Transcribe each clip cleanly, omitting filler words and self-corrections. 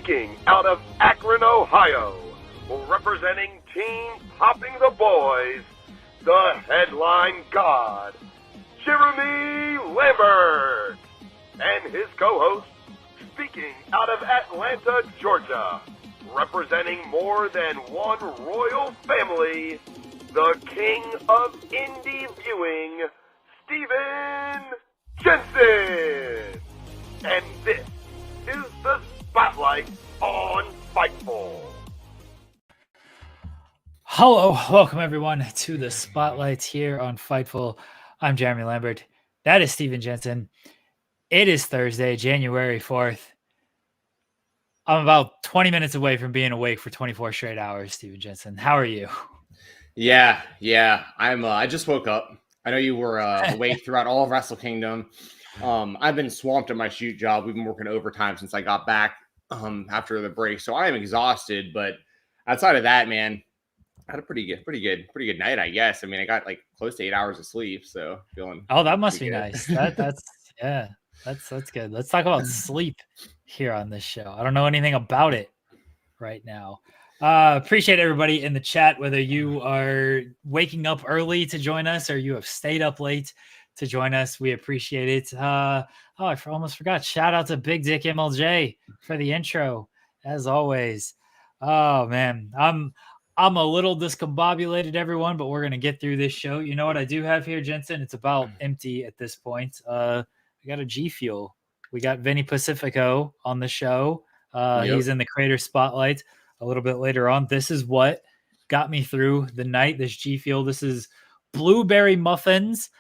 Speaking out of Akron, Ohio, representing Team Popping the Boys, the headline god, Jeremy Lambert, and his co-host, speaking out of Atlanta, Georgia, representing more than one royal family, the king of indie viewing, Stephen Jensen. And this is the Spotlight on Fightful. Hello, welcome everyone to the Spotlight here on Fightful. I'm Jeremy Lambert. That is Stephen Jensen. It is Thursday, January 4th. I'm about 20 minutes away from being awake for 24 straight hours, Stephen Jensen. How are you? Yeah. I just woke up. I know you were awake throughout all of Wrestle Kingdom. I've been swamped at my shoot job. We've been working overtime since I got back after the break. So I am exhausted, but outside of that, man, I had a pretty good night, I guess. I mean, I got like close to 8 hours of sleep, so feeling. Oh, that must be nice. That's good. Let's talk about sleep here on this show. I don't know anything about it right now. Appreciate everybody in the chat, whether you are waking up early to join us or you have stayed up late to join us. We appreciate it. I almost forgot. Shout out to Big Dick MLJ for the intro, as always. Oh man, I'm a little discombobulated, everyone, but we're gonna get through this show. You know what I do have here, Jensen? It's about empty at this point. We got a G Fuel. We got Vinnie Pacifico on the show. He's in the creator spotlight a little bit later on. This is what got me through the night. This G Fuel. This is blueberry muffins.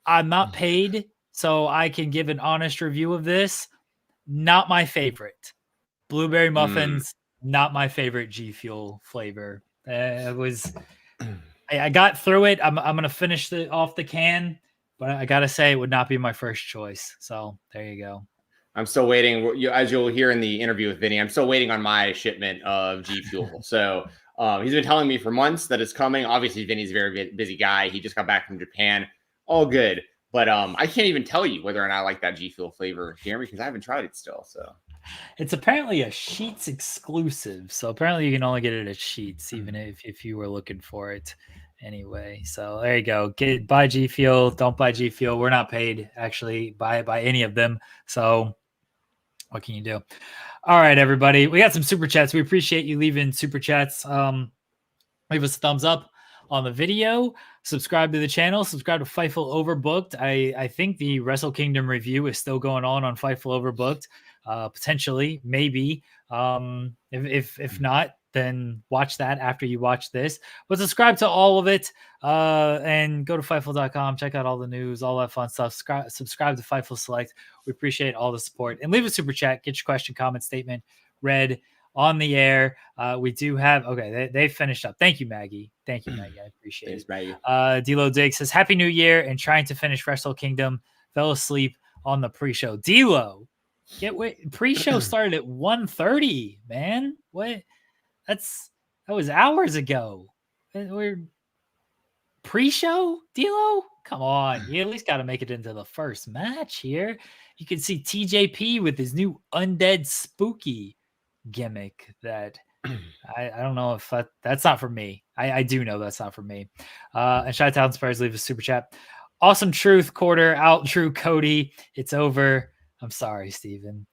I'm not paid, so I can give an honest review of this. Not my favorite. Blueberry muffins, not my favorite G Fuel flavor. I got through it. I'm going to finish off the can, but I got to say it would not be my first choice. So there you go. I'm still waiting. As you'll hear in the interview with Vinny, I'm still waiting on my shipment of G Fuel. So he's been telling me for months that it's coming. Obviously, Vinny's a very busy guy. He just got back from Japan. All good. But I can't even tell you whether or not I like that G Fuel flavor, Jeremy, because I haven't tried it still. So it's apparently a Sheetz exclusive. So apparently you can only get it at Sheetz, even if you were looking for it anyway. So there you go. Buy G Fuel. Don't buy G Fuel. We're not paid actually by any of them. So what can you do? All right, everybody. We got some super chats. We appreciate you leaving super chats. Leave us a thumbs up on the video. Subscribe to the channel. Subscribe to Fightful Overbooked. I think the Wrestle Kingdom review is still going on Fightful Overbooked. Potentially, maybe. If not, then watch that after you watch this. But subscribe to all of it and go to Fightful.com. Check out all the news, all that fun stuff. Subscribe to Fightful Select. We appreciate all the support. And leave a super chat. Get your question, comment, statement read on the air. We do have, okay, they finished up. Thank you, Maggie. I appreciate it. Maggie. D-Lo Diggs says, Happy New Year and trying to finish Wrestle Kingdom. Fell asleep on the pre-show. D-Lo, pre-show started at 1:30, man. What? That was hours ago. We're pre-show, D-Lo? Come on. You at least got to make it into the first match here. You can see TJP with his new undead spooky gimmick that I don't know if that's not for me. I do know that's not for me. And Chi-Town Spurs leave a super chat. Awesome truth quarter out. True Cody. It's over. I'm sorry, Steven.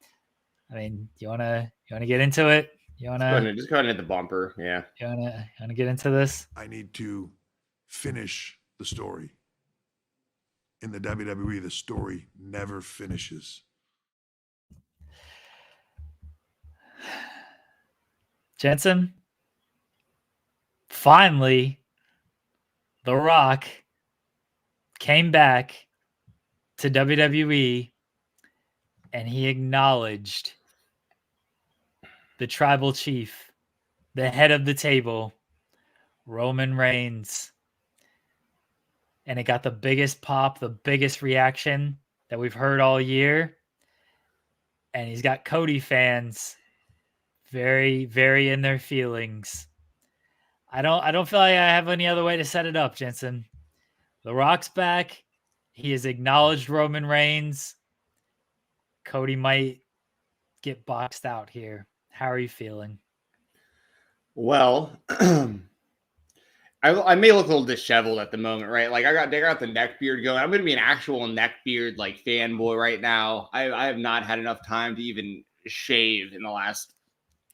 I mean, you wanna get into it? You wanna just go ahead and hit the bumper. Yeah. You wanna get into this? I need to finish the story. In the WWE, the story never finishes. Jensen, finally, The Rock came back to WWE and he acknowledged the tribal chief, the head of the table, Roman Reigns. And it got the biggest pop, the biggest reaction that we've heard all year. And he's got Cody fans very, very in their feelings. I don't feel like I have any other way to set it up, Jensen. The Rock's back. He has acknowledged Roman Reigns. Cody might get boxed out here. How are you feeling? Well, I may look a little disheveled at the moment, right? Like I got the neck beard going. I'm going to be an actual neck beard like fanboy right now. I have not had enough time to even shave in the last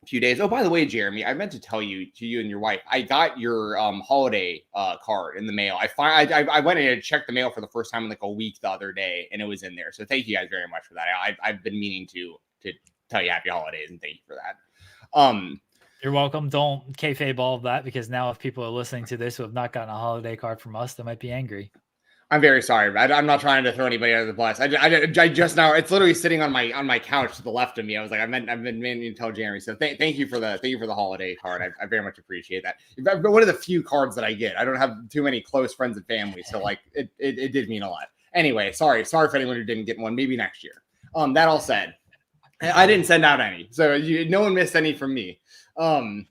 few days. Oh, by the way, Jeremy, I meant to tell you and your wife, I got your holiday card in the mail. I went in and checked the mail for the first time in like a week the other day, and it was in there. So thank you guys very much for that. I've been meaning to tell you happy holidays and thank you for that. You're welcome. Don't kayfabe all of that, because now if people are listening to this who have not gotten a holiday card from us, they might be angry. I'm very sorry. I'm not trying to throw anybody under the bus. I just now, it's literally sitting on my couch to the left of me. I was like, I've been meaning to tell Jeremy. So thank you for the holiday card. I very much appreciate that. But one of the few cards that I get. I don't have too many close friends and family, so like it did mean a lot. Anyway, sorry for anyone who didn't get one. Maybe next year. That all said, I didn't send out any, so no one missed any from me. Let's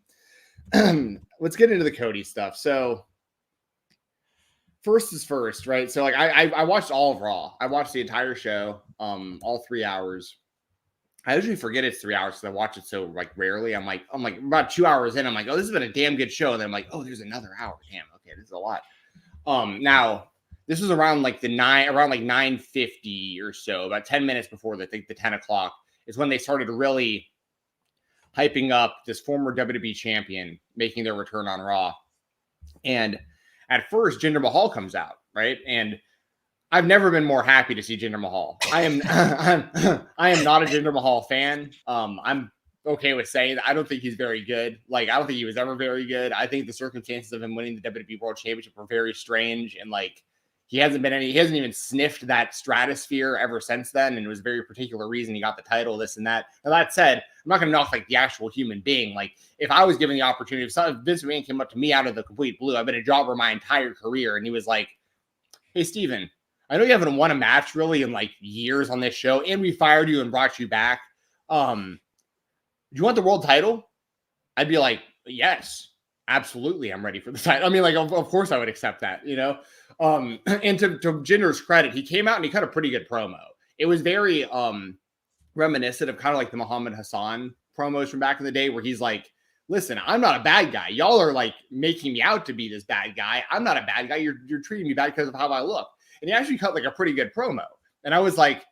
get into the Cody stuff. So first is first, right? So like I watched all of Raw. I watched the entire show, all 3 hours. I usually forget it's 3 hours because I watch it so like rarely. I'm like about 2 hours in. I'm like, oh, this has been a damn good show. And then I'm like, oh, there's another hour. Damn, okay, this is a lot. Now this was around like 9:50 or so, about 10 minutes before the 10 o'clock is when they started really hyping up this former WWE champion making their return on Raw. And at first, Jinder Mahal comes out, right? And I've never been more happy to see Jinder Mahal. I am not a Jinder Mahal fan. I'm okay with saying that. I don't think he's very good. Like, I don't think he was ever very good. I think the circumstances of him winning the WWE World Championship were very strange. And like, he hasn't even sniffed that stratosphere ever since then. And it was a very particular reason he got the title, this and that. Now, that said, I'm not going to knock like the actual human being. Like, if I was given the opportunity, if Vince McMahon came up to me out of the complete blue, I've been a jobber my entire career. And he was like, hey, Steven, I know you haven't won a match really in like years on this show, and we fired you and brought you back. Do you want the world title? I'd be like, yes, absolutely. I'm ready for the title. I mean, like, of course I would accept that, you know? And to Jinder's credit, he came out and he cut a pretty good promo. It was very reminiscent of kind of like the Muhammad Hassan promos from back in the day, where he's like, listen, I'm not a bad guy. Y'all are like making me out to be this bad guy. I'm not a bad guy. You're treating me bad because of how I look. And he actually cut like a pretty good promo. And I was like,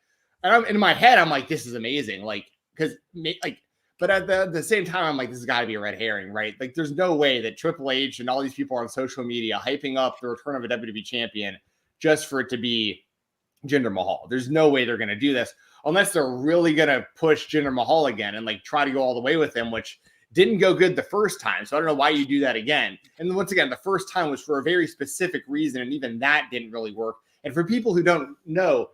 in my head, I'm like, this is amazing. Like, because like, but at the same time, I'm like, this has got to be a red herring, right? Like, there's no way that Triple H and all these people on social media hyping up the return of a WWE champion just for it to be Jinder Mahal. There's no way they're going to do this unless they're really going to push Jinder Mahal again and like try to go all the way with him, which didn't go good the first time. So I don't know why you do that again. And once again, the first time was for a very specific reason, and even that didn't really work. And for people who don't know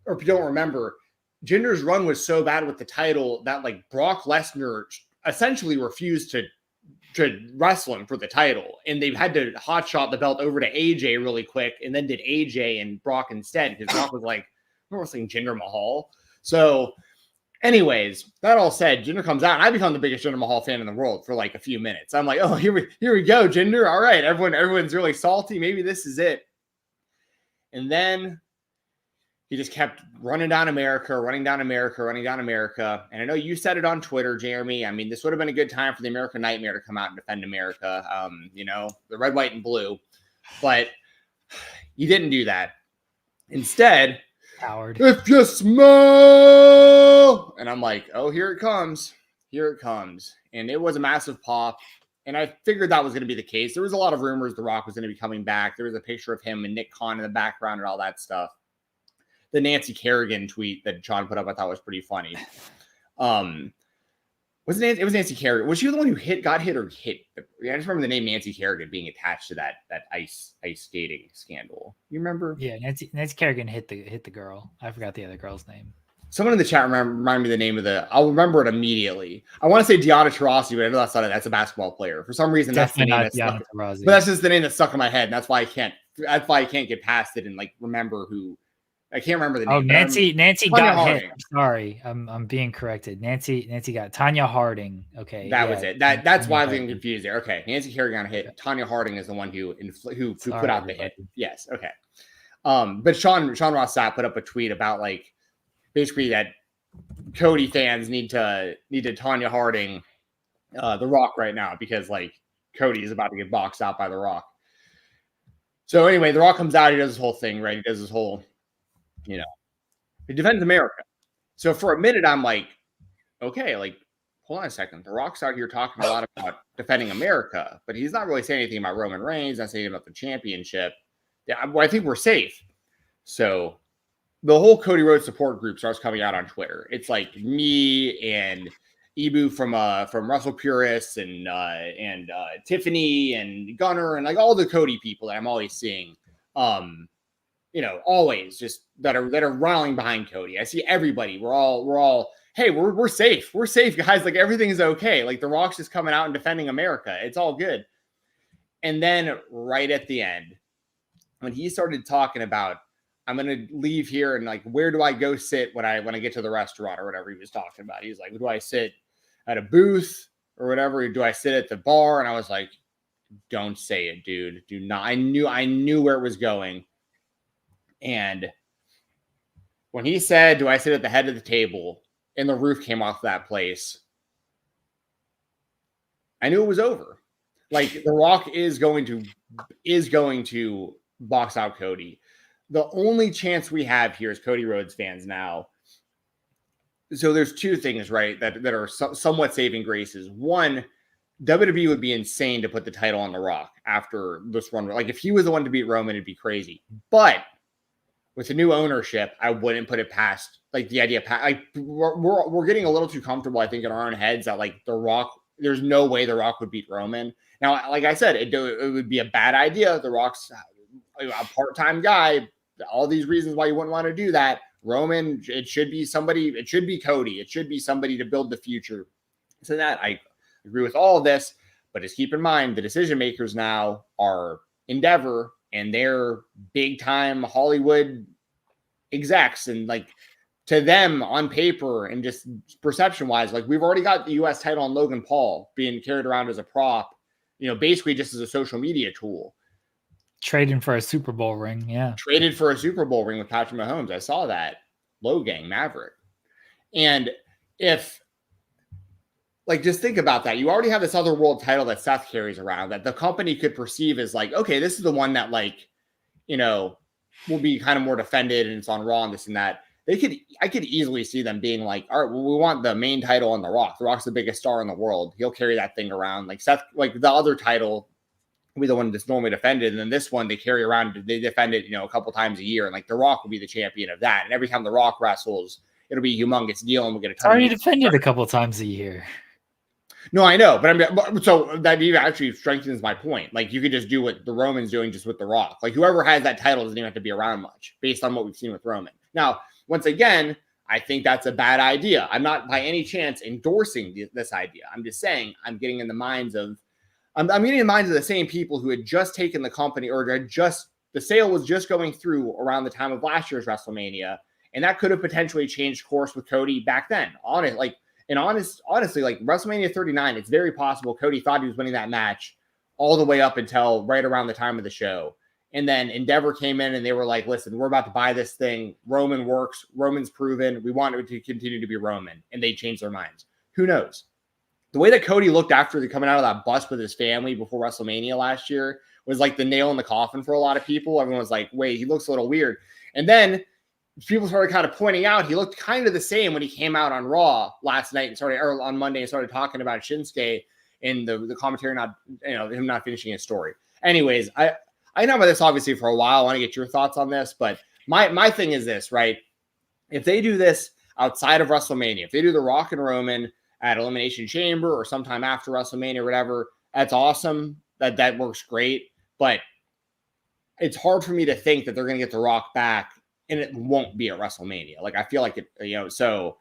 or don't remember, Jinder's run was so bad with the title that like Brock Lesnar essentially refused to wrestle him for the title. And they've had to hotshot the belt over to AJ really quick, and then did AJ and Brock instead, because Brock was like, I'm wrestling Jinder Mahal. So anyways, that all said, Jinder comes out and I become the biggest Jinder Mahal fan in the world for like a few minutes. I'm like, oh, here we go, Jinder. All right, everyone's really salty. Maybe this is it. And then he just kept running down America. And I know you said it on Twitter, Jeremy. I mean, this would have been a good time for the American Nightmare to come out and defend America. You know, the red, white, and blue. But he didn't do that. Instead, Howard, if you smell, and I'm like, oh, here it comes. And it was a massive pop. And I figured that was going to be the case. There was a lot of rumors The Rock was going to be coming back. There was a picture of him and Nick Khan in the background and all that stuff. The Nancy Kerrigan tweet that Sean put up, I thought was pretty funny. It was Nancy Kerrigan. Was she the one who got hit? I just remember the name Nancy Kerrigan being attached to that ice skating scandal. You remember? Yeah, Nancy Kerrigan hit the girl. I forgot the other girl's name. Someone in the chat remind me the name of I'll remember it immediately. I want to say Deonna Purrazzo, but I know that's not it. That's a basketball player. For some reason, Definitely that's the name that's stuck. But that's just the name that's stuck in my head, and that's why I can't get past it and like remember who. I can't remember the name. Oh, Nancy got Harding. hit. I'm sorry, I'm being corrected. Nancy got Tanya Harding. Okay, that was it. That's why I was getting confused there. Okay, Nancy Kerrigan hit. Tanya Harding is the one who put out the hit. Yes. Okay. But Sean Ross Sapp put up a tweet about like basically that Cody fans need to Tanya Harding The Rock right now, because like Cody is about to get boxed out by The Rock. So anyway, The Rock comes out, he does this whole thing, right? He does this whole, he defends America. So for a minute, I'm like, okay, like, hold on a second. The Rock's out here talking a lot about defending America, but he's not really saying anything about Roman Reigns, not saying about the championship. Yeah, well, I think we're safe. So the whole Cody Rhodes support group starts coming out on Twitter. It's like me and Ibu from Russell Purists and Tiffany and Gunner and like all the Cody people that I'm always seeing. Always just that are rallying behind Cody. I see everybody. We're all hey, we're safe. We're safe, guys. Like everything is okay. Like The Rock's just coming out and defending America. It's all good. And then right at the end, when he started talking about, I'm going to leave here and like, where do I go sit when I get to the restaurant or whatever he was talking about? He's like, do I sit at a booth or whatever? Do I sit at the bar? And I was like, don't say it, dude. Do not. I knew where it was going. And when he said, do I sit at the head of the table, and the roof came off that place, I knew it was over. Like The Rock is going to box out Cody. The only chance we have here as Cody Rhodes fans now. So there's two things, right, that are somewhat saving graces. One, WWE would be insane to put the title on The Rock after this run. Like if he was the one to beat Roman, it'd be crazy. But with the new ownership, I wouldn't put it past like the idea. Like we're getting a little too comfortable, I think, in our own heads that like The Rock. There's no way The Rock would beat Roman. Now, like I said, it would be a bad idea. The Rock's a part-time guy. All these reasons why you wouldn't want to do that. Roman, it should be somebody. It should be Cody. It should be somebody to build the future. So that I agree with all of this, but just keep in mind the decision makers now are Endeavor and they're big time Hollywood execs, and like to them on paper and just perception wise, like we've already got the US title on Logan Paul being carried around as a prop, basically just as a social media tool. Trading for a Super Bowl ring. Yeah. Traded for a Super Bowl ring with Patrick Mahomes. I saw that. Logang Maverick. And if like, just think about that. You already have this other world title that Seth carries around that the company could perceive as like, okay, this is the one that like, will be kind of more defended and it's on Raw and this and that. I could easily see them being like, all right, well, we want the main title on The Rock. The Rock's the biggest star in the world. He'll carry that thing around. Like Seth, like the other title will be the one that's normally defended. And then this one they carry around, they defend it, a couple times a year. And like The Rock will be the champion of that. And every time The Rock wrestles, it'll be a humongous deal. And we'll get a ton already defended a couple times a year. No, I know, but so that even actually strengthens my point. Like you could just do what the Roman's doing just with The Rock. Like whoever has that title doesn't even have to be around much based on what we've seen with Roman. Now, once again, I think that's a bad idea. I'm not by any chance endorsing this idea. I'm just saying I'm getting in the minds of the same people who had just taken the company or the sale was just going through around the time of last year's WrestleMania. And that could have potentially changed course with Cody back then. Honestly, like WrestleMania 39, it's very possible Cody thought he was winning that match all the way up until right around the time of the show. And then Endeavor came in and they were like, listen, we're about to buy this thing. Roman works. Roman's proven. We want it to continue to be Roman. And they changed their minds. Who knows? The way that Cody looked after coming out of that bus with his family before WrestleMania last year was like the nail in the coffin for a lot of people. Everyone was like, wait, he looks a little weird. And then people started kind of pointing out he looked kind of the same when he came out on Raw last night or on Monday and started talking about Shinsuke and the commentary him not finishing his story. Anyways, I know about this obviously for a while. I want to get your thoughts on this, but my thing is this, right? If they do this outside of WrestleMania, if they do The Rock and Roman at Elimination Chamber or sometime after WrestleMania or whatever, that's awesome. That works great. But it's hard for me to think that they're going to get The Rock back and it won't be at WrestleMania. Like I feel like it, so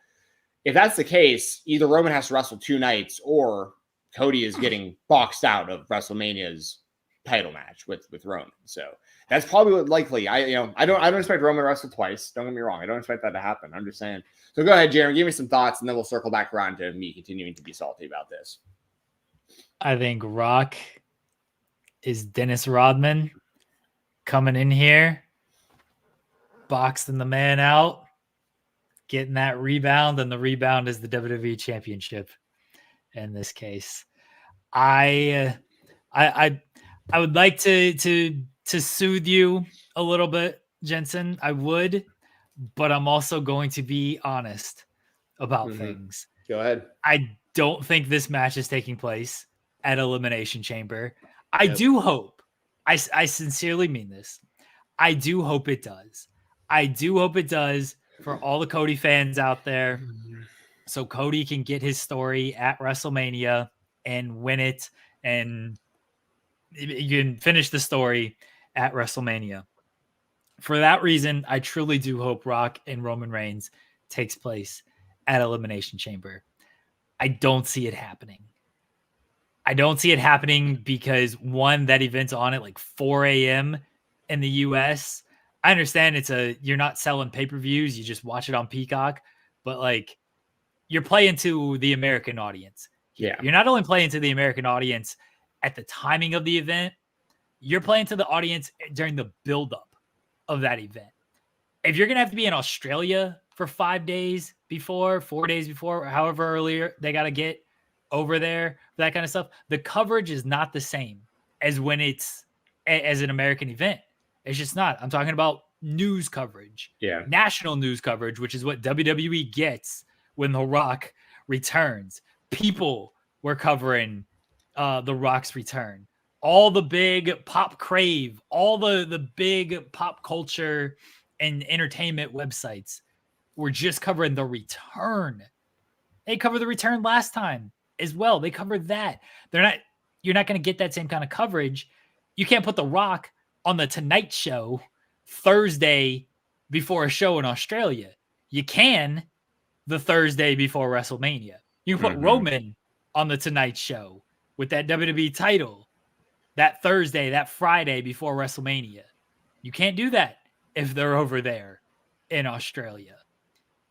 if that's the case, either Roman has to wrestle 2 nights or Cody is getting boxed out of WrestleMania's title match with Roman. So that's probably what likely. I don't expect Roman to wrestle twice. Don't get me wrong. I don't expect that to happen. I'm just saying. So go ahead, Jeremy, give me some thoughts and then we'll circle back around to me continuing to be salty about this. I think Rock is Dennis Rodman coming in here, boxing the man out, getting that rebound, and the rebound is the WWE Championship in this case. I would like to soothe you a little bit, Jensen. I would, but I'm also going to be honest about things. Go ahead. I don't think this match is taking place at Elimination Chamber. I do hope, I sincerely mean this. I do hope it does. I do hope it does for all the Cody fans out there. So Cody can get his story at WrestleMania and win it, and you can finish the story at WrestleMania. For that reason, I truly do hope Rock and Roman Reigns takes place at Elimination Chamber. I don't see it happening. I don't see it happening because, one, that event's on at like 4 a.m. in the US. I understand you're not selling pay-per-views, you just watch it on Peacock, but like you're playing to the American audience. Yeah. You're not only playing to the American audience at the timing of the event, you're playing to the audience during the buildup of that event. If you're going to have to be in Australia for 5 days before, 4 days before, however earlier they got to get over there, that kind of stuff, the coverage is not the same as when it's as an American event. It's just not. I'm talking about news coverage, national news coverage, which is what WWE gets when The Rock returns. People were covering The Rock's return. All the big pop crave, all the big pop culture and entertainment websites were just covering the return. They covered the return last time as well. They covered that. You're not going to get that same kind of coverage. You can't put The Rock on the Tonight Show Thursday before a show in Australia. You can the Thursday before WrestleMania. You can put Roman on the Tonight Show with that WWE title that Thursday, that Friday before WrestleMania. You can't do that if they're over there in Australia.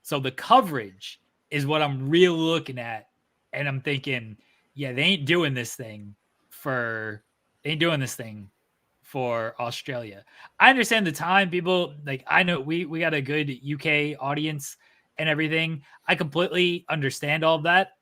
So the coverage is what I'm really looking at. And I'm thinking, yeah, they ain't doing this thing for Australia. I understand the time. People, like, I know we got a good UK audience and everything. I completely understand all of that.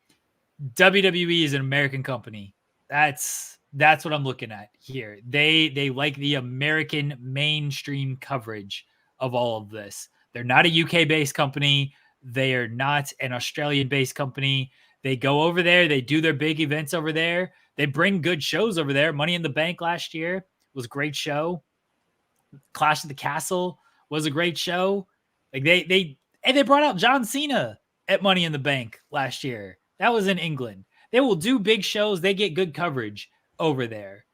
WWE is an American company. That's what I'm looking at here. They like the American mainstream coverage of all of this. They're not a UK-based company. They are not an Australian-based company. They go over there. They do their big events over there. They bring good shows over there. Money in the Bank last year was a great show. Clash at the Castle was a great show. Like they brought out John Cena at Money in the Bank last year. That was in England. They will do big shows. They get good coverage over there.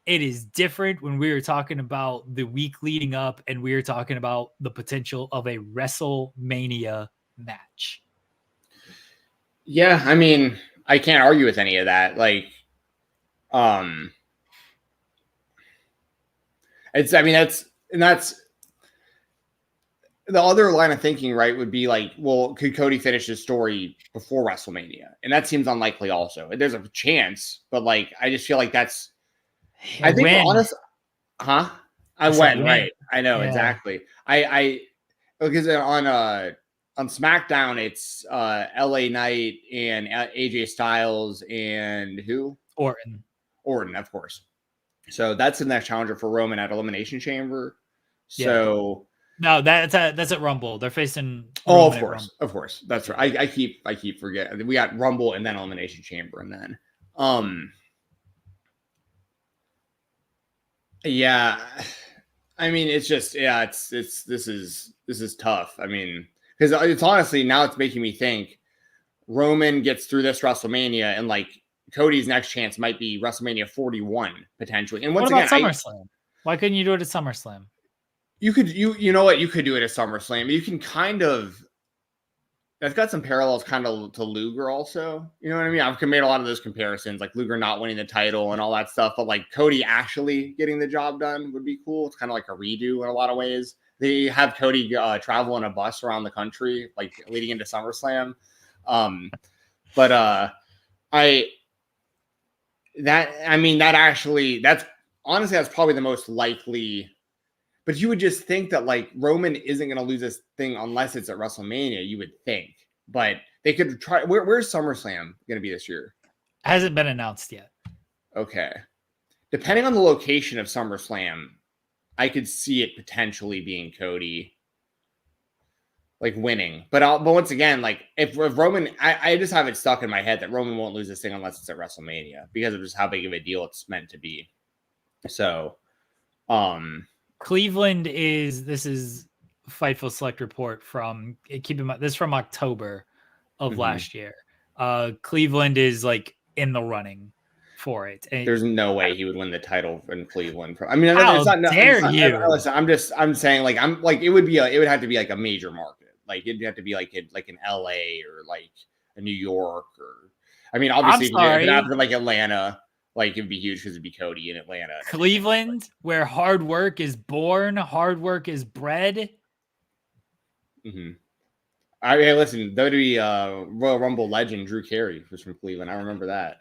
It is different when we were talking about the week leading up and we were talking about the potential of a WrestleMania match. Yeah, I mean, I can't argue with any of that. Like, that's the other line of thinking, right? Would be like, well, could Cody finish his story before WrestleMania? And that seems unlikely also. There's a chance, but like, I just feel like that's, I think honest, I went, right. I know, exactly. Because on SmackDown, it's LA Knight and AJ Styles and who? Orton, of course. So that's the next challenger for Roman at Elimination Chamber. So no, that's at Rumble. They're facing. Roman of course, that's right. I keep forgetting. We got Rumble and then Elimination Chamber, and then yeah. I mean, it's just this is tough. I mean, because it's honestly now it's making me think Roman gets through this WrestleMania and like Cody's next chance might be WrestleMania 41 potentially. And once what about again, SummerSlam? Why couldn't you do it at SummerSlam? You could you know what, you could do it at SummerSlam. You can kind of, that's got some parallels kind of to Luger also. You know what I mean? I've made a lot of those comparisons, like Luger not winning the title and all that stuff, but like Cody actually getting the job done would be cool. It's kind of like a redo in a lot of ways. They have Cody travel in a bus around the country, like leading into SummerSlam. That's honestly, that's probably the most likely But you would just think that like Roman isn't going to lose this thing unless it's at WrestleMania. You would think, but they could try. Where's SummerSlam going to be this year? Hasn't been announced yet. Okay, depending on the location of SummerSlam, I could see it potentially being Cody, like winning. But once again, like if Roman, I just have it stuck in my head that Roman won't lose this thing unless it's at WrestleMania because of just how big of a deal it's meant to be. So, Cleveland this is Fightful Select Report from, keep in mind, this is from October of last year. Cleveland is like in the running for it. And there's no way he would win the title in Cleveland. I mean, how it's not, dare you? Listen, I'm saying like, it would have to be like a major market. Like it'd have to be like in LA or like a New York or, I mean, obviously if it happened like Atlanta, like it'd be huge because it'd be Cody in Atlanta. Cleveland, where hard work is born, hard work is bred. Mm-hmm. I mean, listen, WWE Royal Rumble legend Drew Carey was from Cleveland. I remember that.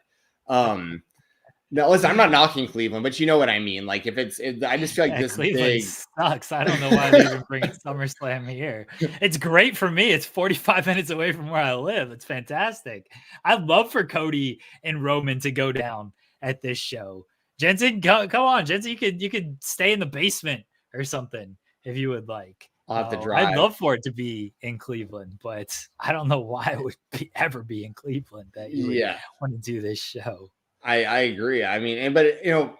No, listen, I'm not knocking Cleveland, but you know what I mean. Like if I just feel like this Cleveland big sucks. I don't know why they even bring SummerSlam here. It's great for me. It's 45 minutes away from where I live. It's fantastic. I'd love for Cody and Roman to go down at this show. Jensen, come on, Jensen. You could stay in the basement or something if you would like. I'll have to drive. I'd love for it to be in Cleveland, but I don't know why it would ever be in Cleveland that you would want to do this show. I agree. I mean, but you know,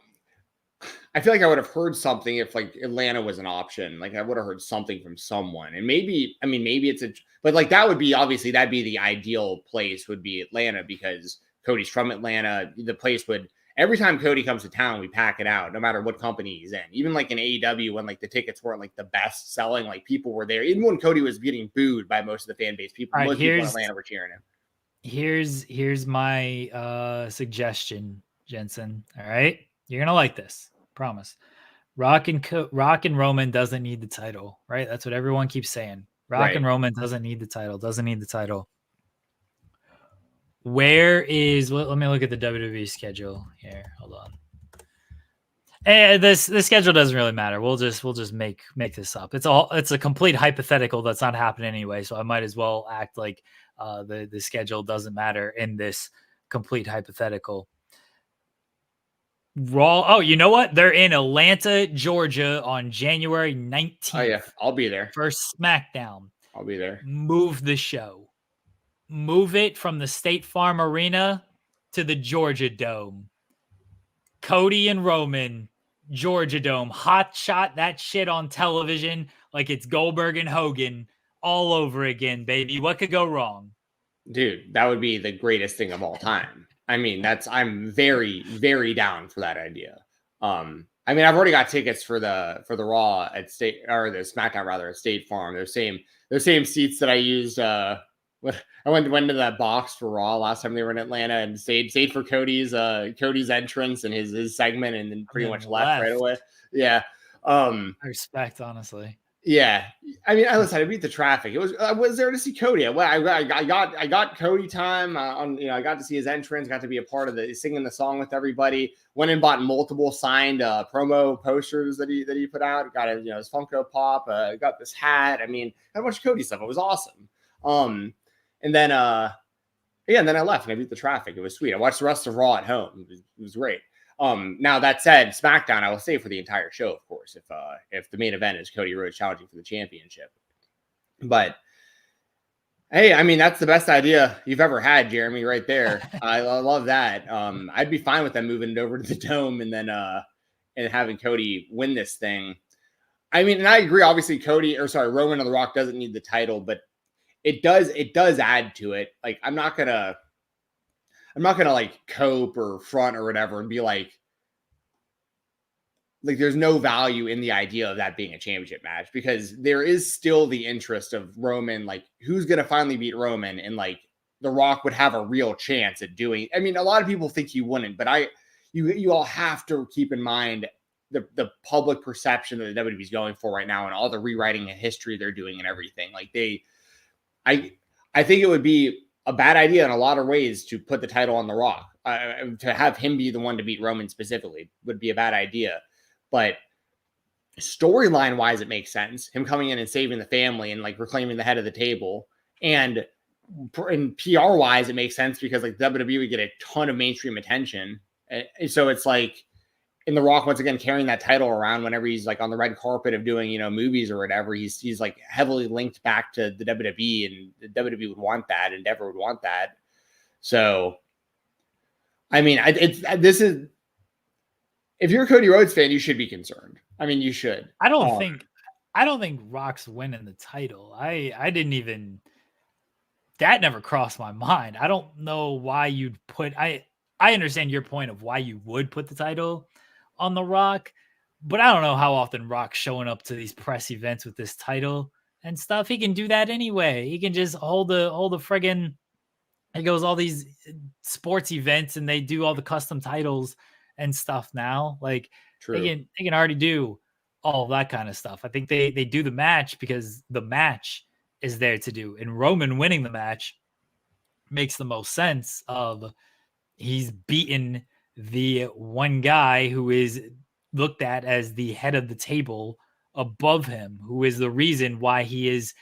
I feel like I would have heard something if like Atlanta was an option. Like I would have heard something from someone, and maybe it's but like that would be obviously that'd be the ideal place would be Atlanta because Cody's from Atlanta. The place would. Every time Cody comes to town, we pack it out, no matter what company he's in. Even like in AEW, when like the tickets weren't like the best selling, like people were there. Even when Cody was getting booed by most of the fan base, most people in Atlanta were cheering him. Here's my suggestion, Jensen. All right, you're gonna like this. Promise. Rock and Roman doesn't need the title, right? That's what everyone keeps saying. Rock and Roman doesn't need the title. Doesn't need the title. Where is? Let me look at the WWE schedule here. Hold on. And the schedule doesn't really matter. We'll just make this up. It's a complete hypothetical that's not happening anyway. So I might as well act like the schedule doesn't matter in this complete hypothetical. Raw. Oh, you know what? They're in Atlanta, Georgia on January 19th. Oh yeah, I'll be there. First SmackDown. I'll be there. Move the show. Move it from the State Farm Arena to the Georgia Dome. Cody and Roman, Georgia Dome. Hot shot that shit on television like it's Goldberg and Hogan all over again, baby. What could go wrong? Dude, that would be the greatest thing of all time. I mean, I'm very, very down for that idea. I mean, I've already got tickets for the Raw at State or the SmackDown rather at State Farm. They're same seats that I used. I went to that box for Raw last time they were in Atlanta and stayed for Cody's entrance and his segment and then pretty much left right away. Yeah. I respect, honestly. Yeah. I mean, I beat the traffic. It was I was there to see Cody. I got Cody time I got to see his entrance, got to be a part of singing the song with everybody. Went and bought multiple signed promo posters that he put out. Got his Funko Pop, got this hat. I mean, got a bunch of Cody stuff. It was awesome. And then I left and I beat the traffic. It was sweet. I watched the rest of Raw at home. It was great. Now that said, SmackDown I will stay for the entire show, of course, if the main event is Cody Rhodes challenging for the championship. But hey, I mean, that's the best idea you've ever had, Jeremy, right there. I love that. I'd be fine with them moving it over to the Dome and then and having Cody win this thing. I mean, and I agree, obviously Roman and The Rock doesn't need the title, but it does add to it. Like, I'm not gonna like cope or front or whatever and be like there's no value in the idea of that being a championship match because there is still the interest of Roman, like who's going to finally beat Roman and like The Rock would have a real chance at doing. I mean, a lot of people think he wouldn't, but you all have to keep in mind the public perception that the WWE is going for right now and all the rewriting of history they're doing and everything. Like I think it would be a bad idea in a lot of ways to put the title on The Rock. To have him be the one to beat Roman specifically would be a bad idea. But storyline wise, it makes sense. Him coming in and saving the family and like reclaiming the head of the table. And PR wise, it makes sense because like WWE would get a ton of mainstream attention. And so it's like, in The Rock once again carrying that title around whenever he's like on the red carpet of doing, you know, movies or whatever, he's like heavily linked back to the WWE, and the WWE would want that, and Endeavor would want that. So, I mean, this is, if you're a Cody Rhodes fan, you should be concerned. I mean, you should. I don't think Rock's winning the title. I didn't even, that never crossed my mind. I don't know why you'd put, I understand your point of why you would put the title on The Rock, but I don't know how often Rock's showing up to these press events with this title and stuff. He can do that anyway. He can just hold the friggin', he goes all these sports events and they do all the custom titles and stuff now. Like they can already do all of that kind of stuff. I think they do the match because the match is there to do, and Roman winning the match makes the most sense of, he's beaten the one guy who is looked at as the head of the table above him, who is the reason why he is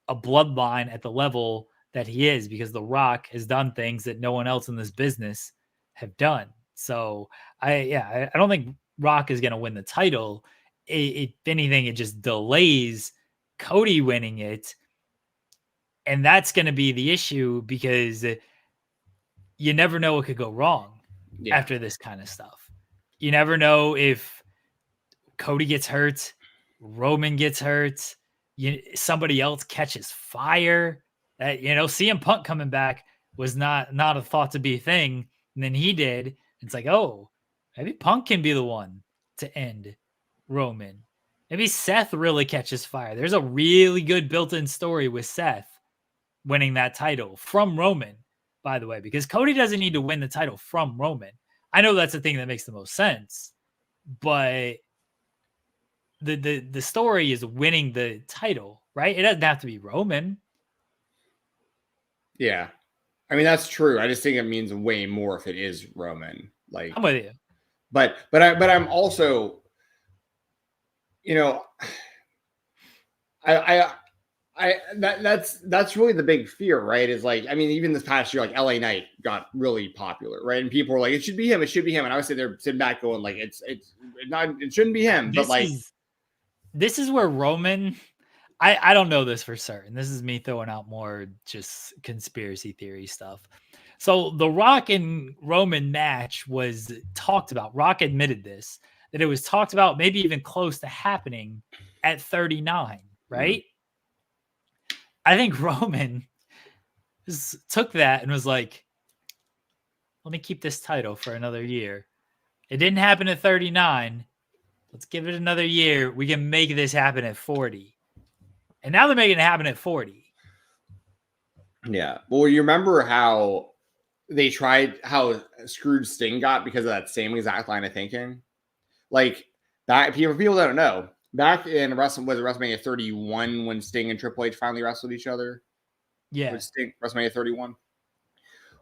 a bloodline at the level that he is, because The Rock has done things that no one else in this business have done. So I don't think Rock is going to win the title. If anything, it just delays Cody winning it. And that's going to be the issue, because you never know what could go wrong after this kind of stuff. You never know if Cody gets hurt, Roman gets hurt, somebody else catches fire. CM Punk coming back was not a thought to be a thing, and then he did. It's like, oh, maybe Punk can be the one to end Roman. Maybe Seth really catches fire. There's a really good built-in story with Seth winning that title from Roman, by the way, because Cody doesn't need to win the title from Roman. I know that's the thing that makes the most sense, but the story is winning the title, right? It doesn't have to be Roman. Yeah. I mean, that's true. I just think it means way more if it is Roman. Like, I'm with you. But I'm also, you know, that's really the big fear, right? Is like, I mean, even this past year, like LA Knight got really popular, right? And people were like, it should be him. And I would say they're sitting back going like, it shouldn't be him. This is where Roman, I don't know this for certain. This is me throwing out more just conspiracy theory stuff. So the Rock and Roman match was talked about. Rock admitted this, that it was talked about, maybe even close to happening at 39, right? Mm-hmm. I think Roman took that and was like, let me keep this title for another year. It didn't happen at 39. Let's give it another year. We can make this happen at 40. And now they're making it happen at 40. Yeah. Well, you remember how they tried, how screwed Sting got because of that same exact line of thinking? Like, that, people that don't know, back in WrestleMania 31 when Sting and Triple H finally wrestled each other? Yeah. WrestleMania 31.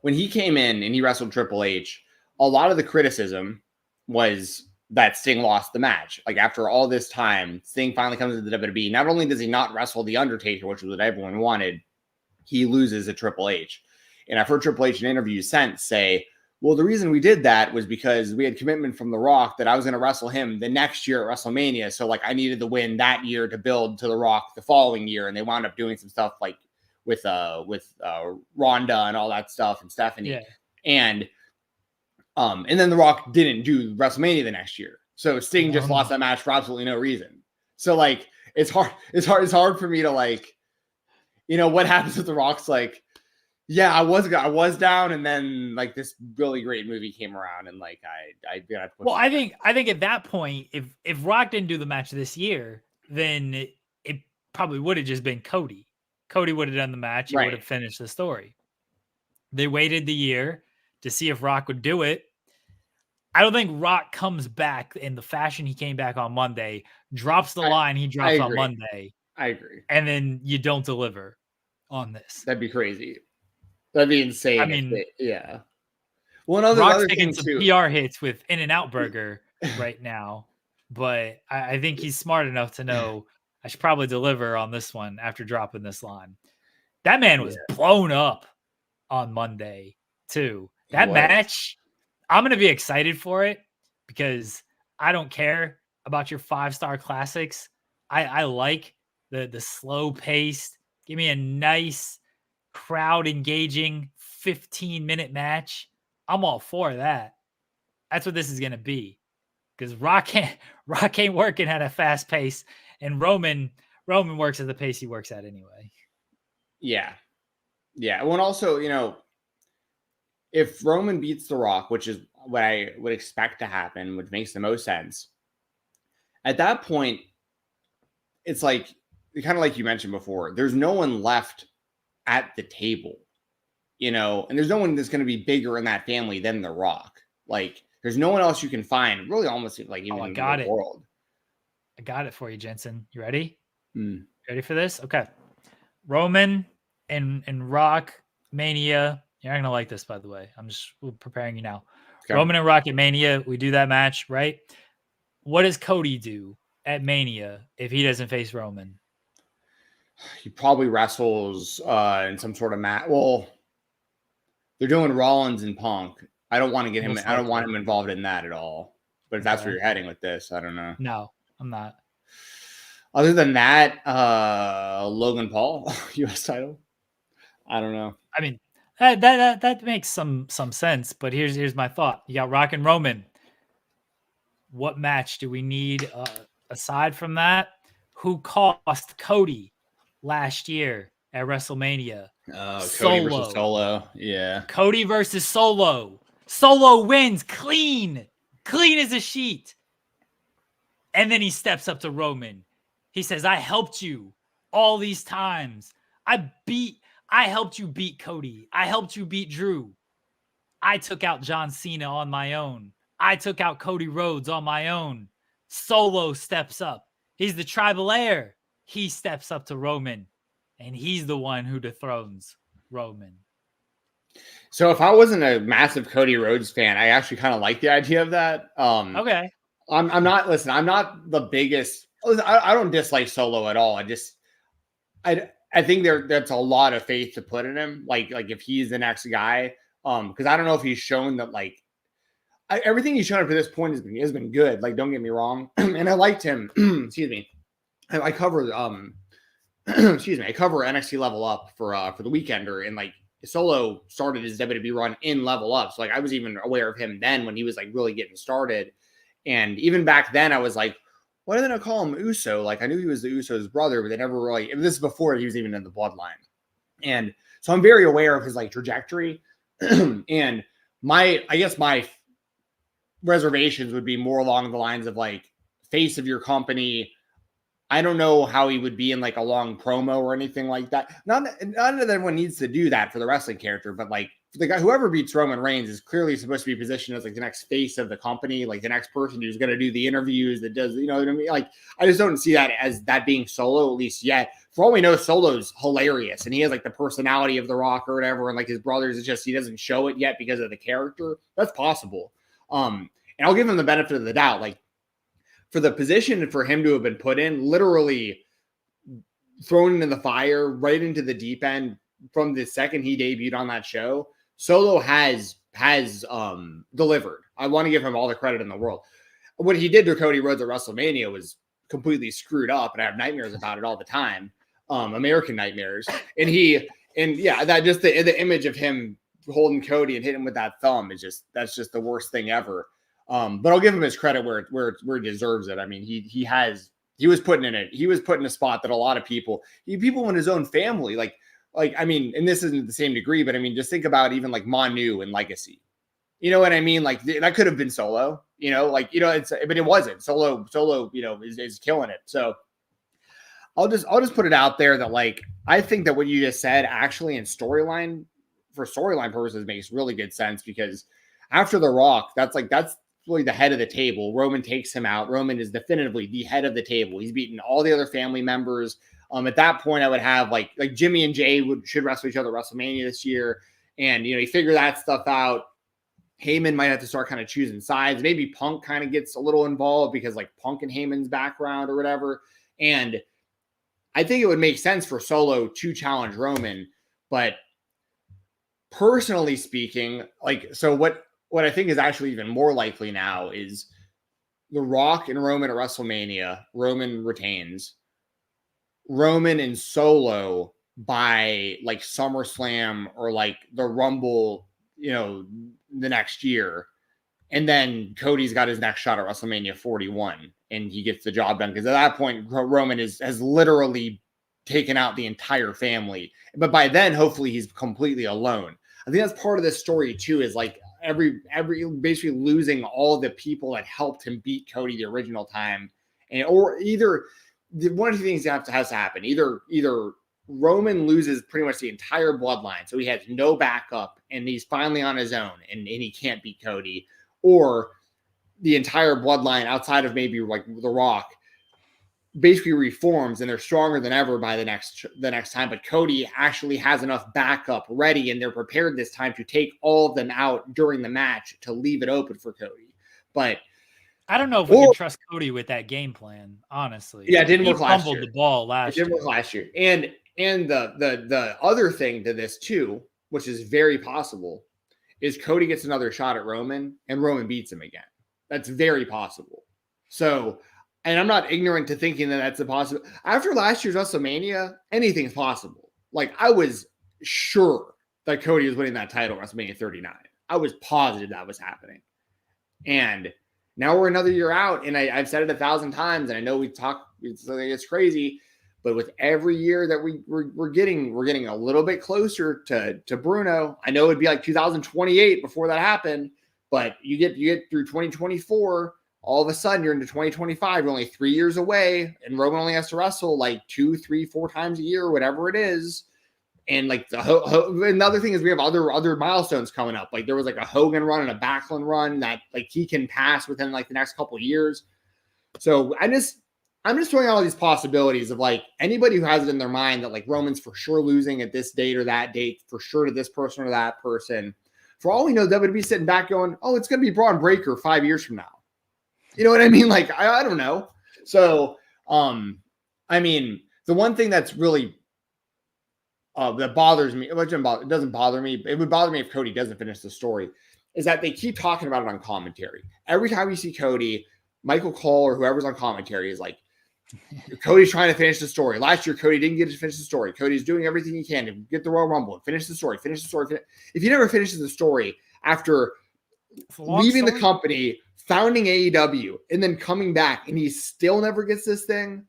When he came in and he wrestled Triple H, a lot of the criticism was that Sting lost the match. Like, after all this time, Sting finally comes to the WWE. Not only does he not wrestle The Undertaker, which was what everyone wanted, he loses to Triple H. And I've heard Triple H in interviews since say, well, the reason we did that was because we had commitment from The Rock that I was going to wrestle him the next year at WrestleMania. So, like, I needed the win that year to build to The Rock the following year. And they wound up doing some stuff like with Ronda and all that stuff and Stephanie. Yeah. And then The Rock didn't do WrestleMania the next year. So Sting just lost that match for absolutely no reason. So, like, it's hard for me to, like, you know, what happens with The Rock's like, yeah, I was down, and then like this really great movie came around, and like I think at that point, if Rock didn't do the match this year, then it probably would have just been Cody. Cody would have done the match. He would have finished the story. They waited the year to see if Rock would do it. I don't think Rock comes back in the fashion he came back on Monday, drops the line he dropped on Monday. I agree. And then you don't deliver on this. That'd be crazy. That'd be insane. I mean, yeah. Well, Rock's taking some PR hits with In-N-Out Burger right now. but I think he's smart enough to know I should probably deliver on this one after dropping this line. That man was blown up on Monday too. That match, I'm going to be excited for it because I don't care about your 5-star classics. I like the slow paced. Give me a nice crowd engaging 15-minute match. I'm all for that. That's what this is going to be. Because Rock ain't working at a fast pace, and Roman works at the pace he works at anyway. Yeah. Well, and also, you know, if Roman beats The Rock, which is what I would expect to happen, which makes the most sense, at that point, it's like, kind of like you mentioned before, there's no one left at the table, you know, and there's no one that's going to be bigger in that family than The Rock. Like, there's no one else you can find, really, almost like even in the world. I got it for you, Jensen. You ready? Ready for this? Okay. Roman and Rock Mania. You're not gonna like this, by the way. I'm just preparing you now. Okay. Roman and Rock at Mania. We do that match, right? What does Cody do at Mania if he doesn't face Roman? He probably wrestles in some sort of match. Well, they're doing Rollins and Punk. I don't want to get him. I don't want him involved in that at all. But if that's where you're heading with this, I don't know. No, I'm not. Other than that, Logan Paul, U.S. title. I don't know. I mean, that makes some sense. But here's my thought. You got Rock and Roman. What match do we need aside from that? Who cost Cody last year at WrestleMania? Cody versus Solo. Yeah. Cody versus Solo. Solo wins clean as a sheet. And then he steps up to Roman. He says, I helped you all these times. I helped you beat Cody. I helped you beat Drew. I took out John Cena on my own. I took out Cody Rhodes on my own. Solo steps up. He's the tribal heir. He steps up to Roman, and he's the one who dethrones Roman. So if I wasn't a massive Cody Rhodes fan, I actually kind of like the idea of that. Okay. I'm not the biggest. I don't dislike Solo at all. I think that's a lot of faith to put in him. Like if he's the next guy, because I don't know if he's shown that everything he's shown up to this point has been good. Like, don't get me wrong, and I liked him. Excuse me. I cover I cover NXT Level Up for the Weekender, and Solo started his WWE run in Level Up, so I was even aware of him then when he was really getting started. And even back then, I was like, why do they not call him Uso? I knew he was the Uso's brother, but they never really. And this is before he was even in the bloodline. And so I'm very aware of his trajectory. And I guess my reservations would be more along the lines of face of your company. I don't know how he would be in a long promo or anything like that. Not that everyone needs to do that for the wrestling character, but the guy, whoever beats Roman Reigns is clearly supposed to be positioned as the next face of the company, the next person who's going to do the interviews that does, you know what I mean? I just don't see that as that being Solo, at least yet. For all we know, Solo's hilarious and he has the personality of The Rock or whatever. And his brothers, it's just, he doesn't show it yet because of the character. That's possible. And I'll give him the benefit of the doubt. For the position for him to have been put in, literally thrown into the fire, right into the deep end from the second he debuted on that show, Solo has delivered. I want to give him all the credit in the world. What he did to Cody Rhodes at WrestleMania was completely screwed up, and I have nightmares about it all the time. American nightmares. And that just the image of him holding Cody and hitting him with that thumb that's just the worst thing ever. But I'll give him his credit where he deserves it. I mean, he was put in a spot that a lot of people in his own family, I mean, and this isn't the same degree, but I mean, just think about even Manu and Legacy. You know what I mean? That could have been Solo, but it wasn't. Solo, is killing it. So I'll just put it out there that I think that what you just said actually in storyline purposes makes really good sense, because after The Rock, that's really the head of the table. Roman takes him out. Roman is definitively the head of the table. He's beaten all the other family members. At that point, I would have Jimmy and Jay should wrestle each other at WrestleMania this year. And, you figure that stuff out. Heyman might have to start kind of choosing sides. Maybe Punk kind of gets a little involved because like Punk and Heyman's background or whatever. And I think it would make sense for Solo to challenge Roman, but personally speaking, like, so what I think is actually even more likely now is The Rock and Roman at WrestleMania. Roman retains. Roman and Solo by like SummerSlam or like the Rumble, the next year. And then Cody's got his next shot at WrestleMania 41 and he gets the job done. Because at that point, Roman has literally taken out the entire family. But by then, hopefully he's completely alone. I think that's part of this story too, is like every basically losing all the people that helped him beat Cody the original time. And, or either one of the things that has to happen, either Roman loses pretty much the entire bloodline. So he has no backup and he's finally on his own and he can't beat Cody, or the entire bloodline outside of maybe like The Rock basically reforms and they're stronger than ever by the next time. But Cody actually has enough backup ready and they're prepared this time to take all of them out during the match to leave it open for Cody. But I don't know if we can trust Cody with that game plan, honestly. Yeah, it didn't work last year. He fumbled the ball last year. It didn't work last year. And the other thing to this too, which is very possible, is Cody gets another shot at Roman and Roman beats him again. That's very possible. So, and I'm not ignorant to thinking that that's a possible. After last year's WrestleMania, anything's possible. Like, I was sure that Cody was winning that title at WrestleMania 39. I was positive that was happening. And now we're another year out, and I've said it 1,000 times, and I know it's crazy, but with every year that we're getting a little bit closer to Bruno. I know it'd be like 2028 before that happened, but you get through 2024, all of a sudden you're into 2025. You're only 3 years away, and Roman only has to wrestle like 2, 3, 4 times a year, whatever it is. And like another thing is we have other milestones coming up. Like there was like a Hogan run and a Backlund run that like he can pass within like the next couple of years. So I'm just throwing out all these possibilities of like anybody who has it in their mind that like Roman's for sure losing at this date or that date, for sure to this person or that person. For all we know, WWE's sitting back going, oh, it's going to be Braun Breaker 5 years from now. You know what I mean? Like, I don't know. So, I mean, the one thing that's really that bothers me, it doesn't bother me. It would bother me if Cody doesn't finish the story, is that they keep talking about it on commentary. Every time you see Cody, Michael Cole or whoever's on commentary is like, Cody's trying to finish the story. Last year, Cody didn't get to finish the story. Cody's doing everything he can to get the Royal Rumble and finish the story. If he never finishes the story after leaving the company, founding AEW, and then coming back, and he still never gets this thing,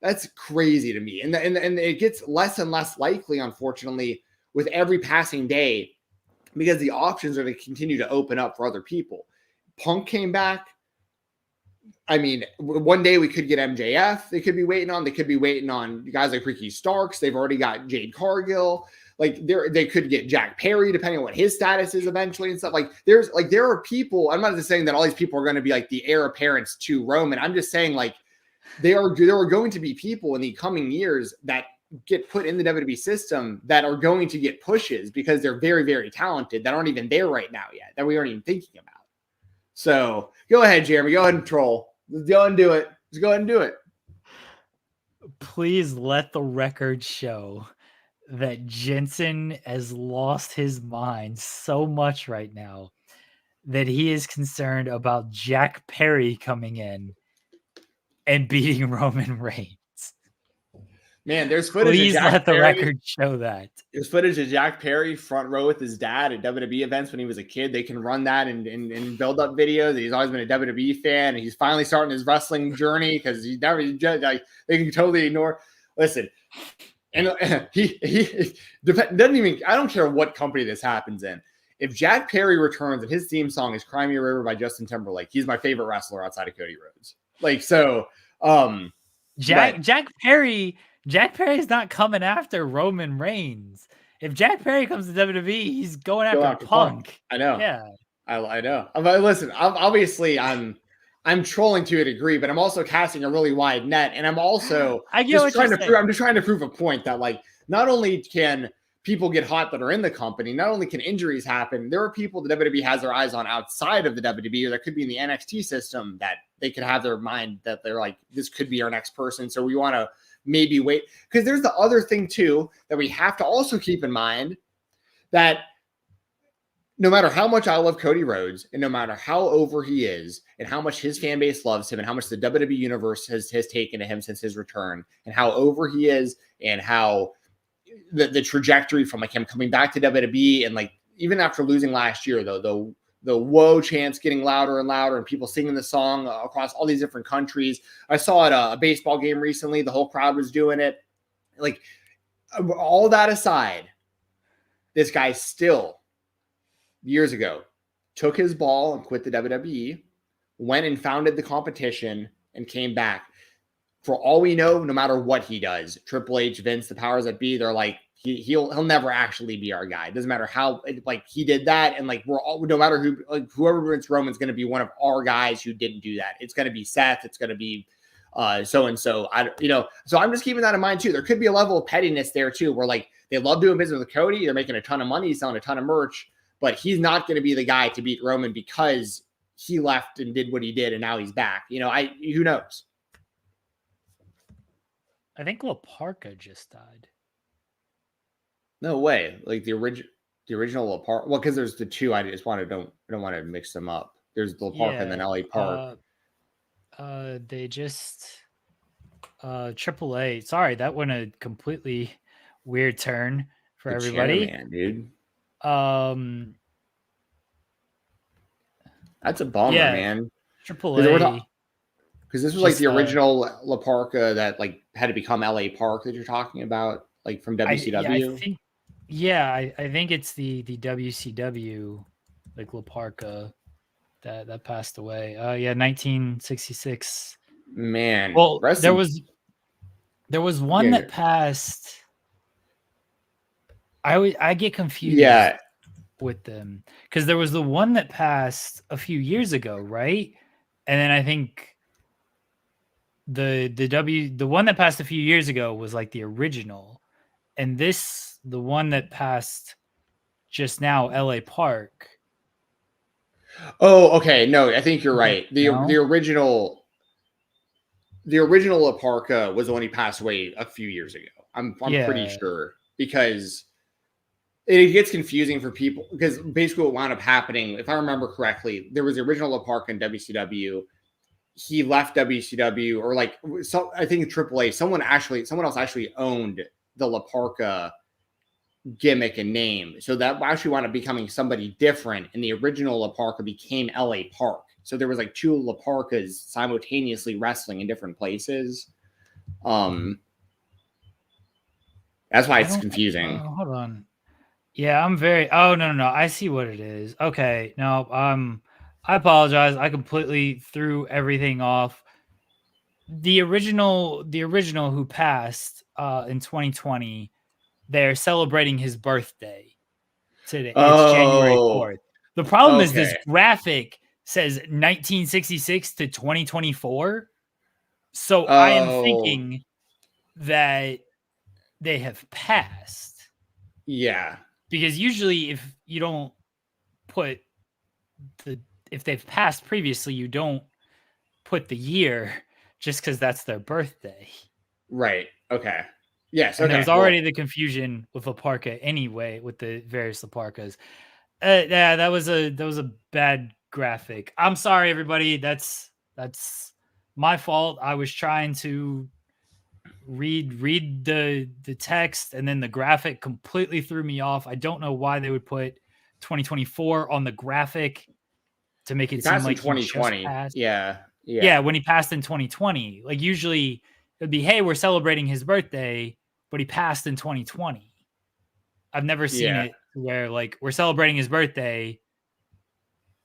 that's crazy to me. And it gets less and less likely, unfortunately, with every passing day, because the options are to continue to open up for other people. Punk came back. I mean, one day we could get MJF. They could be waiting on. They could be waiting on guys like Ricky Starks. They've already got Jade Cargill. Like they could get Jack Perry, depending on what his status is eventually and stuff. Like there are people. I'm not just saying that all these people are going to be like the heir apparents to Roman. I'm just saying like there are going to be people in the coming years that get put in the WWE system that are going to get pushes because they're very, very talented that aren't even there right now yet, that we aren't even thinking about. So go ahead, Jeremy. Go ahead and troll. Let's go and do it. Let's go ahead and do it. Please let the record show that Jensen has lost his mind so much right now that he is concerned about Jack Perry coming in and beating Roman Reigns. Man, there's footage. Please of Jack let the Perry. record show that. There's footage of Jack Perry front row with his dad at WWE events when he was a kid. They can run that and build up videos. He's always been a WWE fan, and he's finally starting his wrestling journey because he's never like they can totally ignore. Listen, and he doesn't even. I don't care what company this happens in. If Jack Perry returns and his theme song is "Cry Me a River" by Justin Timberlake, he's my favorite wrestler outside of Cody Rhodes. Like so, Jack Perry is not coming after Roman Reigns. If Jack Perry comes to WWE, he's going after Punk. I know. Yeah, I know. Listen, obviously I'm trolling to a degree, but I'm also casting a really wide net, and I'm also I'm just trying to prove a point that like not only can people get hot that are in the company, not only can injuries happen, there are people the WWE has their eyes on outside of the WWE, or that could be in the NXT system, that they could have their mind that they're like, this could be our next person. So we want to maybe wait. Because there's the other thing too, that we have to also keep in mind, that no matter how much I love Cody Rhodes, and no matter how over he is, and how much his fan base loves him, and how much the WWE universe has taken to him since his return, and how over he is, and how the trajectory from like him coming back to WWE, and like even after losing last year, though, the whoa chants getting louder and louder, and people singing the song across all these different countries. I saw at a baseball game recently, the whole crowd was doing it. Like, all that aside, this guy still, years ago, took his ball and quit the WWE, went and founded the competition, and came back. For all we know, no matter what he does, Triple H, Vince, the powers that be, they're like, he'll never actually be our guy. It doesn't matter how, like, he did that, and like, we're all, no matter who, like, whoever wins Roman's going to be one of our guys who didn't do that. It's going to be Seth. It's going to be so and so. So I'm just keeping that in mind too. There could be a level of pettiness there too, where like they love doing business with Cody. They're making a ton of money, selling a ton of merch. But he's not going to be the guy to beat Roman because he left and did what he did, and now he's back. Who knows? I think La Parka just died. No way. Like the original La Parka. Well, because there's the two. I don't want to mix them up. There's the La Parka and then LA Park. They just AAA. Sorry, that went a completely weird turn for everybody. Man, dude. That's a bummer, man. AAA. Because this was like the original La Parka that like had to become LA Park that you're talking about, like from WCW. I think it's the WCW, like La Parka that passed away. 1966. Man. Well, there was one that passed. I get confused with them, because there was the one that passed a few years ago, right? And then I think the one that passed a few years ago was like the original, and the one that passed just now, LA Park. Oh, okay. No, I think you're right. The original La Parka was the one he passed away a few years ago. I'm pretty sure, because it gets confusing for people, because basically what wound up happening, if I remember correctly, there was the original La Parka in WCW. He left WCW, or like, so I think AAA, someone else actually owned the La Parka gimmick and name. So that actually wound up becoming somebody different. And the original La Parka became LA Park. So there was like two La Parkas simultaneously wrestling in different places. That's why it's confusing. Hold on. Yeah, I'm very. Oh no! I see what it is. Okay, no, I apologize. I completely threw everything off. The original who passed in 2020, they're celebrating his birthday today. It's January 4th. The problem is this graphic says 1966 to 2024. So I am thinking that they have passed. Yeah. Because usually if you don't put if they've passed previously, you don't put the year just because that's their birthday. Right. Okay. Yes. And there's already the confusion with La Parka anyway, with the various La Parkas. Yeah, that was a bad graphic. I'm sorry, everybody. That's my fault. I was trying to read the text, and then the graphic completely threw me off. I don't know why they would put 2024 on the graphic to make it seem like 2020. Yeah, when he passed in 2020. Like usually it'd be, hey, we're celebrating his birthday, but he passed in 2020. I've never seen it where like we're celebrating his birthday,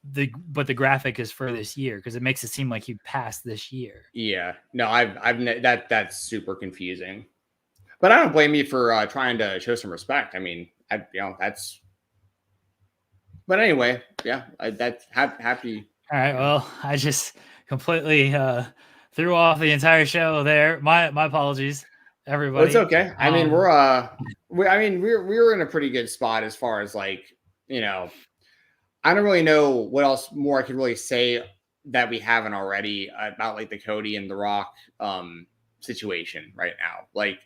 but the graphic is for this year, because it makes it seem like he passed this year. Yeah, no, that's super confusing. But I don't blame you for trying to show some respect. I mean, that's. But anyway, yeah, that's happy. All right, well, I just completely threw off the entire show there. My apologies. everybody. Well, it's okay. I mean, we're in a pretty good spot as far as like, you know, I don't really know what else more I could really say that we haven't already about like the Cody and the Rock situation right now. Like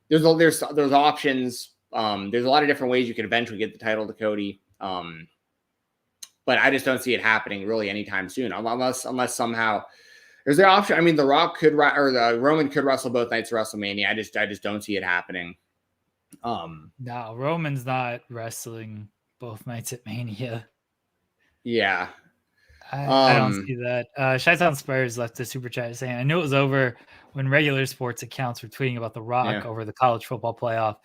there's options. There's a lot of different ways you could eventually get the title to Cody. But I just don't see it happening really anytime soon, unless somehow there's the option. I mean, the Rock could or the Roman could wrestle both nights of WrestleMania. I just don't see it happening. No, Roman's not wrestling both nights at Mania. Yeah. I don't see that. Chi-Town Spurs left a super chat saying, I knew it was over when regular sports accounts were tweeting about The Rock over the college football playoff.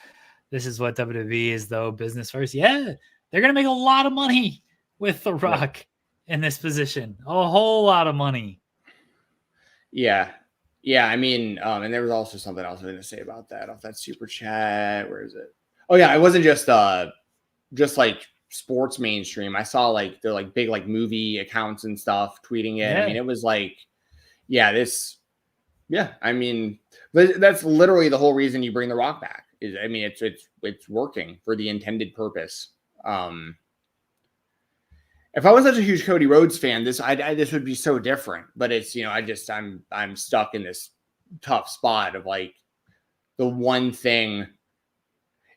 This is what WWE is, though, business first. Yeah, they're going to make a lot of money with The Rock in this position. A whole lot of money. Yeah. Yeah, I mean, and there was also something else I was going to say about that off that super chat. Where is it? Oh, yeah, it wasn't just like sports mainstream. I saw like they're like big like movie accounts and stuff tweeting it. I mean, it was like, I mean, that's literally the whole reason you bring The Rock back. I mean, it's working for the intended purpose. If I was such a huge Cody Rhodes fan, this would be so different. But it's, you know, I'm stuck in this tough spot of like the one thing.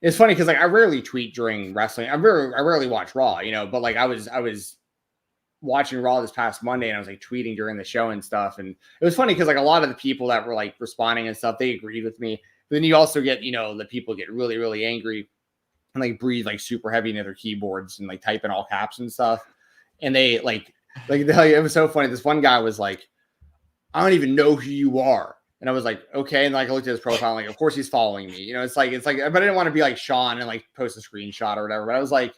It's funny because like I rarely tweet during wrestling. I rarely watch Raw, you know. But like I was watching Raw this past Monday and I was like tweeting during the show and stuff. And it was funny because like a lot of the people that were like responding and stuff, they agreed with me. But then you also get, you know, the people get really, really angry and like breathe like super heavy into their keyboards and like type in all caps and stuff. And they like it was so funny. This one guy was like, I don't even know who you are. And I was like, okay. And like I looked at his profile, like, of course he's following me. You know, it's like, but I didn't want to be like Sean and like post a screenshot or whatever. But I was like,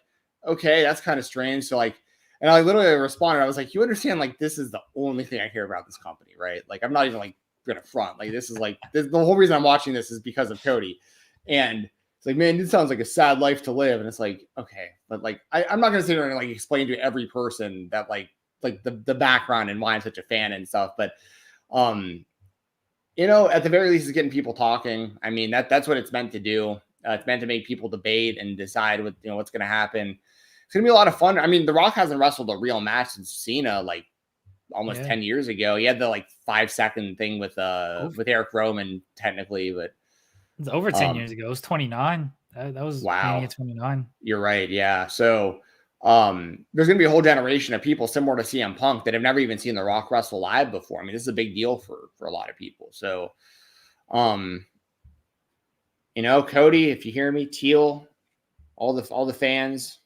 okay, that's kind of strange. So like, and I literally responded. I was like, you understand, like, this is the only thing I care about this company, right? Like, I'm not even like gonna front. Like, this is like the whole reason I'm watching this is because of Cody. And it's like, man, this sounds like a sad life to live. And it's like, okay, but like, I'm not gonna sit there and like explain to every person that like the background and why I'm such a fan and stuff. But you know, at the very least, it's getting people talking. I mean, that's what it's meant to do. It's meant to make people debate and decide what, you know, what's going to happen. It's going to be a lot of fun. I mean, The Rock hasn't wrestled a real match since Cena, like almost 10 years ago. He had the like 5-second thing with Eric Rowan technically, but it's over 10 years ago. It was 29. That was Mania 29. You're right. Yeah. So there's going to be a whole generation of people similar to CM Punk that have never even seen The Rock wrestle live before. I mean, this is a big deal for a lot of people. So, you know, Cody, if you hear me, Teal, all the fans,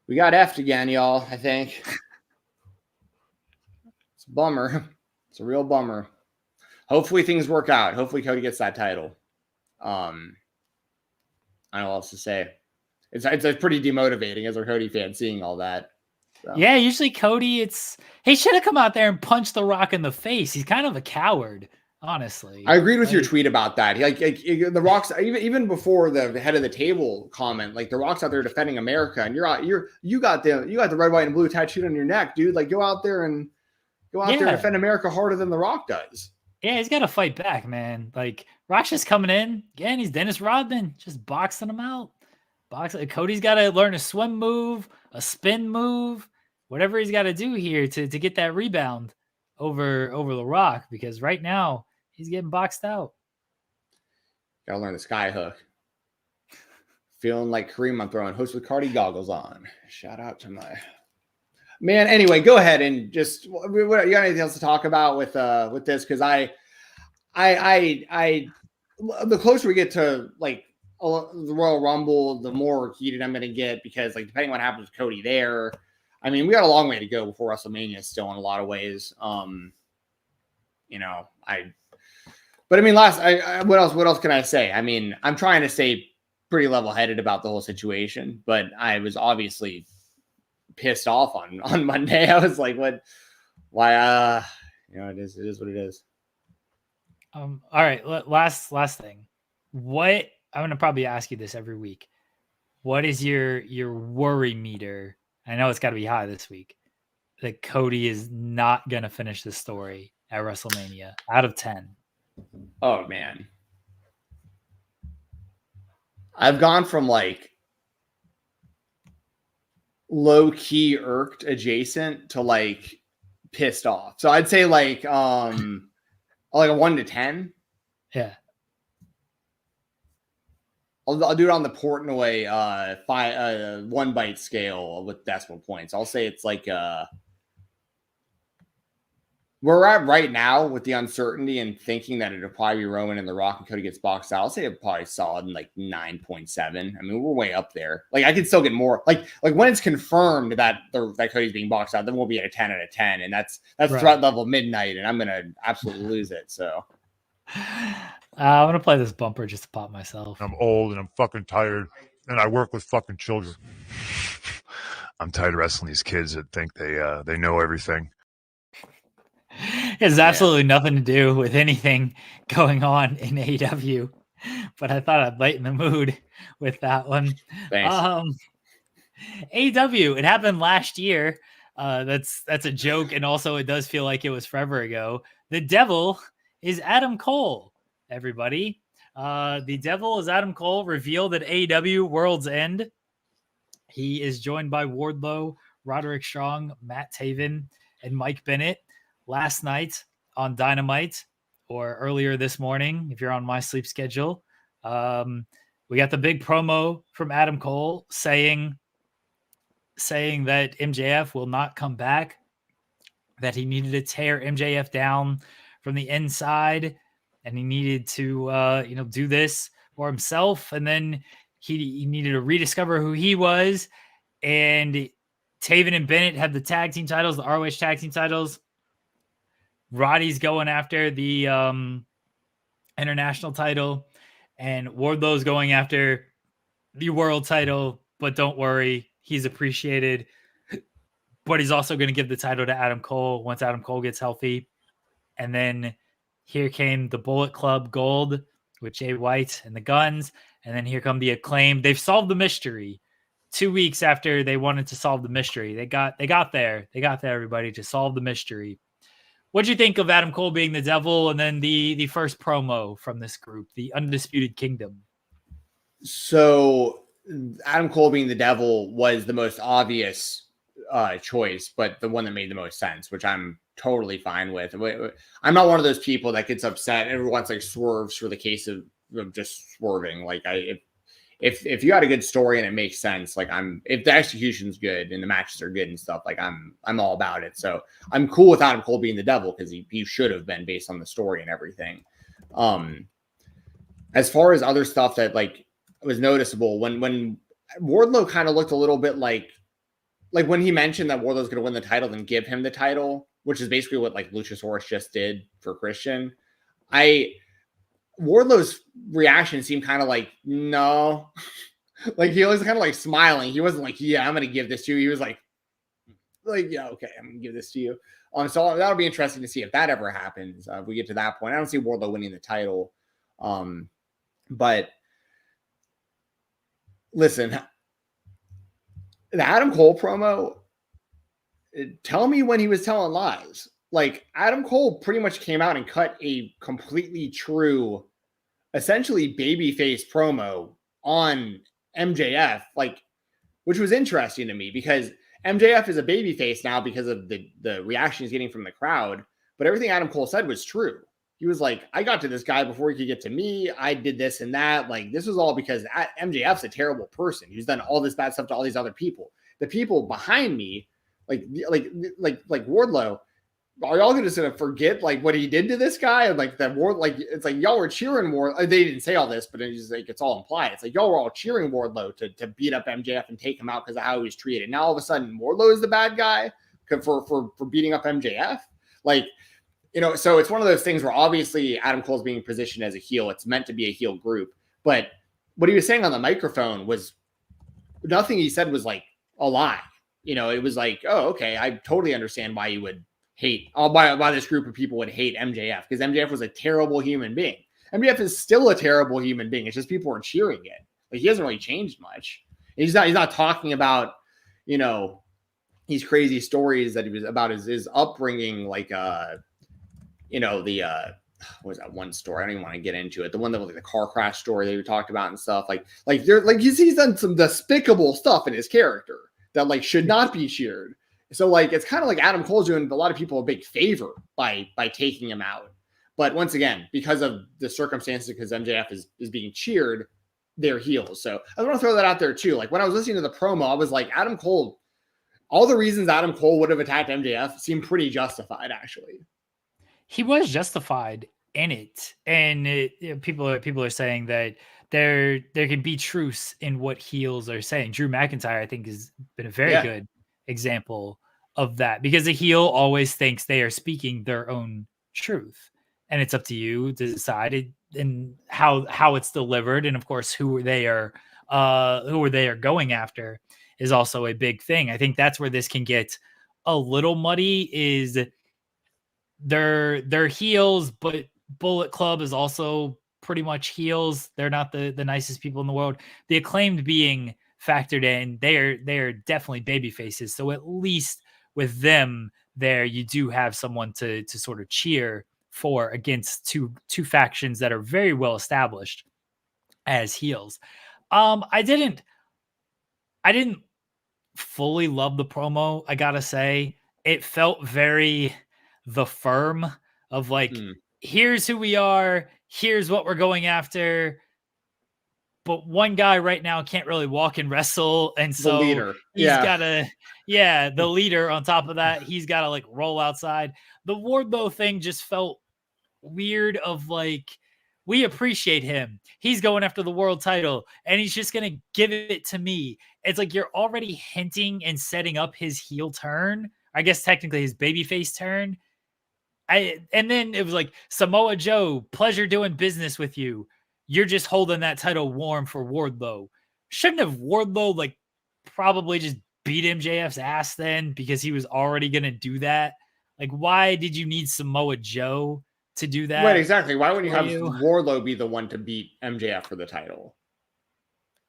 we got effed again, y'all. I think it's a bummer. It's a real bummer. Hopefully things work out. Hopefully Cody gets that title. I don't know what else to say. It's pretty demotivating as a Cody fan seeing all that. So. Yeah, usually Cody, he should have come out there and punched The Rock in the face. He's kind of a coward, honestly. I agreed with your tweet about that. Like The Rock's even before the head of the table comment, like The Rock's out there defending America, and you got the red, white, and blue tattooed on your neck, dude. Like go out there and defend America harder than The Rock does. Yeah, he's got to fight back, man. Like Rock's just coming in again. He's Dennis Rodman, just boxing him out. Cody's got to learn a swim move, a spin move, whatever he's got to do here to get that rebound over The Rock, because right now he's getting boxed out. Gotta learn the sky hook. Feeling like Kareem, I'm throwing Host with Cardi goggles on. Shout out to my man. Anyway, go ahead and just, you got anything else to talk about with this? Because I the closer we get to like the Royal Rumble, the more heated I'm going to get, because like depending on what happens with Cody there, I mean, we got a long way to go before WrestleMania still in a lot of ways. You know, but I mean, what else can I say? I mean, I'm trying to stay pretty level-headed about the whole situation, but I was obviously pissed off on Monday. I was like, why, you know, it is what it is. All right. Last thing. What, I'm going to probably ask you this every week. What is your worry meter? I know it's got to be high this week that Cody is not going to finish the story at WrestleMania out of 10. Oh man. I've gone from like low key irked adjacent to like pissed off. So I'd say like a 1 to 10. Yeah. I'll do it on the Portnoy 1 bite scale with decimal points. I'll say it's like where we're at right now with the uncertainty and thinking that it'll probably be Roman and The Rock and Cody gets boxed out. I'll say it's probably solid in like 9.7. I mean, we're way up there. Like I could still get more. Like when it's confirmed that Cody's being boxed out, then we'll be at a 10 out of 10, and that's right. Threat level midnight, and I'm gonna absolutely lose it. So I'm gonna play this bumper just to pop myself. I'm old and I'm fucking tired, and I work with fucking children. I'm tired of wrestling these kids that think they know everything. It has absolutely nothing to do with anything going on in AEW, but I thought I'd lighten the mood with that one. Thanks. AEW, it happened last year. That's a joke, and also it does feel like it was forever ago. The Devil is Adam Cole, everybody. The Devil is Adam Cole, revealed at AEW World's End. He is joined by Wardlow, Roderick Strong, Matt Taven, and Mike Bennett. Last night on Dynamite, or earlier this morning, if you're on my sleep schedule, we got the big promo from Adam Cole saying that MJF will not come back, that he needed to tear MJF down from the inside, and he needed to do this for himself, and then he needed to rediscover who he was. And Taven and Bennett have the tag team titles, the ROH tag team titles. Roddy's going after the international title, and Wardlow's going after the world title. But don't worry, he's appreciated. But he's also going to give the title to Adam Cole once Adam Cole gets healthy. And then here came the Bullet Club Gold with Jay White and the Guns. And then here come the Acclaim. They've solved the mystery 2 weeks after they wanted to solve the mystery. They got there. They got there, everybody, to solve the mystery. What'd you think of Adam Cole being the Devil, and then the first promo from this group, the Undisputed Kingdom? So Adam Cole being the Devil was the most obvious choice, but the one that made the most sense, which I'm totally fine with. I'm not one of those people that gets upset and everyone's like swerves for the case of just swerving. Like if you had a good story and it makes sense, like if the execution's good and the matches are good and stuff, like I'm all about it. So I'm cool with Adam Cole being the Devil because he should have been based on the story and everything. As far as other stuff that like was noticeable, when Wardlow kind of looked a little bit like when he mentioned that Wardlow's going to win the title, then give him the title, which is basically what like Luchasaurus just did for Christian. Wardlow's reaction seemed kind of like, no. Like he was kind of like smiling. He wasn't like, yeah, I'm going to give this to you. He was like, yeah, okay, I'm going to give this to you. So that'll be interesting to see if that ever happens. If we get to that point. I don't see Wardlow winning the title. But listen, the Adam Cole promo, tell me when he was telling lies. Like Adam Cole pretty much came out and cut a completely true, essentially babyface promo on MJF, like, which was interesting to me because MJF is a babyface now because of the reaction he's getting from the crowd. But everything Adam Cole said was true. He was like, I got to this guy before he could get to me. I did this and that. Like, this was all because MJF's a terrible person. He's done all this bad stuff to all these other people. The people behind me, like Wardlow, are y'all going to forget like what he did to this guy? And like that Ward, like it's like y'all were cheering Wardlow. They didn't say all this, but it's like it's all implied. It's like y'all were all cheering Wardlow to beat up MJF and take him out because of how he was treated. Now all of a sudden Wardlow is the bad guy for beating up MJF. Like, you know, so it's one of those things where obviously Adam Cole's being positioned as a heel. It's meant to be a heel group, but what he was saying on the microphone was nothing he said was like a lie. You know, it was like, oh, okay, I totally understand why you would hate, why this group of people would hate MJF, because MJF was a terrible human being. MJF is still a terrible human being. It's just people are cheering it. Like he hasn't really changed much. He's not talking about, you know, these crazy stories that he was about his upbringing, like you know, the what was that one story? I don't even want to get into it. The one that was like the car crash story that we talked about and stuff. He's done some despicable stuff in his character that like should not be cheered. So like it's kind of like Adam Cole's doing a lot of people a big favor by taking him out. But once again, because of the circumstances, because MJF is being cheered, they're heels. So I want to throw that out there too. Like when I was listening to the promo, I was like, Adam Cole, all the reasons Adam Cole would have attacked MJF seem pretty justified, actually. He was justified in it, and people are saying that there can be truth in what heels are saying. Drew McIntyre, I think, has been a very good example of that, because a heel always thinks they are speaking their own truth, and it's up to you to decide and how it's delivered, and of course who they are going after is also a big thing. I think that's where this can get a little muddy. Is they're heels, but Bullet Club is also pretty much heels. They're not the nicest people in the world. The Acclaimed being factored in, they are definitely baby faces. So at least with them there, you do have someone to sort of cheer for against two factions that are very well established as heels. I didn't fully love the promo, I gotta say. It felt very The Firm of like, here's who we are, here's what we're going after. But one guy right now can't really walk and wrestle, and so the leader. He's gotta, the leader on top of that, he's gotta like roll outside. The Wardlow thing just felt weird of like, we appreciate him. He's going after the world title and he's just going to give it to me. It's like you're already hinting and setting up his heel turn. I guess technically his babyface turn. And then it was like, Samoa Joe, pleasure doing business with you. You're just holding that title warm for Wardlow. Shouldn't have Wardlow like probably just beat MJF's ass then, because he was already going to do that? Like, why did you need Samoa Joe to do that? Right, exactly. Why wouldn't you have Wardlow be the one to beat MJF for the title?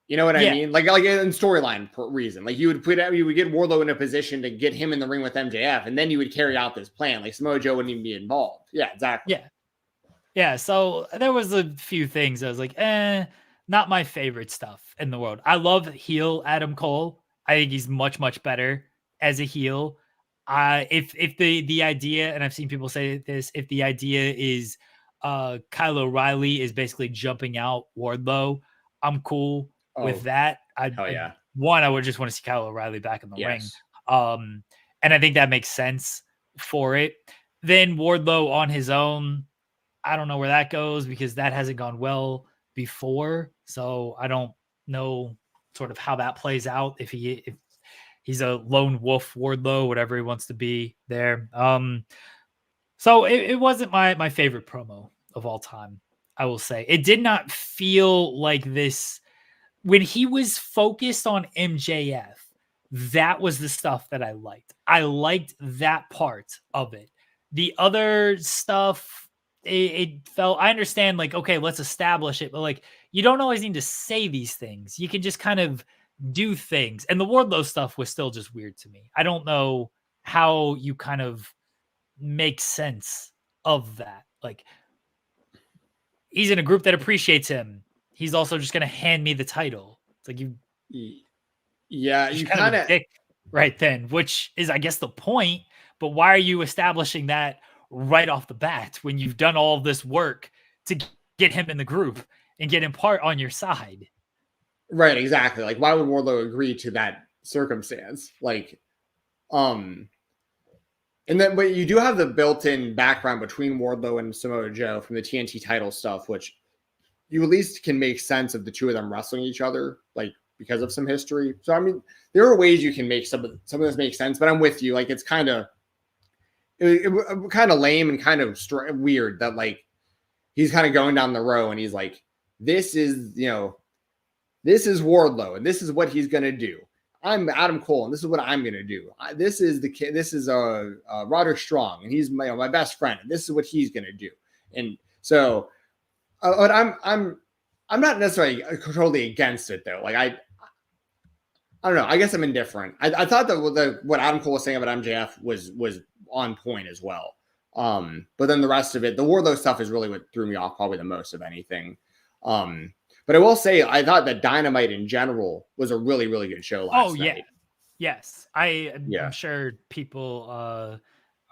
You know what I mean? Like in storyline reason. Like you would get Wardlow in a position to get him in the ring with MJF, and then you would carry out this plan. Like Samoa Joe wouldn't even be involved. Yeah, exactly. Yeah. So there was a few things I was like, not my favorite stuff in the world. I love heel Adam Cole. I think he's much, much better as a heel. If the idea, and I've seen people say this, if the idea is Kyle O'Reilly is basically jumping out Wardlow, I'm cool with that. I would just want to see Kyle O'Reilly back in the ring. And I think that makes sense for it. Then Wardlow on his own, I don't know where that goes, because that hasn't gone well before. So I don't know sort of how that plays out. If he's a lone wolf Wardlow, whatever he wants to be there. So it wasn't my favorite promo of all time, I will say. It did not feel like this. When he was focused on MJF, that was the stuff that I liked. I liked that part of it. The other stuff, it felt, I understand, like, okay, let's establish it, but like, you don't always need to say these things. You can just kind of do things. And the Wardlow stuff was still just weird to me. I don't know how you kind of make sense of that. Like, he's in a group that appreciates him. He's also just going to hand me the title. It's like you kind of dick right then, which is, I guess, the point. But why are you establishing that right off the bat when you've done all this work to get him in the group and get him part on your side? Right, exactly. Like, why would Wardlow agree to that circumstance? Like, and then, but you do have the built-in background between Wardlow and Samoa Joe from the TNT title stuff, which you at least can make sense of the two of them wrestling each other, like, because of some history. So, I mean, there are ways you can make some of this make sense, but I'm with you. Like, it's kind of lame and kind of weird that, like, he's kind of going down the row and he's like, this is Wardlow and this is what he's going to do. I'm Adam Cole and this is what I'm going to do. This is Roderick Strong and he's my best friend and this is what he's going to do. And so, but I'm not necessarily totally against it though. Like I don't know. I guess I'm indifferent. I thought that what Adam Cole was saying about MJF was on point as well. But then the rest of it, the Wardlow stuff is really what threw me off probably the most of anything. But I will say, I thought that Dynamite in general was a really, really good show last night. Yes. I'm sure people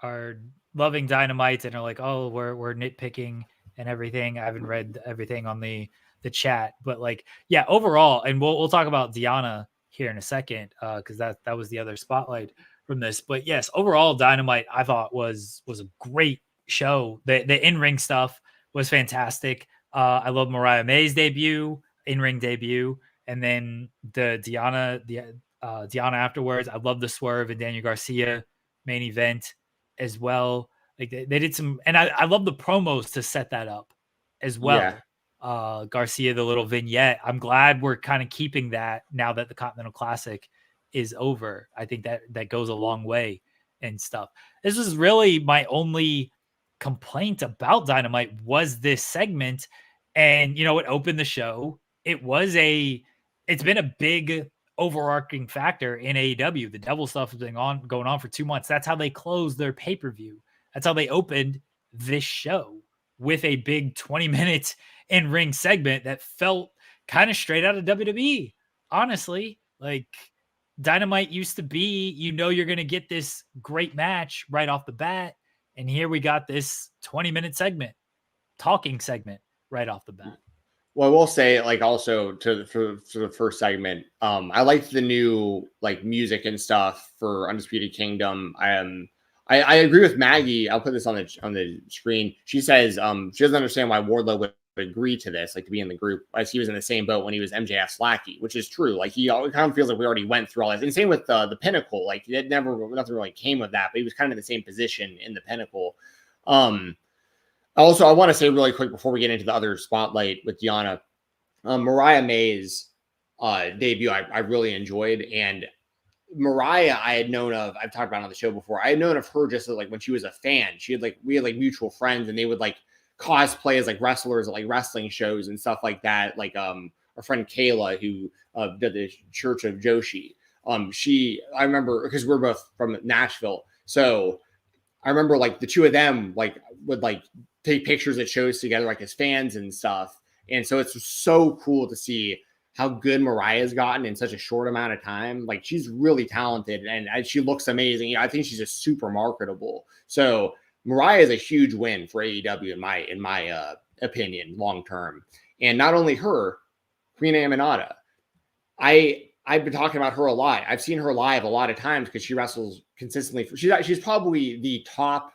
are loving Dynamite and are like, oh, we're nitpicking and everything. I haven't read everything on the chat, but like, yeah, overall, and we'll talk about Deonna here in a second, because that was the other spotlight from this. But yes, overall, Dynamite I thought was a great show. The in-ring stuff was fantastic. I love Mariah May's in-ring debut, and then the Deonna afterwards. I love the Swerve and Daniel Garcia main event as well. Like they did some, and I love the promos to set that up as well. Garcia, the little vignette. I'm glad we're kind of keeping that now that the Continental Classic is over. I think that goes a long way and stuff. This was really my only complaint about Dynamite was this segment. And, it opened the show. It's been a big overarching factor in AEW. The Devil stuff has been going on for 2 months. That's how they closed their pay-per-view. That's how they opened this show, with a big 20-minute in-ring segment that felt kind of straight out of WWE. Honestly, like Dynamite used to be, you're going to get this great match right off the bat. And here we got this 20-minute talking segment right off the bat. Well, I will say, like, also for the first segment, I liked the new like music and stuff for Undisputed Kingdom. I agree with Maggie. I'll put this on the screen. She says she doesn't understand why Wardlow would agree to this, like to be in the group, as he was in the same boat when he was MJF's lackey, which is true. Like he kind of feels like we already went through all this. And same with the Pinnacle. Like nothing really came of that, but he was kind of in the same position in the Pinnacle. Also, I want to say really quick before we get into the other spotlight with Deonna, Mariah May's debut, I really enjoyed. And Mariah, I had known of, I've talked about on the show before. I had known of her just like when she was a fan. We had like mutual friends, and they would like cosplay as like wrestlers at like wrestling shows and stuff like that. Like our friend Kayla, who did the Church of Joshi. I remember, because we're both from Nashville, so I remember like the two of them like would like take pictures at shows together, like as fans and stuff. And so it's so cool to see how good Mariah's gotten in such a short amount of time. Like she's really talented, and she looks amazing. I think she's just super marketable. So Mariah is a huge win for AEW in my opinion, long term. And not only her, Queen Aminata. I've been talking about her a lot. I've seen her live a lot of times because she wrestles consistently. She's probably the top.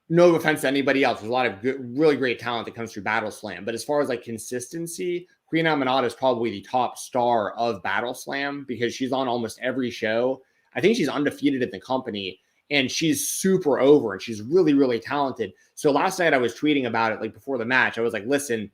No offense to anybody else. There's a lot of good, really great talent that comes through Battle Slam. But as far as like consistency, Queen Aminata is probably the top star of Battle Slam because she's on almost every show. I think she's undefeated in the company, and she's super over, and she's really, really talented. So last night I was tweeting about it, like before the match. I was like, listen,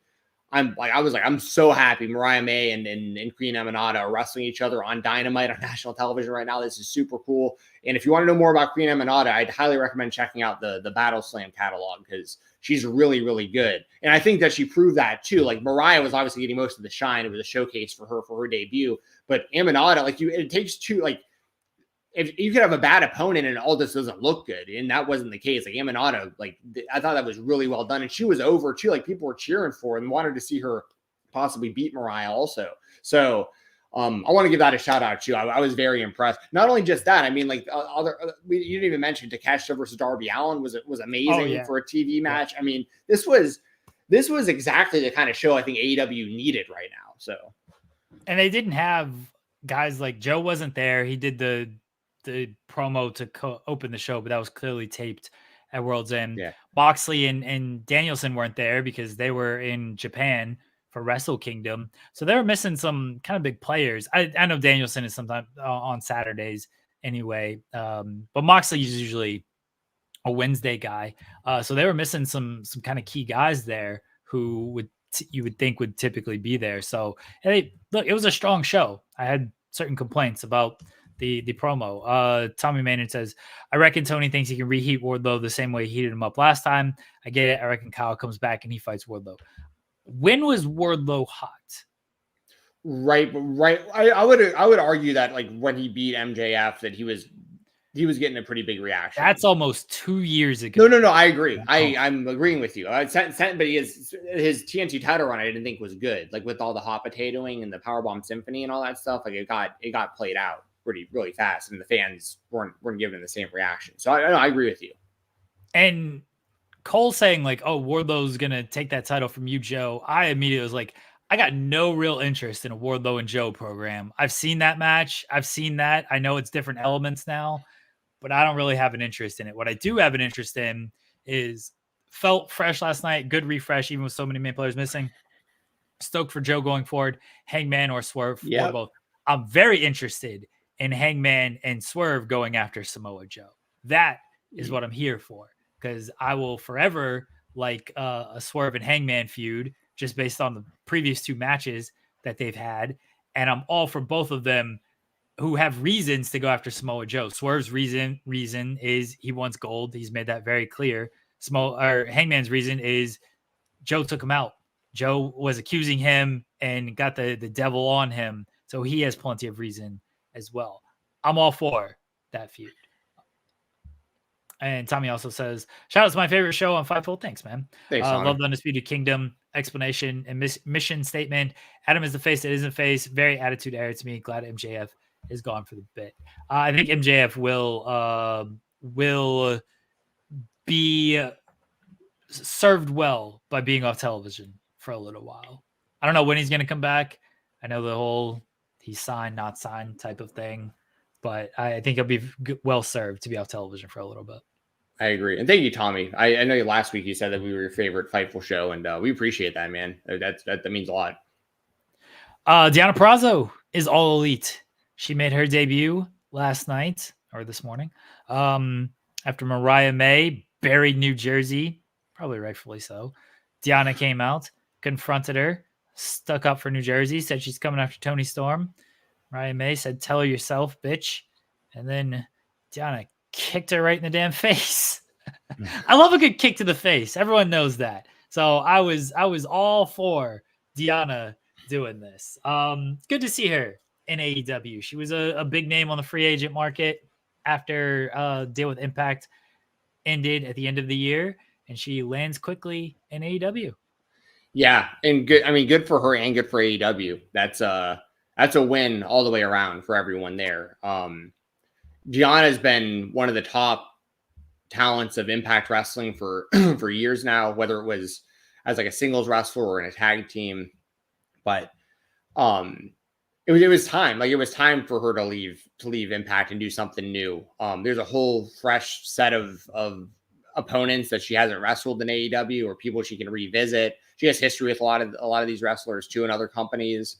I'm so happy Mariah May and Queen Aminata are wrestling each other on Dynamite on national television right now. This is super cool. And if you want to know more about Queen Aminata, I'd highly recommend checking out the Battle Slam catalog because she's really, really good. And I think that she proved that too. Like Mariah was obviously getting most of the shine. It was a showcase for her debut. But Aminata, it takes two, like, if you could have a bad opponent and all this doesn't look good, and that wasn't the case. Like Aminata, like I thought that was really well done, and she was over too. Like people were cheering for and wanted to see her possibly beat Mariah also. So I want to give that a shout out too. I was very impressed. Not only just that, I mean, like you didn't even mention Takeshita versus Darby Allin was amazing for a TV match. I mean, this was exactly the kind of show I think AEW needed right now. So, and they didn't have guys like Joe wasn't there. He did the promo to open the show, but that was clearly taped at World's End. Yeah. Moxley and Danielson weren't there because they were in Japan for Wrestle Kingdom. So they were missing some kind of big players. I know Danielson is sometimes on Saturdays anyway. But Moxley is usually a Wednesday guy. So they were missing some kind of key guys there who you would think would typically be there. So hey, look, it was a strong show. I had certain complaints about the promo. Tommy Maynard says, I reckon Tony thinks he can reheat Wardlow the same way he heated him up last time. I get it. I reckon Kyle comes back and he fights Wardlow. When was Wardlow hot? Right. I would argue that like when he beat MJF that he was he was getting a pretty big reaction. That's almost 2 years ago. No, I agree. I'm agreeing with you. But his TNT title run I didn't think was good. Like with all the hot potatoing and the Powerbomb Symphony and all that stuff, like it got played out really fast, and the fans weren't giving the same reaction. So I agree with you. And Cole saying like, "Oh, Wardlow's gonna take that title from you, Joe." I immediately was like, I got no real interest in a Wardlow and Joe program. I've seen that match. I've seen that. I know it's different elements now, but I don't really have an interest in it. What I do have an interest in is felt fresh last night. Good refresh, even with so many main players missing. Stoked for Joe going forward. Hangman or Swerve or both. I'm very interested in Hangman and Swerve going after Samoa Joe. That is what I'm here for, because I will forever like a Swerve and Hangman feud just based on the previous 2 matches that they've had. And I'm all for both of them who have reasons to go after Samoa Joe. Swerve's reason is he wants gold. He's made that very clear. Hangman's reason is Joe took him out. Joe was accusing him and got the devil on him. So he has plenty of reason as well. I'm all for that feud. And Tommy also says, shout out to my favorite show on Fightful. Thanks, man. Thanks, love the Undisputed Kingdom explanation and mission statement. Adam is the face that isn't face. Very attitude error to me. Glad MJF is gone for the bit. I think MJF will be served well by being off television for a little while. I don't know when he's going to come back. I know the whole he's signed, not signed type of thing, but I think he'll be well served to be off television for a little bit. I agree. And thank you, Tommy. I know last week you said that we were your favorite Fightful show, and we appreciate that, man. That means a lot. Deonna Purrazzo is All Elite. She made her debut last night or this morning after Mariah May buried New Jersey, probably rightfully so. Deonna came out, confronted her, stuck up for New Jersey, said she's coming after Toni Storm. Mariah May said, "Tell her yourself, bitch." And then Deonna kicked her right in the damn face. I love a good kick to the face. Everyone knows that. So I was all for Deonna doing this. Good to see her in AEW. She was a big name on the free agent market after Deal with Impact ended at the end of the year, and she lands quickly in AEW. Yeah, and good. I mean, good for her and good for AEW. That's a win all the way around for everyone there. Deonna's been one of the top talents of Impact Wrestling for for years now, whether it was as like a singles wrestler or in a tag team. But it was time. Like it was time for her to leave Impact and do something new. There's a whole fresh set of opponents that she hasn't wrestled in AEW or people she can revisit. She has history with a lot of these wrestlers too in other companies.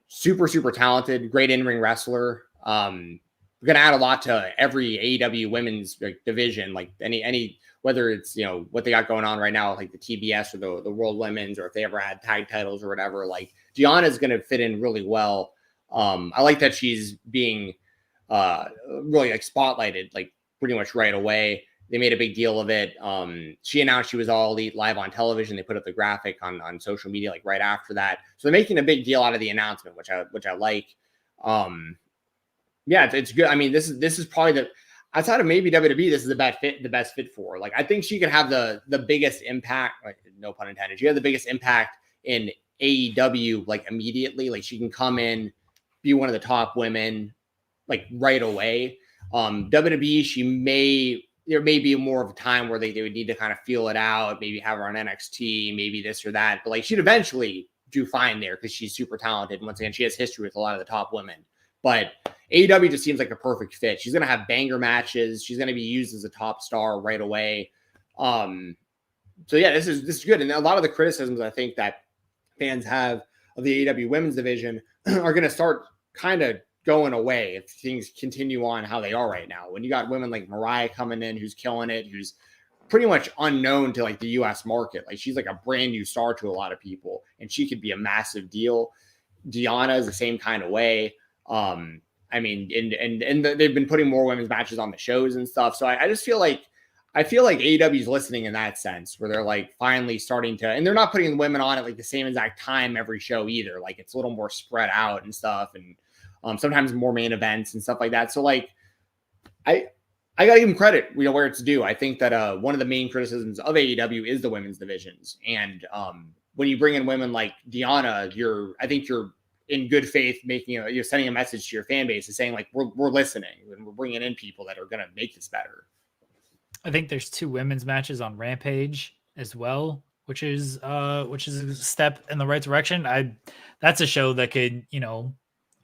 Super talented, great in-ring wrestler. We're gonna add a lot to every AEW women's division, like any whether it's what they got going on right now, like the TBS or the World Women's, or if they ever had tag titles or whatever. Like Deonna is gonna fit in really well. I like that she's being really like spotlighted like pretty much right away. They made a big deal of it. She announced she was All Elite live on television. They put up the graphic on social media like right after that. So they're making a big deal out of the announcement, which I like. Yeah, it's good. I mean, this is probably outside of maybe WWE, this is the best fit for her. Like I think she could have the biggest impact, like, no pun intended. She had the biggest impact in AEW like immediately. Like she can come in, be one of the top women like right away. WWE, there may be more of a time where they would need to kind of feel it out, maybe have her on NXT, maybe this or that. But like she'd eventually do fine there because she's super talented. And once again, she has history with a lot of the top women. But AEW just seems like a perfect fit. She's going to have banger matches. She's going to be used as a top star right away. So yeah, this is good. And a lot of the criticisms I think that fans have of the AEW women's division are going to start kind of going away if things continue on how they are right now. When you got women like Mariah coming in, who's killing it, who's pretty much unknown to like the US market. Like she's like a brand new star to a lot of people, and she could be a massive deal. Deonna is the same kind of way. I mean, and they've been putting more women's matches on the shows and stuff. So I just feel like AEW is listening in that sense, where they're like finally starting to, and they're not putting women on at like the same exact time every show either. Like it's a little more spread out and stuff, and sometimes more main events and stuff like that. So like I gotta give him credit, where it's due. I think that one of the main criticisms of AEW is the women's divisions, and when you bring in women like Deonna, I think you're in good faith making you're sending a message to your fan base, is saying like we're listening and we're bringing in people that are gonna make this better. I think there's 2 women's matches on Rampage as well, which is a step in the right direction. That's a show that could,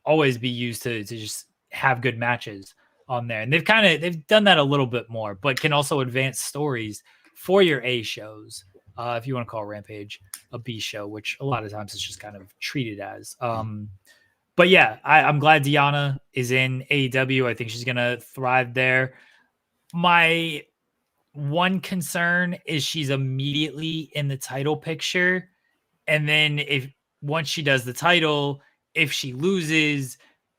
always be used to just have good matches on there. And they've done that a little bit more, but can also advance stories for your A shows. If you want to call Rampage a B show, which a lot of times it's just kind of treated as. But yeah, I'm glad Deonna is in AEW. I think she's going to thrive there. My one concern is she's immediately in the title picture. And then once she does the title, if she loses,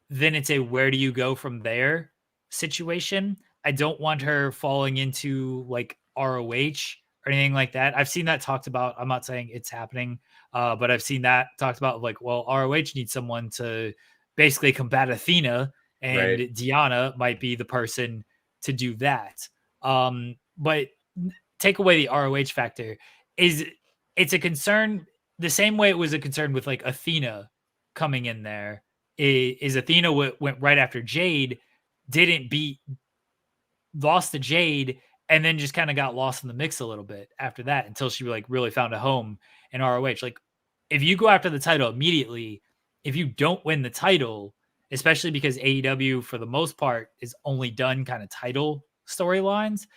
then it's a where do you go from there situation. I don't want her falling into like ROH or anything like that. I've seen that talked about. I'm not saying it's happening, but I've seen that talked about like, well, ROH needs someone to basically combat Athena, and right. Deonna might be the person to do that. But take away the ROH factor, it's a concern the same way it was a concern with like Athena coming in there. Is Athena went right after Jade, lost to Jade, and then just kind of got lost in the mix a little bit after that until she like really found a home in ROH. Like if you go after the title immediately, if you don't win the title, especially because AEW for the most part is only done kind of title storylines,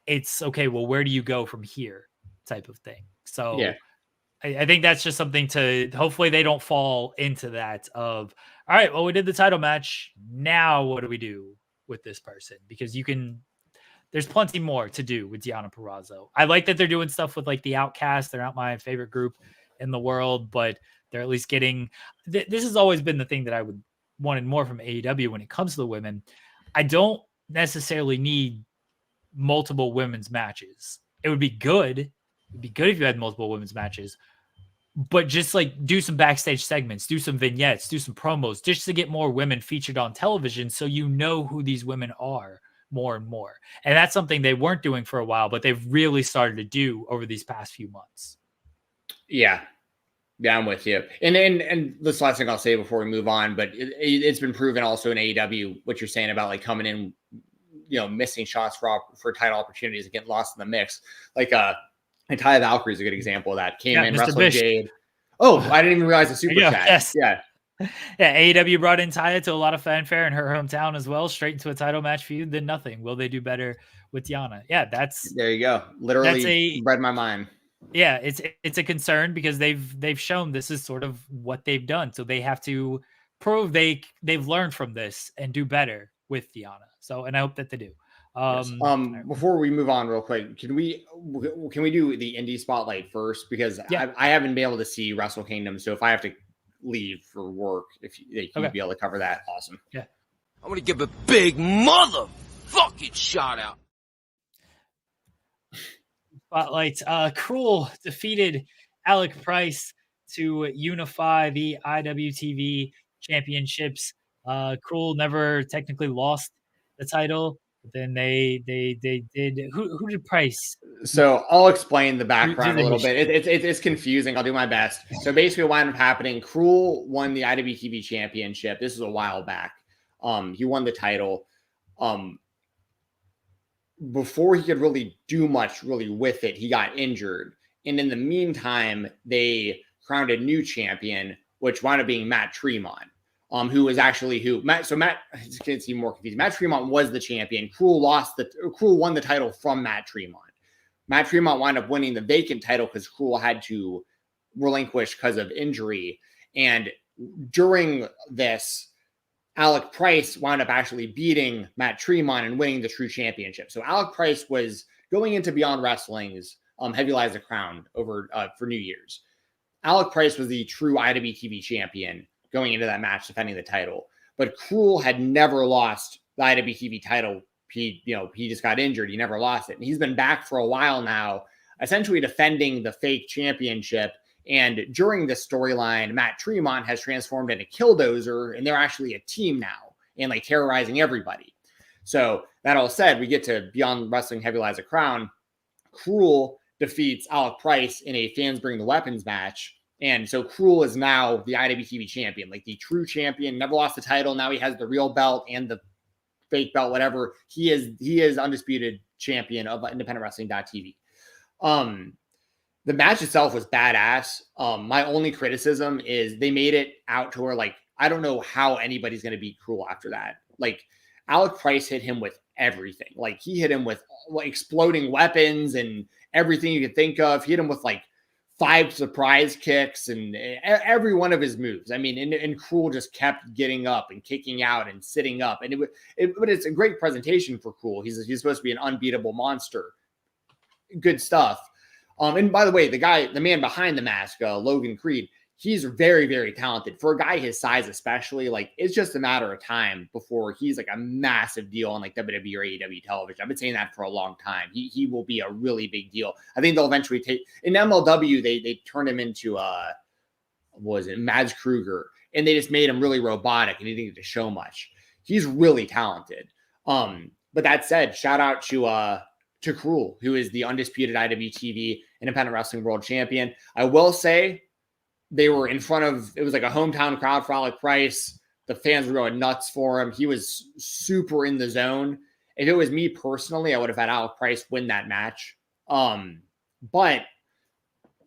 it's okay. Well, where do you go from here type of thing? So yeah. I think that's just something to hopefully they don't fall into that of, all right, well, we did the title match. Now what do we do with this person? Because there's plenty more to do with Deonna Purrazzo. I like that they're doing stuff with like the Outcast. They're not my favorite group in the world, but they're at least getting, this has always been the thing that I wanted more from AEW when it comes to the women. I don't necessarily need multiple women's matches. It would be good. It'd be good if you had multiple women's matches, but just like do some backstage segments, do some vignettes, do some promos, just to get more women featured on television so you know who these women are more and more. And that's something they weren't doing for a while, but they've really started to do over these past few months. Yeah. Yeah, I'm with you. And this last thing I'll say before we move on, but it's been proven also in AEW, what you're saying about like coming in, missing shots for title opportunities and getting lost in the mix. Like, and Taya Valkyrie is a good example of that. Came in, wrestled Jade. Oh, I didn't even realize the super chat. Yes. Yeah. Yeah, AEW brought in Taya to a lot of fanfare in her hometown as well, straight into a title match feud, then nothing. Will they do better with Deonna? Yeah, there you go. Literally read my mind. Yeah, it's a concern because they've shown this is sort of what they've done. So they have to prove they've learned from this and do better with Deonna. So, and I hope that they do. Yes. Before we move on real quick, can we do the indie spotlight first? Because I haven't been able to see Wrestle Kingdom. So if I have to leave for work, if you'd be able to cover that, awesome. Yeah. I'm going to give a big motherfucking shout out. Spotlight. Krule defeated Alec Price to unify the IWTV championships. Krule never technically lost the title. But then they did. Who did Price? So I'll explain the background a little bit. It's confusing. I'll do my best. So basically, what ended up happening? Krule won the IWTV championship. This was a while back. He won the title. Before he could really do much with it, he got injured, and in the meantime, they crowned a new champion, which wound up being Matt Tremont. Who was actually Matt? It's going to seem more confusing. Matt Tremont was the champion. Krule won the title from Matt Tremont. Matt Tremont wound up winning the vacant title because Krule had to relinquish because of injury. And during this, Alec Price wound up actually beating Matt Tremont and winning the true championship. So Alec Price was going into Beyond Wrestling's Heavy Lies the Crown over for New Year's. Alec Price was the true IWTV champion going into that match, defending the title. But Krule had never lost the IWTV title. He just got injured. He never lost it. And he's been back for a while now, essentially defending the fake championship. And during this storyline, Matt Tremont has transformed into Killdozer, and they're actually a team now and like terrorizing everybody. So that all said, we get to Beyond Wrestling Heavy Lies a Crown. Krule defeats Alec Price in a Fans Bring the Weapons match. And so Krule is now the IWTV champion, like the true champion, never lost the title. Now he has the real belt and the fake belt, whatever. He is undisputed champion of independent wrestling.tv. The match itself was badass. My only criticism is they made it out to where, like, I don't know how anybody's going to beat Krule after that. Like, Alec Price hit him with everything. Like, he hit him with exploding weapons and everything you could think of. He hit him with like 5 surprise kicks and every one of his moves. I mean, and Krule just kept getting up and kicking out and sitting up. And but it's a great presentation for Krule. He's supposed to be an unbeatable monster. Good stuff. And by the way, the man behind the mask, Logan Creed, he's very, very talented. For a guy his size, especially, like, it's just a matter of time before he's like a massive deal on like WWE or AEW television. I've been saying that for a long time. He will be a really big deal. I think they'll eventually take in MLW. They turned him into what was it, Mads Kruger, and they just made him really robotic, and he didn't get to show much. He's really talented. But that said, shout out to Krule, who is the undisputed IWTV Independent Wrestling World Champion. I will say they were in front of, it was like a hometown crowd for Alec Price. The fans were going nuts for him. He was super in the zone. If it was me personally, I would have had Alec Price win that match. But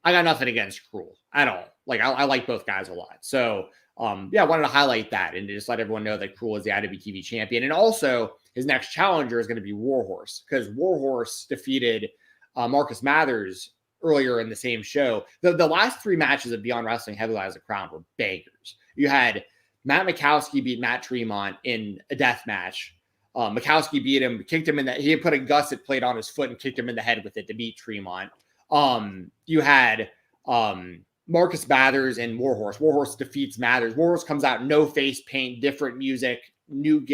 I got nothing against Krule at all. Like, I like both guys a lot. So, I wanted to highlight that and just let everyone know that Krule is the IWTV champion. And also, his next challenger is going to be Warhorse, because Warhorse defeated Marcus Mathers earlier in the same show. The last 3 matches of Beyond Wrestling Heavy Lies a Crown were bangers. You had Matt Mikowski beat Matt Tremont in a death match. Mikowski beat him, kicked him in he had put a gusset plate on his foot and kicked him in the head with it to beat Tremont. You had Marcus Mathers and Warhorse. Warhorse defeats Mathers. Warhorse comes out, no face paint, different music, brand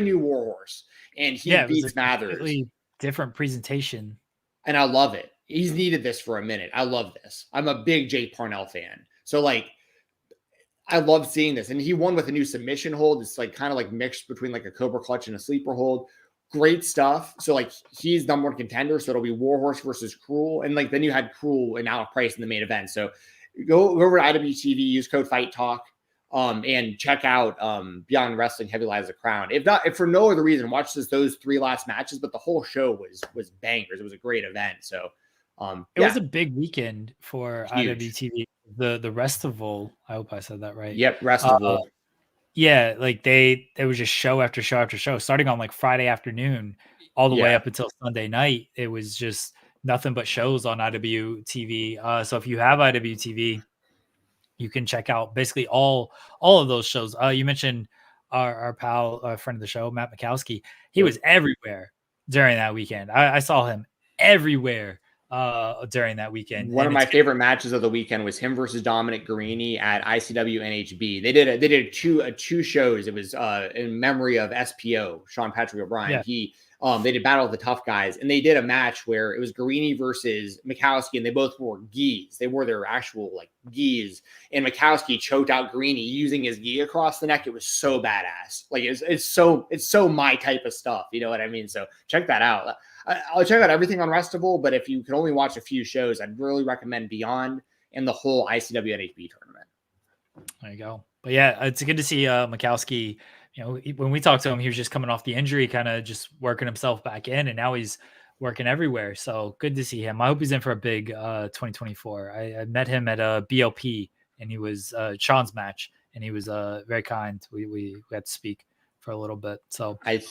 new Warhorse. And he beats Mathers. Different presentation. And I love it. He's needed this for a minute. I love this. I'm a big Jake Parnell fan. So, like, I love seeing this. And he won with a new submission hold. It's like kind of like mixed between like a Cobra Clutch and a sleeper hold. Great stuff. So, like, he's number 1 contender. So it'll be Warhorse versus Krule. And like, then you had Krule and Alec Price in the main event. So go over to IWTV, use code Fight Talk, and check out Beyond Wrestling Heavy Lies a Crown. If for no other reason, watch those 3 last matches, but the whole show was bangers. It was a great event. So it was a big weekend for IWTV. The Restival, I hope I said that right. Yep, Restival. Yeah, like they was just show after show after show, starting on like Friday afternoon all the way up until Sunday night. It was just nothing but shows on IWTV. So if you have IWTV, you can check out basically all of those shows. You mentioned our pal, friend of the show, Matt Mikowski. He was everywhere during that weekend. I saw him everywhere during that weekend. One of my favorite matches of the weekend was him versus Dominic Guarini at ICW NHB. They did two shows. It was in memory of SPO, Sean Patrick O'Brien. They did Battle of the Tough Guys, and they did a match where it was Guarini versus Mikowski, and they both wore gis. They wore their actual like gis, and Mikowski choked out Guarini using his gi across the neck. It was so badass. Like it's so my type of stuff. You know what I mean? So check that out. I'll check out everything on Restival, but if you can only watch a few shows, I'd really recommend Beyond and the whole ICW NHB tournament. There you go. But yeah, it's good to see Mikowski. You know, when we talked to him, he was just coming off the injury, kind of just working himself back in, and now he's working everywhere. So good to see him. I hope he's in for a big 2024. I met him at a BLP, and he was Sean's match, and he was very kind. We had to speak for a little bit. So I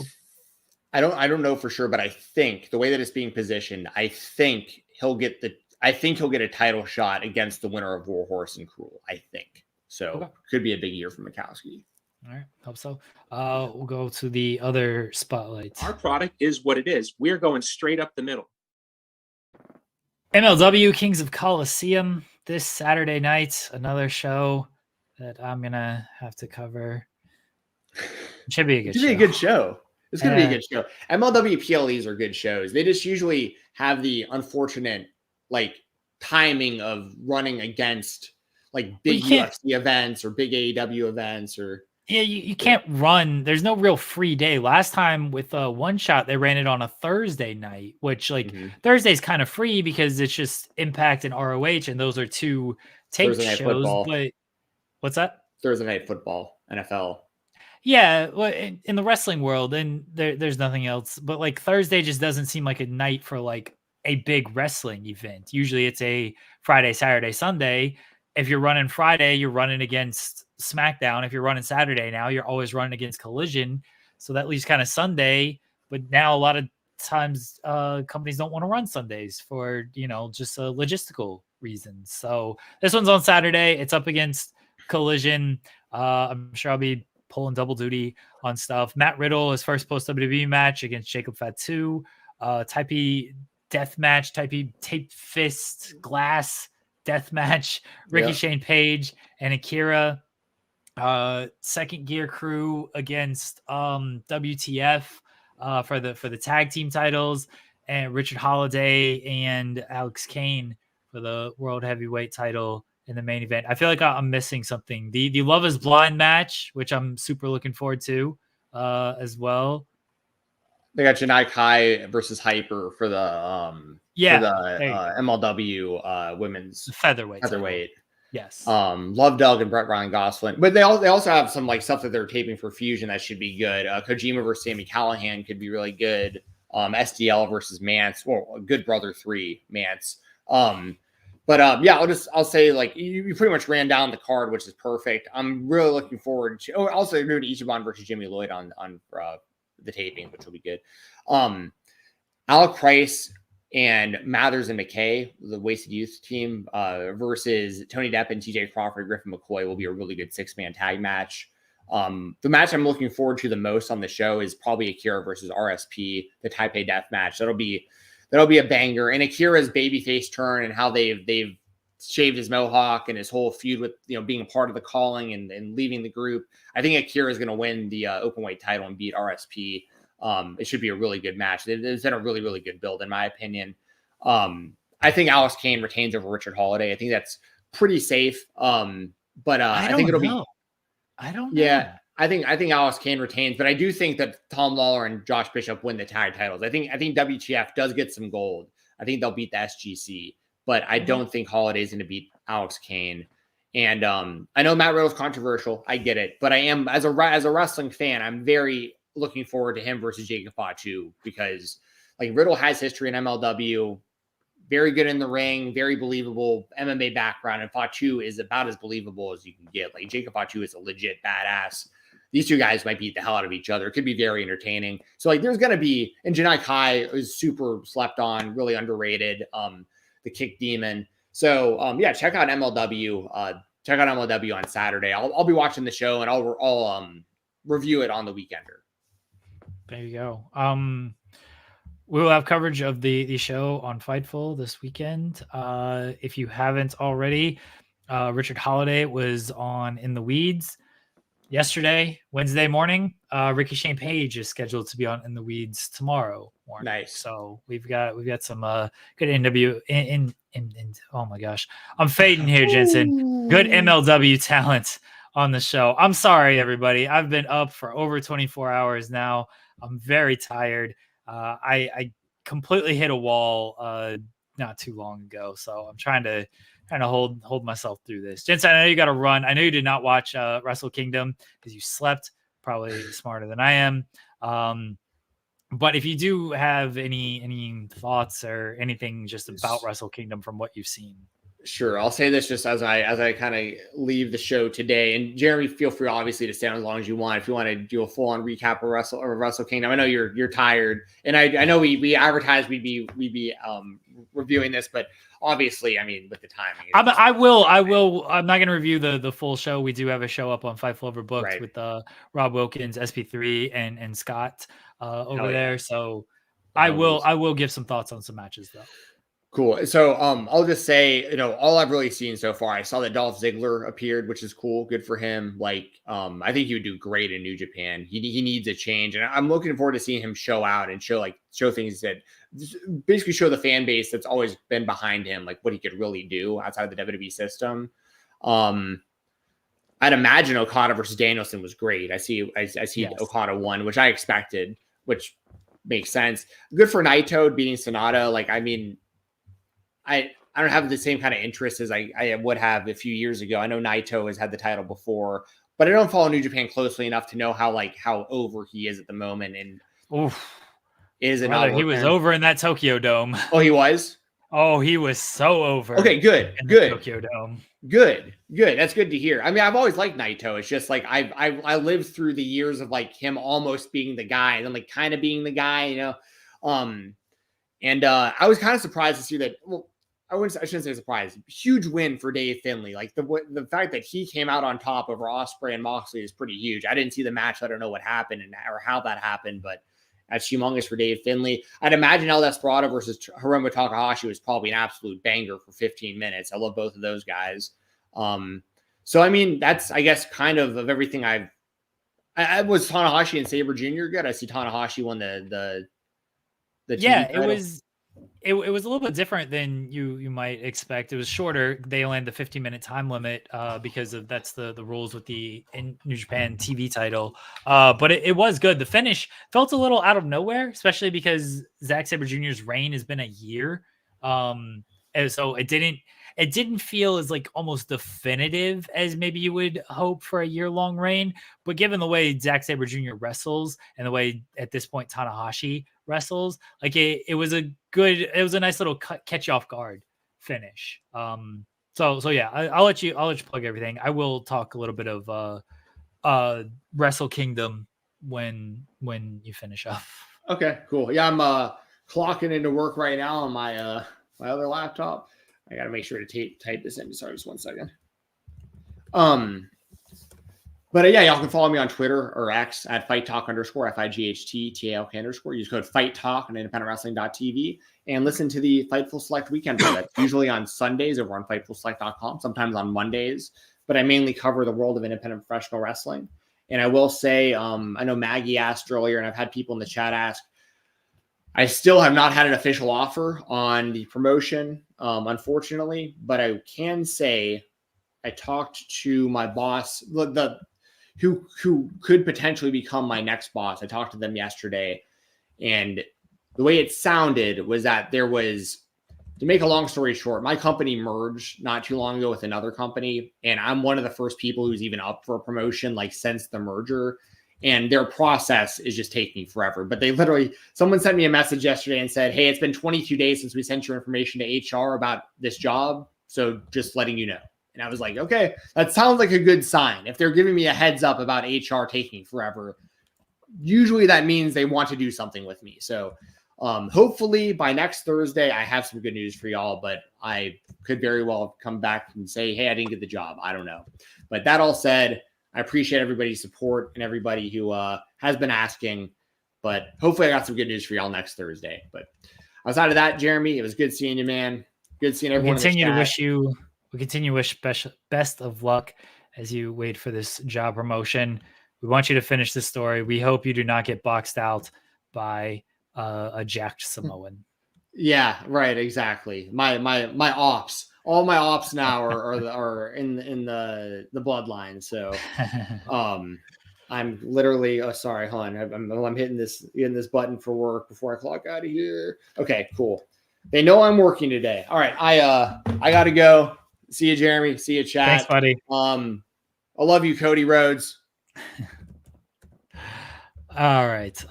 don't know for sure, but I think the way that it's being positioned, I think he'll get a title shot against the winner of Warhorse and Krule. I think so. Could be a big year for Mikowski. All right, hope so. We'll go to the other spotlights. Our product is what it is. We're going straight up the middle. MLW Kings of Coliseum this Saturday night. Another show that I'm gonna have to cover. It should be a good show. It's going to be a good show. MLW PLEs are good shows. They just usually have the unfortunate like timing of running against like big UFC events or big AEW events or. Yeah, you can't run. There's no real free day. Last time with One Shot, they ran it on a Thursday night, which Thursday's kind of free because it's just Impact and ROH, and those are two taped Thursday Night shows. Football. But what's that? Thursday Night Football, NFL. Yeah, well, in the wrestling world, and there's nothing else. But like Thursday just doesn't seem like a night for like a big wrestling event. Usually it's a Friday, Saturday, Sunday. If you're running Friday, you're running against SmackDown. If you're running Saturday now, you're always running against Collision. So that leaves kind of Sunday. But now a lot of times companies don't want to run Sundays for, just logistical reasons. So this one's on Saturday. It's up against Collision. I'm sure I'll be pulling double duty on stuff. Matt Riddle, his first post WWE match against Jacob Fatu. Type E death match, Type E tape fist glass death match. Ricky Shane Page and Akira. Second Gear Crew against WTF for the tag team titles, and Richard Holiday and Alex Kane for the World Heavyweight title in the main event. I feel like I'm missing something. The Love is Blind match, which I'm super looking forward to as well. They got Janai Kai versus Hyper for the MLW women's featherweight. Yes. Love Doug and Brett Ryan Gosselin, but they also have some like stuff that they're taping for Fusion that should be good. Kojima versus Sami Callihan could be really good. SDL versus Mance, well, Good Brother 3 Mance. I'll say like you pretty much ran down the card, which is perfect. I'm really looking forward to. Oh, also doing Ichiban versus Jimmy Lloyd on the taping, which will be good. Alec Price and Mathers and McKay, the Wasted Youth team, versus Tony Depp and TJ Crawford, Griffin McCoy will be a really good 6-man tag match. The match I'm looking forward to the most on the show is probably Akira versus RSP, the Taipei Death match. That'll be a banger. And Akira's babyface turn and how they've shaved his mohawk and his whole feud with being a part of the calling and leaving the group. I think Akira is going to win the openweight title and beat RSP. It should be a really good match. It's been a really, really good build, in my opinion. I think Alex Kane retains over Richard Holiday. I think that's pretty safe. I think it'll be. I don't know. Yeah, I think Alex Kane retains, but I do think that Tom Lawler and Josh Bishop win the tag titles. I think WTF does get some gold. I think they'll beat the SGC, but I don't think Holiday's going to beat Alex Kane. And I know Matt Riddle's controversial. I get it, but I am as a wrestling fan, I'm very looking forward to him versus Jacob Fatu because like Riddle has history in MLW, very good in the ring, very believable MMA background, and Fatu is about as believable as you can get. Like Jacob Fatu is a legit badass. These two guys might beat the hell out of each other. It could be very entertaining. So like there's going to be, and Janai Kai is super slept on, really underrated, the kick demon. So check out MLW. Check out MLW on Saturday. I'll be watching the show and I'll review it on the Weekender. There you go. We will have coverage of the show on Fightful this weekend. If you haven't already, Richard Holiday was on In the Weeds yesterday, Wednesday morning. Ricky Shane Page is scheduled to be on In the Weeds tomorrow morning. Nice. So we've got some good NW in oh my gosh, I'm fading here, Jensen. Good MLW talent on the show. I'm sorry, everybody. I've been up for over 24 hours now. I'm very tired. I completely hit a wall not too long ago, so I'm trying to hold myself through this. Jensen, I know you got to run. I know you did not watch Wrestle Kingdom because you slept. Probably smarter than I am. But if you do have any thoughts or anything just about Wrestle Kingdom from what you've seen. Sure. I'll say this just as I kind of leave the show today. And Jeremy, feel free obviously to stay on as long as you want. If you want to do a full on recap of Wrestle Kingdom, I know you're tired, and I know we advertised we'd be reviewing this, but obviously, I mean, with the timing, I will. I'm not going to review the full show. We do have a show up on Fightful Overbooked with Rob Wilkins, SP3, and Scott over there. So I will give some thoughts on some matches though. Cool. So I'll just say, all I've really seen so far, I saw that Dolph Ziggler appeared, which is cool. Good for him. Like, I think he would do great in New Japan. He needs a change. And I'm looking forward to seeing him show out and show things that basically show the fan base that's always been behind him, like what he could really do outside the WWE system. I I'd imagine Okada versus Danielson was great. I see Yes. Okada won, which I expected, which makes sense. Good for Naito beating Sonata. Like, I mean, I don't have the same kind of interest as I would have a few years ago. I know Naito has had the title before, but I don't follow New Japan closely enough to know how over he is at the moment. And is it Brother, not? He was over in that Tokyo Dome. Oh, he was. Oh, he was so over. Okay, good. Tokyo Dome. Good. That's good to hear. I mean, I've always liked Naito. It's just like I lived through the years of like him almost being the guy and then like kind of being the guy, you know. And I was kind of surprised to see that. Well, I shouldn't say surprised. Huge win for Dave Finlay. Like the fact that he came out on top over Ospreay and Moxley is pretty huge. I didn't see the match. I don't know what happened or how that happened, but that's humongous for Dave Finlay. I'd imagine El Desperado versus Hiromu Takahashi was probably an absolute banger for 15 minutes. I love both of those guys. So, I mean, that's, I guess, kind of everything I was Tanahashi and Sabre Jr. good. I see Tanahashi won the yeah, title. it was a little bit different than you might expect. It was shorter. They only had the 15-minute time limit because of that's the rules with the New Japan TV title. But it was good. The finish felt a little out of nowhere, especially because Zack Sabre Jr.'s reign has been a year. And so it didn't feel as like almost definitive as maybe you would hope for a year-long reign. But given the way Zack Sabre Jr. wrestles and the way at this point Tanahashi wrestles, like it was a nice little catch you off guard finish. So yeah, I'll let you plug everything. I will talk a little bit of Wrestle Kingdom when you finish up. Okay, cool. Yeah, I'm clocking into work right now on my my other laptop. I got to make sure to type this in. Sorry, just 1 second. But yeah, y'all can follow me on Twitter or X at FightTalk _ FIGHTTALK _ Use code FightTalk on independentwrestling.tv and listen to the Fightful Select weekend show. That's usually on Sundays over on FightfulSelect.com, sometimes on Mondays. But I mainly cover the world of independent professional wrestling. And I will say, I know Maggie asked earlier, and I've had people in the chat ask, I still have not had an official offer on the promotion, unfortunately, but I can say I talked to my boss, who could potentially become my next boss. I talked to them yesterday, and the way it sounded was that there was, to make a long story short, my company merged not too long ago with another company, and I'm one of the first people who's even up for a promotion, like since the merger. And their process is just taking forever. But someone sent me a message yesterday and said, hey, it's been 22 days since we sent your information to HR about this job. So just letting you know. And I was like, okay, that sounds like a good sign. If they're giving me a heads up about HR taking forever, usually that means they want to do something with me. So hopefully by next Thursday, I have some good news for y'all, but I could very well come back and say, hey, I didn't get the job. I don't know. But that all said, I appreciate everybody's support and everybody who has been asking, but hopefully I got some good news for y'all next Thursday. But outside of that, Jeremy, it was good seeing you, man. Good seeing everyone. We continue to wish best of luck as you wait for this job promotion. We want you to finish this story. We hope you do not get boxed out by a jacked Samoan. Yeah, right. Exactly. My ops. All my ops now are in the bloodline. So, I'm literally. Oh, sorry, hon. I'm hitting this button for work before I clock out of here. Okay, cool. They know I'm working today. All right, I gotta go. See you, Jeremy. See you, chat. Thanks, buddy. I love you, Cody Rhodes. All right.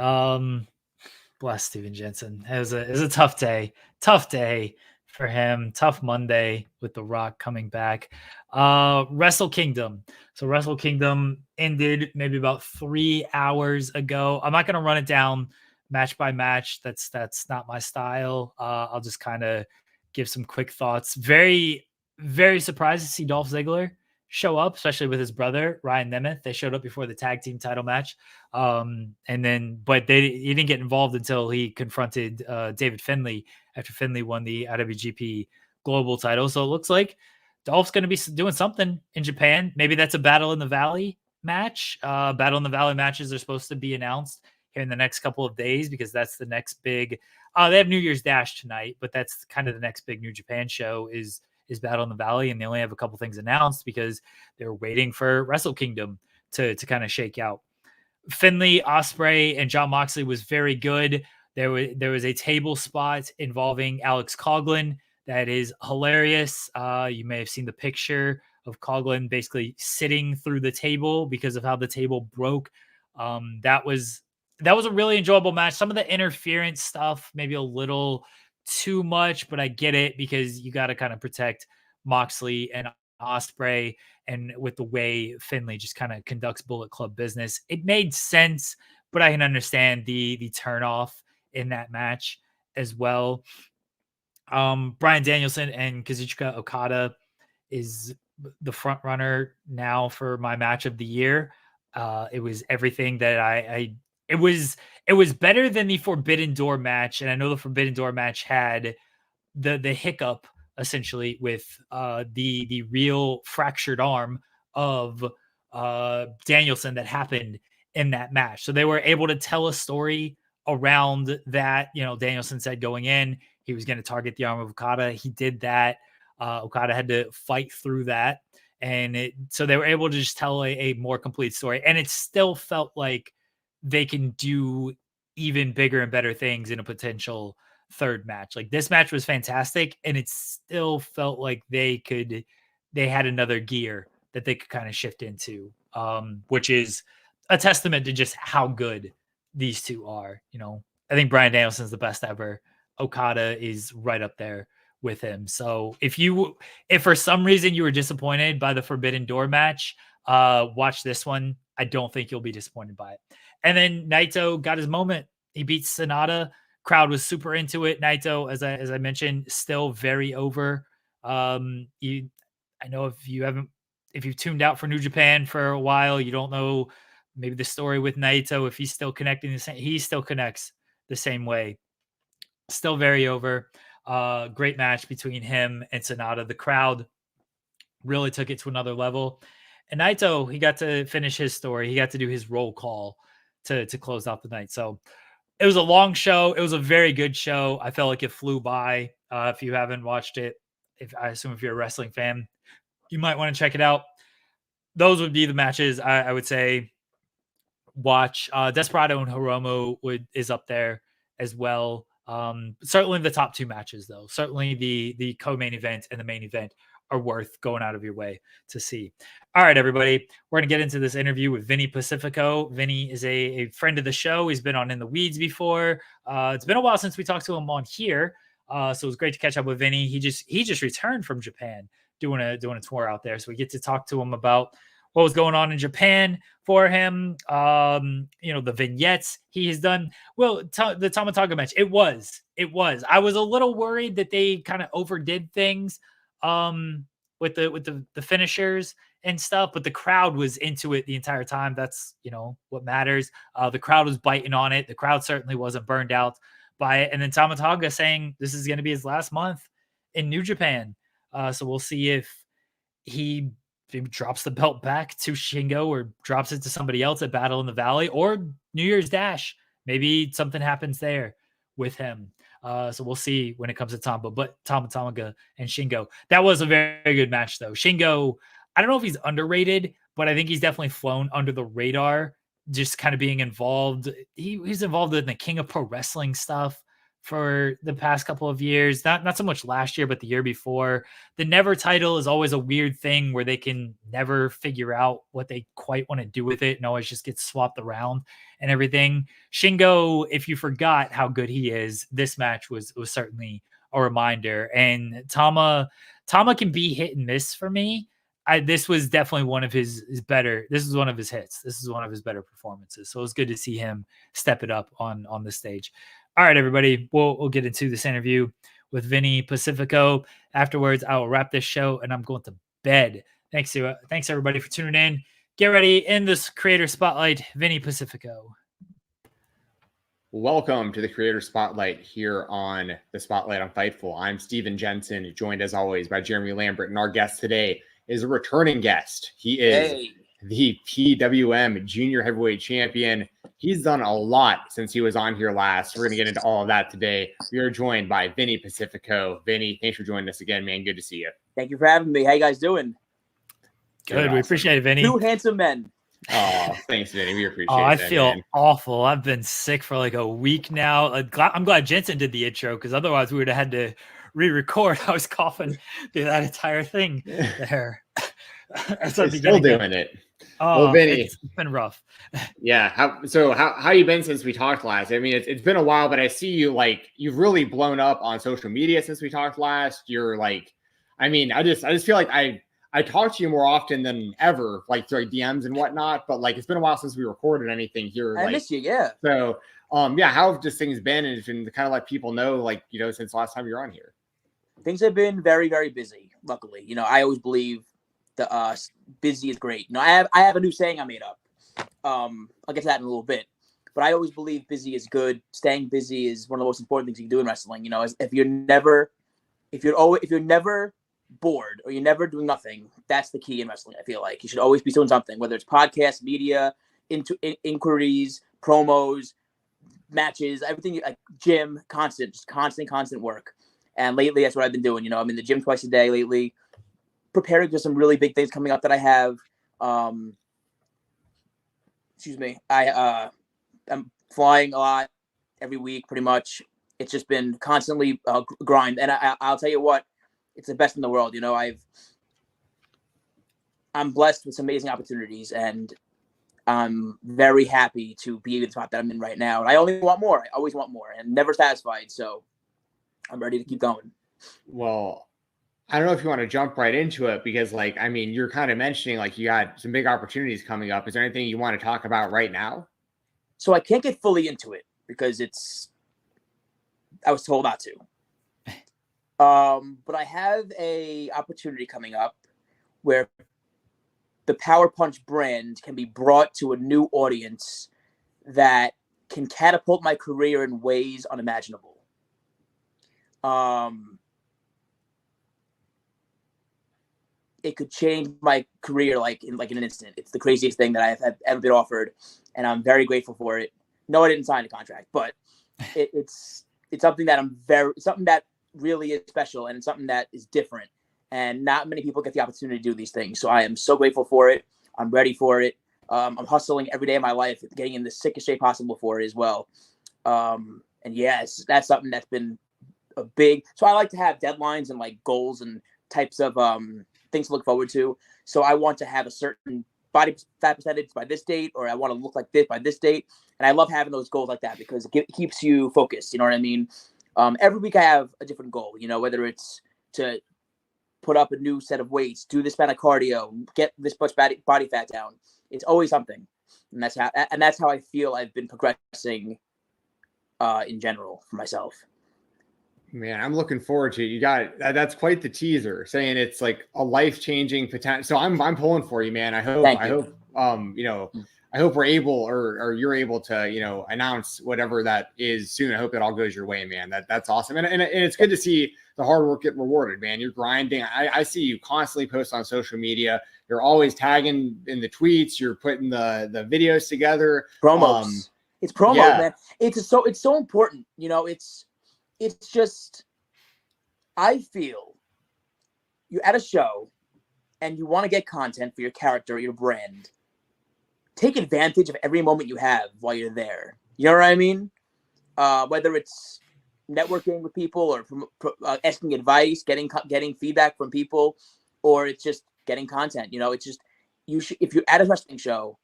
Bless Stephen Jensen. It was a tough day. Tough day for him. Tough Monday with The Rock coming back. Wrestle Kingdom. So Wrestle Kingdom ended maybe about 3 hours ago. I'm not going to run it down match by match. That's not my style. I'll just kind of give some quick thoughts. Very, very surprised to see Dolph Ziggler show up, especially with his brother, Ryan Nemeth. They showed up before the tag team title match. But he didn't get involved until he confronted David Finlay after Finlay won the IWGP Global title. So it looks like Dolph's going to be doing something in Japan. Maybe that's a Battle in the Valley match. Battle in the Valley matches are supposed to be announced here in the next couple of days because that's the next big. They have New Year's Dash tonight, but that's kind of the next big New Japan show is is Battle in the Valley, and they only have a couple things announced because they're waiting for Wrestle Kingdom to kind of shake out. Finley, Ospreay, and Jon Moxley was very good. There was a table spot involving Alex Coughlin that is hilarious. You may have seen the picture of Coughlin basically sitting through the table because of how the table broke. That was a really enjoyable match. Some of the interference stuff, maybe a little too much, but I get it because you got to kind of protect Moxley and Ospreay, and with the way Finley just kind of conducts Bullet Club business, it made sense, but I can understand the turn off in that match as well. Bryan Danielson and Kazuchika Okada is the front runner now for my match of the year. It was everything that it was better than the Forbidden Door match. And I know the Forbidden Door match had the hiccup essentially with the real fractured arm of Danielson that happened in that match. So they were able to tell a story around that. Danielson said going in, he was going to target the arm of Okada. He did that. Okada had to fight through that. And so they were able to just tell a more complete story. And it still felt like they can do even bigger and better things in a potential third match. Like, this match was fantastic, and it still felt like they had another gear that they could kind of shift into, which is a testament to just how good these two are. I think Bryan Danielson's the best ever. Okada is right up there with him. So if for some reason you were disappointed by the Forbidden Door match, watch this one. I don't think you'll be disappointed by it. And then Naito got his moment. He beat Sonata. Crowd was super into it. Naito, as I mentioned, still very over. I know if you've tuned out for New Japan for a while, you don't know maybe the story with Naito, if he's still connecting the same. He still connects the same way. Still very over. Great match between him and Sonata. The crowd really took it to another level. And Naito, he got to finish his story. He got to do his roll call to close out the night. So it was a long show. It was a very good show. I felt like it flew by. If you haven't watched it, I assume if you're a wrestling fan, you might want to check it out. Those would be the matches I would say watch. Desperado and Hiromu is up there as well. Certainly the top two matches, though. Certainly the co-main event and the main event are worth going out of your way to see. All right, everybody. We're going to get into this interview with Vinnie Pacifico. Vinny is a friend of the show. He's been on In the Weeds before. It's been a while since we talked to him on here. So it was great to catch up with Vinny. He just returned from Japan doing a tour out there. So we get to talk to him about what was going on in Japan for him. The vignettes he has done. Well, the Tama Tonga match. It was. I was a little worried that they kind of overdid things with the finishers and stuff, but the crowd was into it the entire time. That's what matters. The crowd was biting on it. The crowd certainly wasn't burned out by it. And then Tama Tonga saying this is going to be his last month in New Japan. So we'll see if he drops the belt back to Shingo or drops it to somebody else at Battle in the Valley or New Year's Dash. Maybe something happens there with him. So we'll see when it comes to Tama Tonga and Shingo. That was a very good match, though. Shingo, I don't know if he's underrated, but I think he's definitely flown under the radar, just kind of being involved. He's involved in the King of Pro Wrestling stuff for the past couple of years. Not so much last year, but the year before. The Never title is always a weird thing where they can never figure out what they quite want to do with it and always just gets swapped around and everything. Shingo, if you forgot how good he is, this match was certainly a reminder. And Tama can be hit and miss for me. This was definitely one of his better. This is one of his hits. This is one of his better performances. So it was good to see him step it up on the stage. All right, everybody, we'll get into this interview with Vinnie Pacifico. Afterwards, I will wrap this show, and I'm going to bed. Thanks, everybody, for tuning in. Get ready in this Creator Spotlight, Vinnie Pacifico. Welcome to the Creator Spotlight here on the Spotlight on Fightful. I'm Stephen Jensen, joined as always by Jeremy Lambert, and our guest today is a returning guest. He is the PWM Junior Heavyweight Champion. He's done a lot since he was on here last. We're going to get into all of that today. We are joined by Vinnie Pacifico. Vinnie, thanks for joining us again, man. Good to see you. Thank you for having me. How you guys doing? Good. Awesome. We appreciate it, Vinny. Two handsome men. Oh, thanks, Vinny. We appreciate Oh, I that, feel man. awful. I've been sick for like a week now. I'm glad Jensen did the intro because otherwise we would have had to re-record. I was coughing through that entire thing there. Still doing it. Oh, well, Vinny, it's been rough. Yeah. How you been since we talked last? I mean, it's been a while, but I see you like you've really blown up on social media since we talked last. You're like, I mean, I just feel like I talk to you more often than ever, like through DMs and whatnot. But like, it's been a while since we recorded anything here. I miss you, yeah. So, yeah, how have just things been, and to kind of let people know, like, you know, since last time you're on here? Things have been very, very busy. Luckily, you know, I always believe the busy is great. You know, I have a new saying I made up. I'll get to that in a little bit, but I always believe busy is good. Staying busy is one of the most important things you can do in wrestling. You know, if you're never bored or you're never doing nothing, that's the key in wrestling. I feel like you should always be doing something, whether it's podcasts, media, inquiries, promos, matches, everything, like gym, constant work. And lately, that's what I've been doing. You know, I'm in the gym twice a day lately, preparing for some really big things coming up that I have. I'm flying a lot every week, pretty much. It's just been constantly grind, and I'll tell you what, it's the best in the world. You know, I'm blessed with some amazing opportunities, and I'm very happy to be in the spot that I'm in right now. And I only want more. I always want more, and never satisfied. So I'm ready to keep going. Well, I don't know if you want to jump right into it because, like, I mean, you're kind of mentioning like you got some big opportunities coming up. Is there anything you want to talk about right now? So I can't get fully into it because I was told not to. But I have a opportunity coming up where the Power Punch brand can be brought to a new audience that can catapult my career in ways unimaginable. It could change my career like in an instant. It's the craziest thing that I've ever been offered, and I'm very grateful for it. No, I didn't sign a contract, but it's something that something that really is special, and it's something that is different. And not many people get the opportunity to do these things. So I am so grateful for it. I'm ready for it. I'm hustling every day of my life, getting in the sickest shape possible for it as well. And yes, that's something that's been a big. So I like to have deadlines and like goals and types of things to look forward to. So I want to have a certain body fat percentage by this date, or I want to look like this by this date. And I love having those goals like that because it keeps you focused. You know what I mean? Every week I have a different goal, you know, whether it's to put up a new set of weights, do this amount of cardio, get this much body fat down. It's always something. And that's how I feel I've been progressing in general for myself. Man, I'm looking forward to it. You got that's quite the teaser, saying it's like a life-changing potential. So I'm pulling for you, man. I hope you know, I hope we're able or you're able to, you know, announce whatever that is soon. I hope it all goes your way, man. That's awesome. And it's good to see the hard work get rewarded, man. You're grinding. I see you constantly post on social media. You're always tagging in the tweets. You're putting the videos together. Promos. It's promos, man. It's so important. You know, it's just, I feel you're at a show and you want to get content for your character, your brand. Take advantage of every moment you have while you're there. You know what I mean? Whether it's networking with people or asking advice, getting feedback from people, or it's just getting content. You know, it's just, if you're at a wrestling show,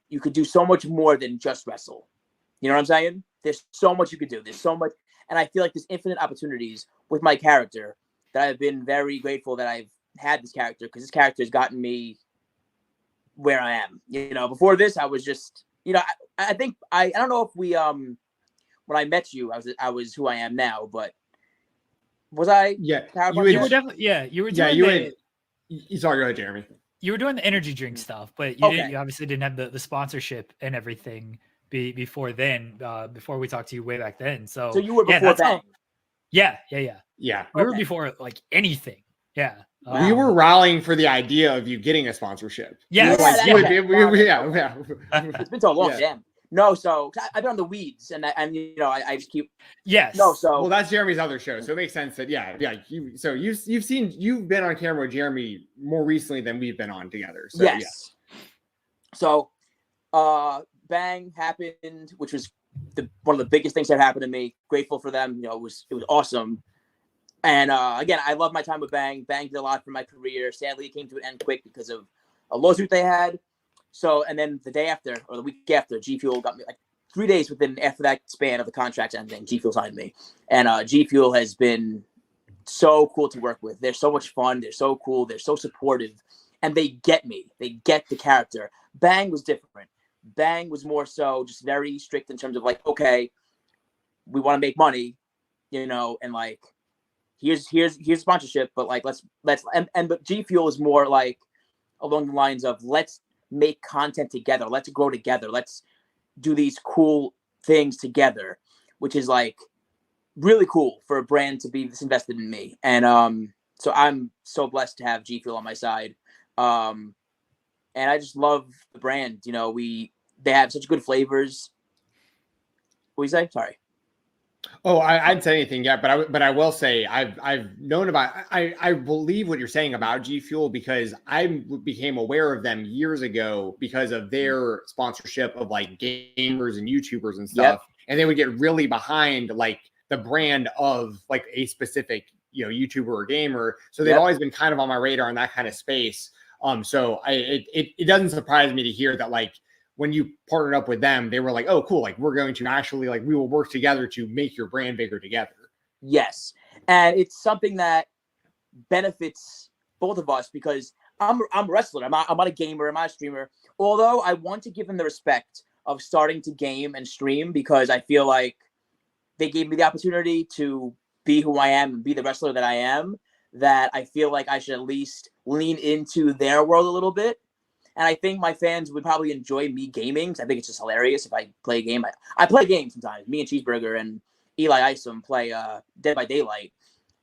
you could do so much more than just wrestle. You know what I'm saying? There's so much you could do. There's so much. And I feel like there's infinite opportunities with my character that I've been very grateful that I've had this character, because this character has gotten me where I am. You know, before this, I was just, you know, I think I don't know if we when I met you, I was who I am now, but was I? Yeah, you were definitely. Yeah, you were. Doing sorry, go ahead, Jeremy. You were doing the energy drink stuff, but you obviously didn't have the sponsorship and everything before then. Before we talked to you way back then, so you were before that. Yeah. We were before like anything. Yeah. We were rallying for the idea of you getting a sponsorship. Yeah. It's been so long, damn. No, so I've been on the weeds, and I just keep. Yes. No, so well, that's Jeremy's other show, so it makes sense that you've been on camera with Jeremy more recently than we've been on together. So, yes. So, Bang happened, which was one of the biggest things that happened to me. Grateful for them. It was awesome. And again, I love my time with Bang. Bang did a lot for my career. Sadly, it came to an end quick because of a lawsuit they had. So, and then the day after, or the week after, G Fuel got me, like 3 days after that span of the contract ending, G Fuel signed me. And G Fuel has been so cool to work with. They're so much fun. They're so cool. They're so supportive. And they get me. They get the character. Bang was different. Bang was more so just very strict in terms of like, okay, we want to make money, and like, here's sponsorship, but like, but G Fuel is more like along the lines of, let's make content together. Let's grow together. Let's do these cool things together, which is like really cool for a brand to be this invested in me. And so I'm so blessed to have G Fuel on my side. And I just love the brand. They have such good flavors. What do you say? Sorry. Oh, I didn't say anything yet, but I will say I've known about. I believe what you're saying about G Fuel because I became aware of them years ago because of their sponsorship of like gamers and YouTubers and stuff, and they would get really behind like the brand of like a specific YouTuber or gamer. So they've always been kind of on my radar in that kind of space. So it doesn't surprise me to hear that like when you partnered up with them, they were like, oh, cool. Like we're going to actually like, we will work together to make your brand bigger together. Yes. And it's something that benefits both of us because I'm a wrestler. I'm not a gamer. I'm not a streamer. Although I want to give them the respect of starting to game and stream because I feel like they gave me the opportunity to be who I am and be the wrestler that I am, that I feel like I should at least lean into their world a little bit. And I think my fans would probably enjoy me gaming. I think it's just hilarious if I play a game. I play games sometimes. Me and Cheeseburger and Eli Isom play Dead by Daylight.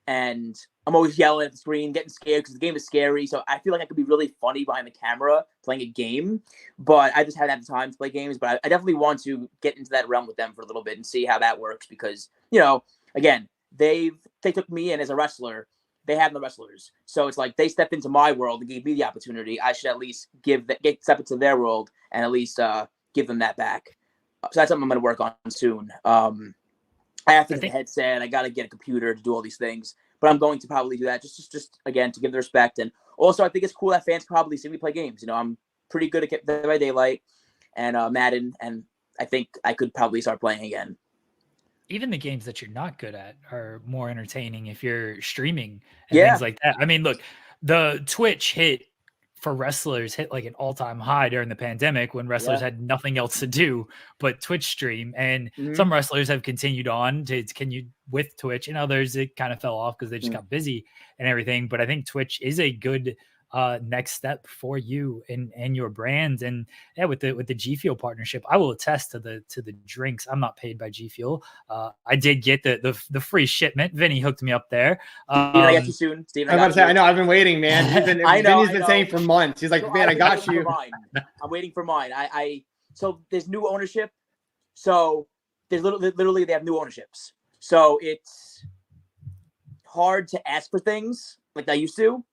And I'm always yelling at the screen, getting scared because the game is scary. So I feel like I could be really funny behind the camera playing a game. But I just haven't had the time to play games. But I definitely want to get into that realm with them for a little bit and see how that works. Because, again, they took me in as a wrestler. They have no wrestlers. So it's like they stepped into my world and gave me the opportunity. I should at least step into their world and at least give them that back. So that's something I'm going to work on soon. I have to get a headset. I got to get a computer to do all these things. But I'm going to probably do that just again, to give the respect. And also, I think it's cool that fans probably see me play games. I'm pretty good at Dead by Daylight and Madden. And I think I could probably start playing again. Even the games that you're not good at are more entertaining if you're streaming and things like that. I mean, look, the Twitch hit like an all-time high during the pandemic when wrestlers had nothing else to do but Twitch stream. And some wrestlers have continued on to continue with Twitch, and others it kind of fell off because they just got busy and everything. But I think Twitch is a good next step for you and your brand. And with the G Fuel partnership, I will attest to the drinks. I'm not paid by G Fuel. I did get the free shipment. Vinny hooked me up there. I got you soon, Stephen. I'm about to say, I know, I've been waiting, man. Vinny's been saying for months. He's like, man, I got you. I'm waiting for mine. So there's new ownership. So there's literally they have new ownerships. So it's hard to ask for things like I used to.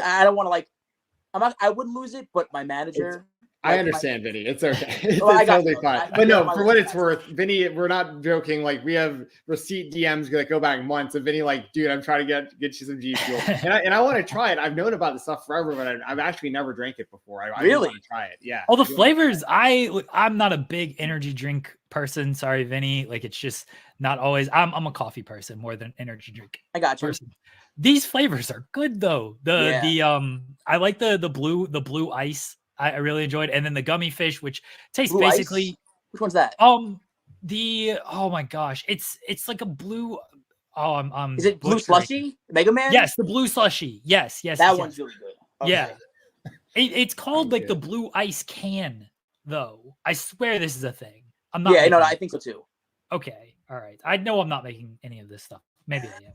I don't want to I wouldn't lose it, but my manager. I understand, Vinny. It's okay. It's totally fine. But no, for what it's worth, Vinny, we're not joking. Like we have receipt DMs that go back months of Vinny, like, dude, I'm trying to get you some G Fuel, and I want to try it. I've known about this stuff forever, but I've actually never drank it before. I really want to try it. Yeah. All the flavors. I'm not a big energy drink person. Sorry, Vinny. Like it's just not always. I'm a coffee person more than energy drink. I got you. Person. These flavors are good though. I like the blue ice. I really enjoyed, and then the gummy fish, which tastes blue basically. Ice? Which one's that? Oh my gosh, it's like a blue. Is it blue slushy? Mega Man? Yes, the blue slushy. Yes. That one's really good. Okay. Yeah, it's called like the blue ice can though. I swear this is a thing. I'm not. Yeah, no, I think so too. Okay, all right. I know I'm not making any of this stuff. Maybe I am.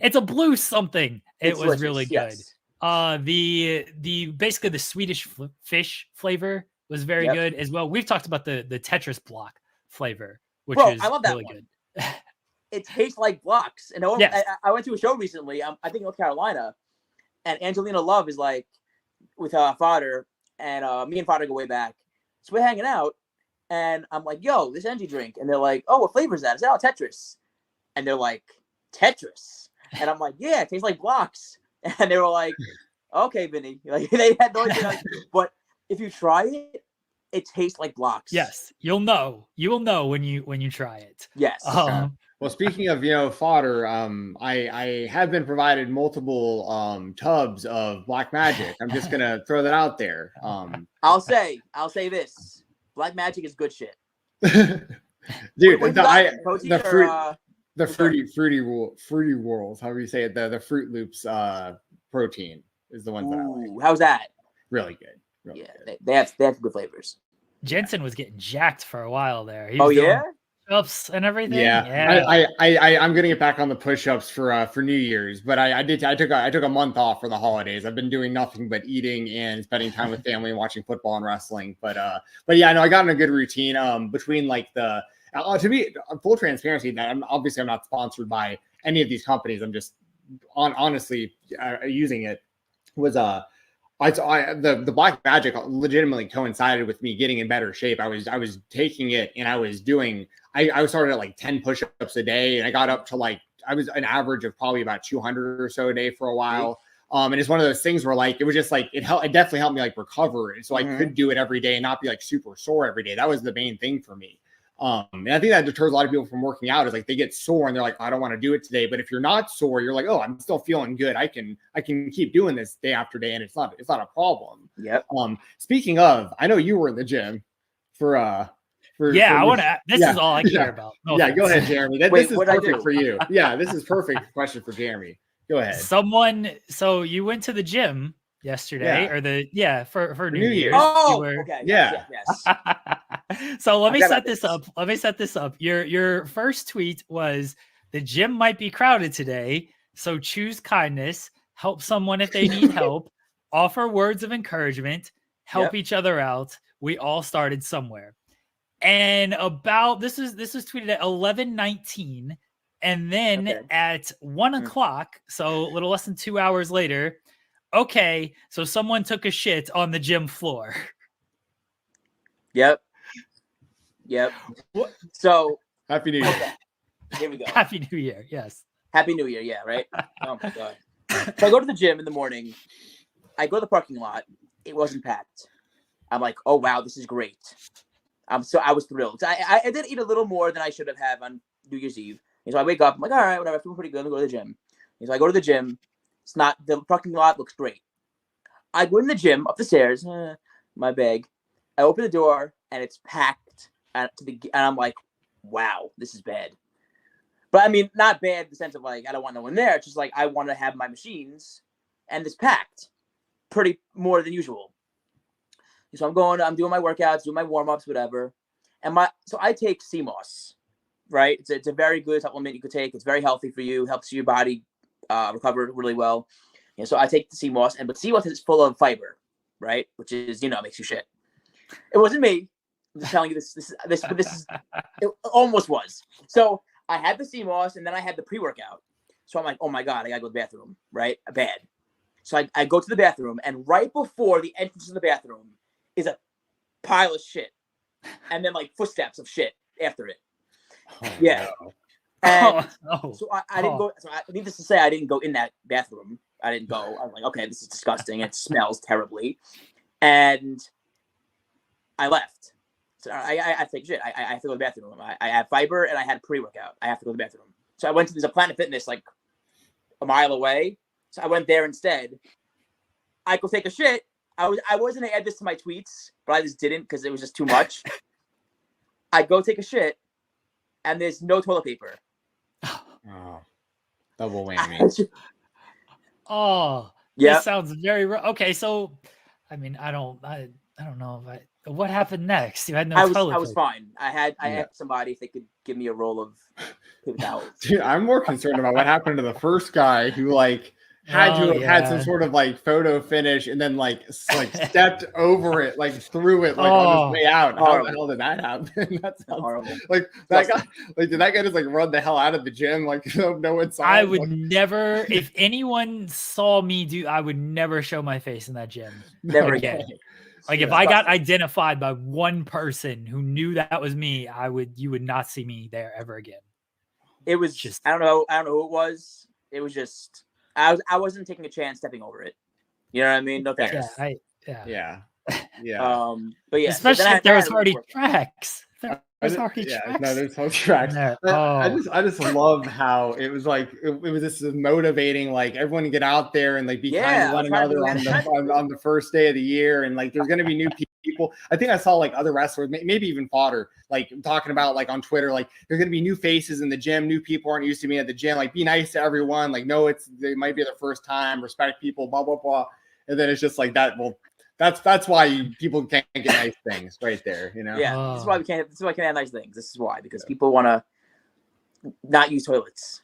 It's a blue something. It was really good. Yes. The basically the Swedish fish flavor was very good as well. We've talked about the Tetris block flavor, which Bro, is I love that really one. good. It tastes like blocks. And I went to a show recently, I think in North Carolina, and Angelina Love is like with Fodder, and me and Fodder go way back. So we're hanging out, and I'm like, yo, this energy drink. And they're like, oh, what flavor is that? I said, oh, Tetris. And they're like, Tetris? And I'm like, yeah, it tastes like blocks. And they were like, okay, Vinny. Like, they had no idea. But if you try it, it tastes like blocks. Yes, you'll know. You will know when you try it. Yes. Well, speaking of fodder, I have been provided multiple tubs of Black Magic. I'm just gonna throw that out there. I'll say this: Black Magic is good shit. Dude, the fruity rolls. However you say it, the Fruit Loops protein is the ones that I like. How's that? Really good. Really good. They have good flavors. Jensen was getting jacked for a while there. He was doing push-ups and everything. Yeah. I'm gonna get back on the push-ups for New Year's, but I took a month off for the holidays. I've been doing nothing but eating and spending time with family and watching football and wrestling. But yeah, no, I got in a good routine. Between like to be full transparency, that I'm not sponsored by any of these companies. I'm just honestly using it. Was the Black Magic legitimately coincided with me getting in better shape. I was taking it and I was started at like 10 push-ups a day, and I got up to like, I was an average of probably about 200 or so a day for a while. And it's one of those things where like, it was just like, it definitely helped me like recover. And so I could do it every day and not be like super sore every day. That was the main thing for me. And I think that deters a lot of people from working out, is like they get sore and they're like, I don't want to do it today. But if you're not sore, you're like, oh, I'm still feeling good. I can keep doing this day after day, and it's not a problem. Yep. Speaking of, I know you were in the gym for I want to. This is all I care about. No offense. Go ahead, Jeremy. This is perfect for you. Yeah, this is perfect question for Jeremy. Go ahead. So you went to the gym yesterday, for New Year's. Oh, okay. Yeah. Yes. So let me set this up. Your first tweet was, the gym might be crowded today, so choose kindness, help someone if they need help, offer words of encouragement, help each other out. We all started somewhere. And this was tweeted at 11:19, and then at 1 o'clock, so a little less than 2 hours later, okay, so someone took a shit on the gym floor. Yep. So Happy New Year. Okay. Here we go. Happy New Year. Yes. Happy New Year. Yeah. Right. Oh my God. So I go to the gym in the morning. I go to the parking lot. It wasn't packed. I'm like, oh wow, this is great. I was thrilled. I did eat a little more than I should have on New Year's Eve. And so I wake up. I'm like, all right, whatever. I feel pretty good. I'm gonna go to the gym. And so I go to the gym. It's not, the parking lot looks great. I go in the gym up the stairs. My bag. I open the door and it's packed. And I'm like, wow, this is bad. But I mean, not bad in the sense of like, I don't want no one there. It's just like, I want to have my machines, and it's packed pretty more than usual. So I'm doing my workouts, doing my warm-ups, whatever. So I take CMOS, right? It's a very good supplement you could take. It's very healthy for you, helps your body recover really well. And so I take the CMOS, but CMOS is full of fiber, right? Which is, makes you shit. It wasn't me. I'm just telling you this is it almost was. So I had the CMOS, and then I had the pre-workout. So I'm like, oh my God, I gotta go to the bathroom, right? Bad. So I go to the bathroom, and right before the entrance to the bathroom is a pile of shit, and then like footsteps of shit after it. Oh, yeah. No. And so I didn't go. So needless to say, I didn't go in that bathroom. I didn't go. I was like, okay, this is disgusting. It smells terribly, and I left. So I think shit. I have to go to the bathroom. I have fiber, and I had pre-workout. I have to go to the bathroom. So I went to, there's a Planet Fitness like a mile away. So I went there instead. I go take a shit. I was gonna add this to my tweets, but I just didn't because it was just too much. I go take a shit, and there's no toilet paper. Oh, double whammy. Yeah. This sounds very okay. So, I mean, I don't know if what happened next. You had no toilet paper. I was fine. I asked somebody if they could give me a roll of paper towels. Dude, I'm more concerned about what happened to the first guy who like had to Oh, have had some yeah. sort of like photo finish and then like stepped over it, like through it, like on Oh, his way out. How the horrible. hell did that happen? That sounds Horrible. like that guy. Like, did that guy just like run the hell out of the gym? Like, no one saw I him? would Like, never, if anyone saw me do, I would never show my face in that gym Never again. again. Like if I got identified by one person who knew that was me, you would not see me there ever again. It was Just- just I don't know who it was. It was just I wasn't taking a chance stepping over it. You know what I mean? No thanks. yeah. But yeah, Especially so if there was I already worked. tracks. There's already tracks. No, there's whole tracks. there. I Oh. just love how it was like it was this motivating, like everyone to get out there and like be kind to one another on the first day of the year, and like there's gonna be new people. I think I saw like other wrestlers, maybe even fodder, like talking about like on Twitter, like there's gonna be new faces in the gym, new people aren't used to being at the gym. Like be nice to everyone. Like no, they might be their first time. Respect people. Blah blah blah. And then it's just like that. Well, that's why people can't get nice things right there, you know. Yeah, this is why we can't. This is why I can't have nice things. This is why, because people want to not use toilets.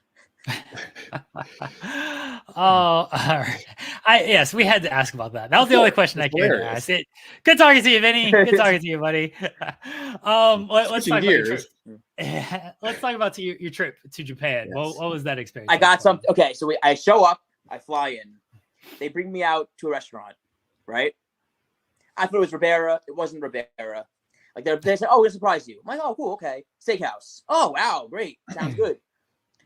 All right. Yes, we had to ask about that. That was the only question I could ask. Good talking to you, Vinny. Good talking to you, buddy. Let's talk gears. Let's talk about your trip to Japan. Yes. What was that experience? I got some. Okay, so I show up. I fly in. They bring me out to a restaurant, right? I thought it was Ribera. It wasn't Ribera. Like they said, "Oh, we'll surprise you." I'm like, "Oh, cool, okay." Steakhouse. Oh, wow, great, sounds good.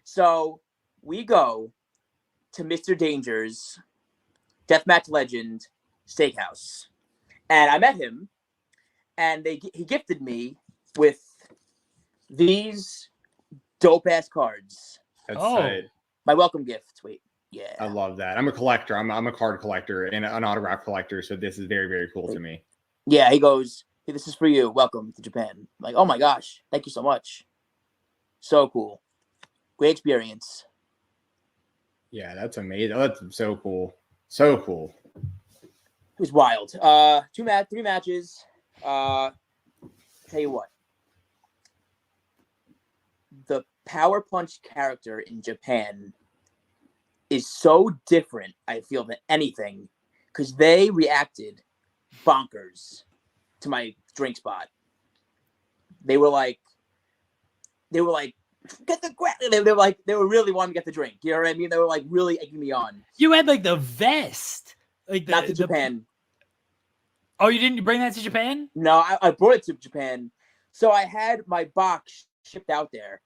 So we go to Mr. Danger's Deathmatch Legend Steakhouse, and I met him, and he gifted me with these dope ass cards. That's tight. My welcome gift. Wait. Yeah, I love that. I'm a collector. I'm a card collector and an autograph collector. So this is very, very cool to me. Yeah, he goes, "Hey, this is for you. Welcome to Japan." I'm like, oh my gosh, thank you so much. So cool. Great experience. Yeah, that's amazing. Oh, that's so cool. So cool. It was wild. 3 matches. Tell you what. The Power Punch character in Japan is so different, I feel, than anything, because they reacted bonkers to my drink spot. They were like, get the they were really wanting to get the drink. You know what I mean? They were like really egging me on. You had like the vest, like not to Japan. Oh, you didn't bring that to Japan? No, I brought it to Japan. So I had my box shipped out there,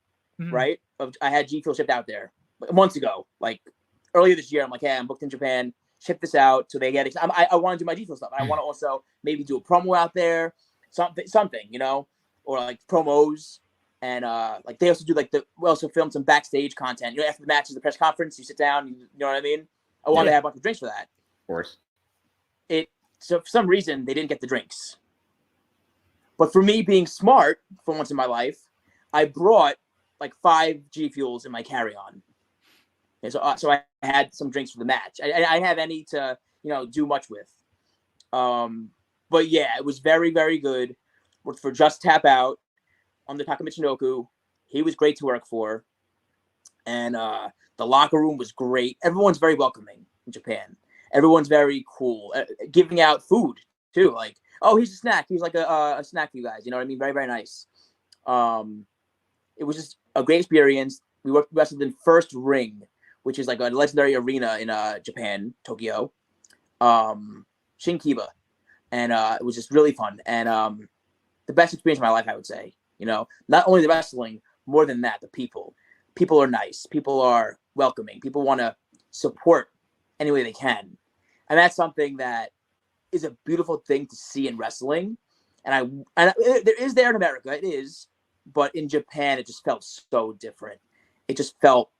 right? I had G Fuel shipped out there months ago, like earlier this year. I'm like, hey, I'm booked in Japan. Ship this out so they get it. I want to do my G Fuel stuff. I want to also maybe do a promo out there, something, you know, or like promos. And like they also do we also film some backstage content. You know, after the matches, the press conference, you sit down. You know what I mean? I wanted to have a bunch of drinks for that. Of course. So for some reason they didn't get the drinks. But for me being smart for once in my life, I brought like 5 G Fuels in my carry-on. And so I had some drinks for the match. I didn't have any to do much with. But yeah, it was very, very good. Worked for Just Tap Out on the Takamichinoku. He was great to work for. And the locker room was great. Everyone's very welcoming in Japan. Everyone's very cool. Giving out food too. Like, oh, here's a snack. He's like a snack for you guys. You know what I mean? Very, very nice. It was just a great experience. We wrestled in First Ring, which is like a legendary arena in Japan, Tokyo. Shinkiba. And it was just really fun. And the best experience of my life, I would say. You know, not only the wrestling, more than that, the people. People are nice. People are welcoming. People want to support any way they can. And that's something that is a beautiful thing to see in wrestling. And there is there in America, it is. But in Japan, it just felt so different. It just felt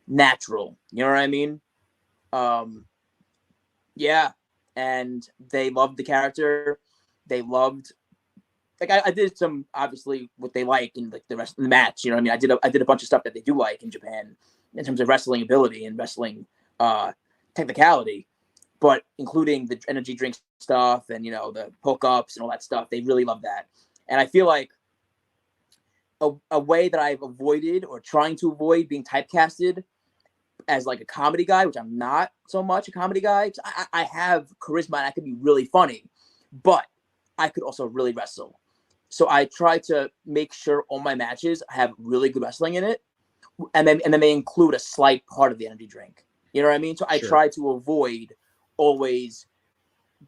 natural. You know what I mean? Yeah. And they loved the character. They loved, like, I did some, obviously, what they like in like the rest of the match. You know what I mean? I did a bunch of stuff that they do like in Japan in terms of wrestling ability and wrestling technicality, but including the energy drink stuff and, the poke-ups and all that stuff. They really love that. And I feel like a way that I've avoided or trying to avoid being typecasted as like a comedy guy, which I'm not so much a comedy guy. I have charisma and I could be really funny, but I could also really wrestle. So I try to make sure all my matches have really good wrestling in it, and then they include a slight part of the energy drink. You know what I mean? So I try to avoid always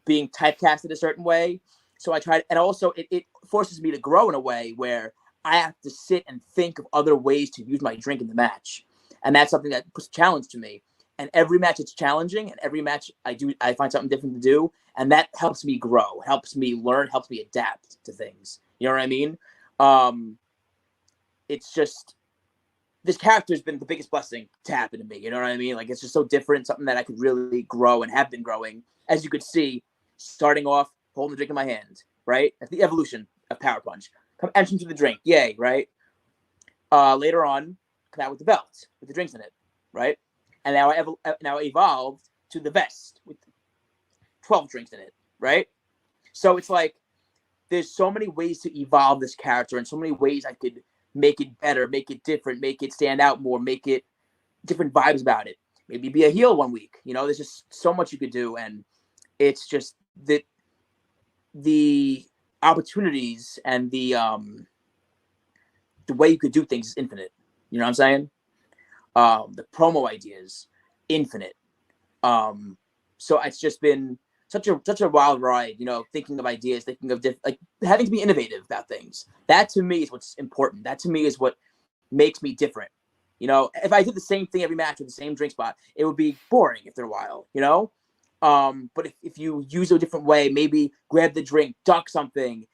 being typecasted a certain way. So I tried, and also it forces me to grow in a way where I have to sit and think of other ways to use my drink in the match. And that's something that puts a challenge to me. And every match it's challenging, and every match I find something different to do. And that helps me grow, helps me learn, helps me adapt to things. You know what I mean? It's just, this character has been the biggest blessing to happen to me. You know what I mean? Like, it's just so different, something that I could really grow and have been growing. As you could see, starting off, holding the drink in my hand, right? That's the evolution of Power Punch. Come entrance to the drink, yay, right? Later on, come out with the belt, with the drinks in it, right? And now I evolved to the vest with 12 drinks in it, right? So it's like, there's so many ways to evolve this character and so many ways I could make it better, make it different, make it stand out more, make it different vibes about it. Maybe be a heel one week. You know, there's just so much you could do. And it's just that the opportunities and the way you could do things is infinite. You know what I'm saying? The promo ideas, infinite. So it's just been such a wild ride, you know, thinking of ideas, thinking of like having to be innovative about things. That to me is what's important. That to me is what makes me different. You know, if I did the same thing every match with the same drink spot, it would be boring after a while, you know? But if you use a different way, maybe grab the drink, duck something,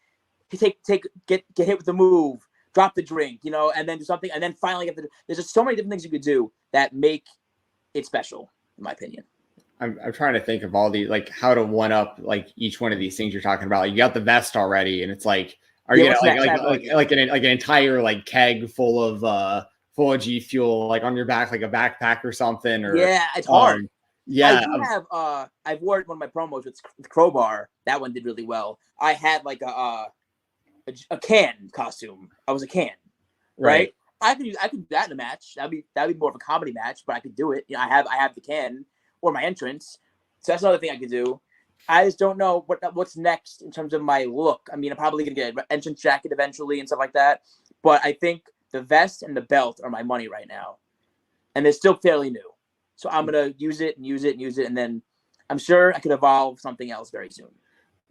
get hit with the move, drop the drink, you know, and then do something, and then finally there's just so many different things you could do that make it special, in my opinion. I'm trying to think of all the, like, how to one up like each one of these things you're talking about. Like, you got the vest already, and it's like, are you like an entire like keg full of G Fuel like on your back, like a backpack or something? Or yeah, it's hard. Yeah, I've worn one of my promos with Crowbar. That one did really well. I had like a can costume. I was a can, right? I could do that in a match. That'd be more of a comedy match, but I could do it. You know, I have the can or my entrance, so that's another thing I could do. I just don't know what's next in terms of my look. I mean, I'm probably gonna get an entrance jacket eventually and stuff like that, but I think the vest and the belt are my money right now, and they're still fairly new. So I'm gonna use it, and then I'm sure I could evolve something else very soon.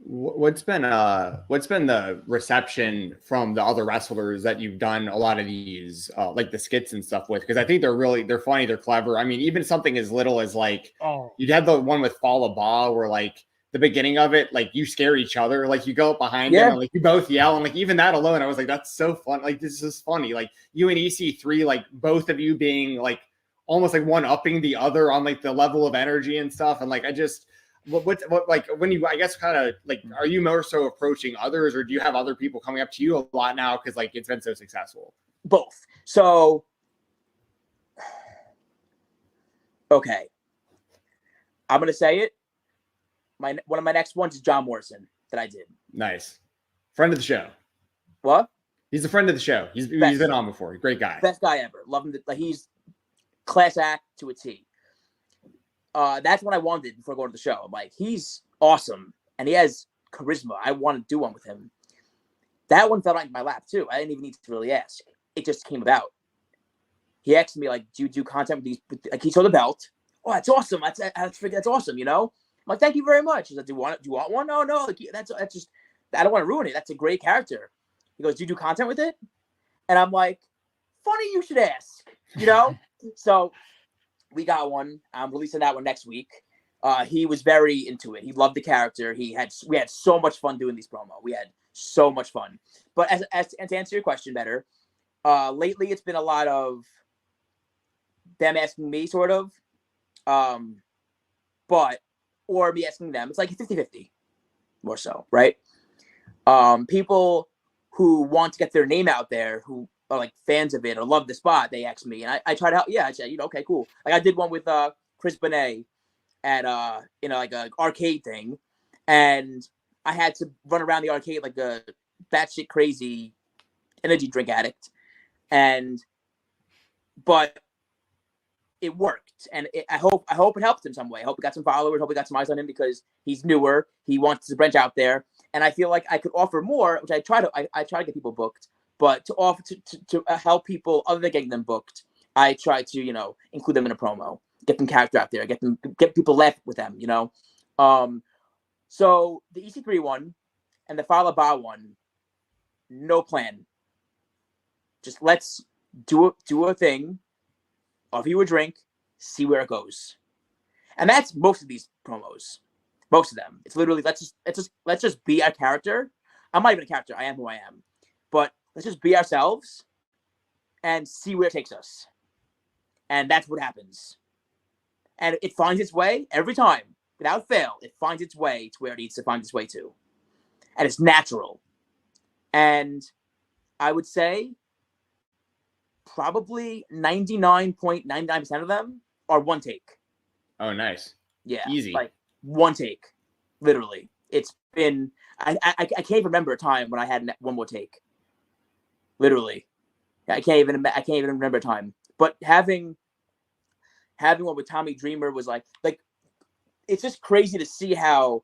What's been the reception from the other wrestlers that you've done a lot of these like the skits and stuff with? Because I think they're funny, they're clever. I mean, even something as little as like you'd have the one with Fall Ba where like the beginning of it, like you scare each other, like you go up behind them and like you both yell, and like even that alone, I was like, that's so fun. Like, this is funny. Like you and EC3, like both of you being like almost like one upping the other on like the level of energy and stuff. And like, I just, what like when you, I guess, kind of like, are you more so approaching others, or do you have other people coming up to you a lot now because like it's been so successful? Both. So, okay, I'm gonna say it. One of my next ones is John Morrison that I did. Nice, friend of the show. What? He's a friend of the show. He's been on before. Great guy. Best guy ever. Love him. Like, he's class act to a T. That's what I wanted before going to the show. I'm like, he's awesome and he has charisma. I want to do one with him. That one fell right in my lap too. I didn't even need to really ask. It just came about. He asked me, like, do you do content with these? Like, he saw the belt. Oh, that's awesome. That's awesome. You know. I'm like, thank you very much. He's like, do you want one? No. Like, that's just. I don't want to ruin it. That's a great character. He goes, do you do content with it? And I'm like, funny you should ask. You know. So we got one. I'm releasing that one next week. He was very into it. He loved the character. We had so much fun doing these promo. We had so much fun. But as to answer your question better, lately it's been a lot of them asking me, sort of, or me asking them. It's like 50-50 more so, right? People who want to get their name out there, who are like fans of it or love the spot, they ask me, and I try to help. Yeah, I said, okay, cool. Like, I did one with Chris Bonet at like a arcade thing, and I had to run around the arcade like a batshit crazy energy drink addict, but it worked, and I hope it helped him some way. I hope he got some followers. Hope we got some eyes on him because he's newer. He wants to branch out there, and I feel like I could offer more, which I try to get people booked, but to offer to help people other than getting them booked, I try to include them in a promo, get them character out there, get people laugh with them. So the EC3 one and the Fala Ba one, no plan. Just let's do a thing, offer you a drink, see where it goes. And that's most of these promos. Most of them. It's literally let's just be our character. I'm not even a character. I am who I am. But let's just be ourselves and see where it takes us. And that's what happens. And it finds its way every time. Without fail, it finds its way to where it needs to find its way to. And it's natural. And I would say probably 99.99% of them are one take. Oh, nice. Yeah. Easy. Like one take. Literally. It's been I can't remember a time when I had one more take. Literally. I can't even remember a time. But having one with Tommy Dreamer was like it's just crazy to see how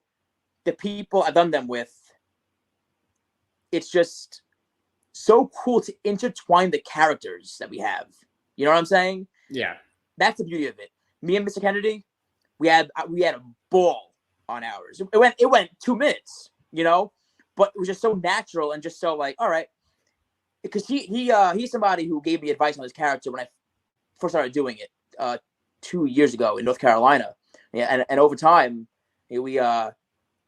the people I've done them with, it's just so cool to intertwine the characters that we have. You know what I'm saying? Yeah. That's the beauty of it. Me and Mr. Kennedy, we had a ball on ours. It went 2 minutes, but it was just so natural and just so like, all right. Because he's somebody who gave me advice on his character when I first started doing it 2 years ago in North Carolina. Yeah, and over time, we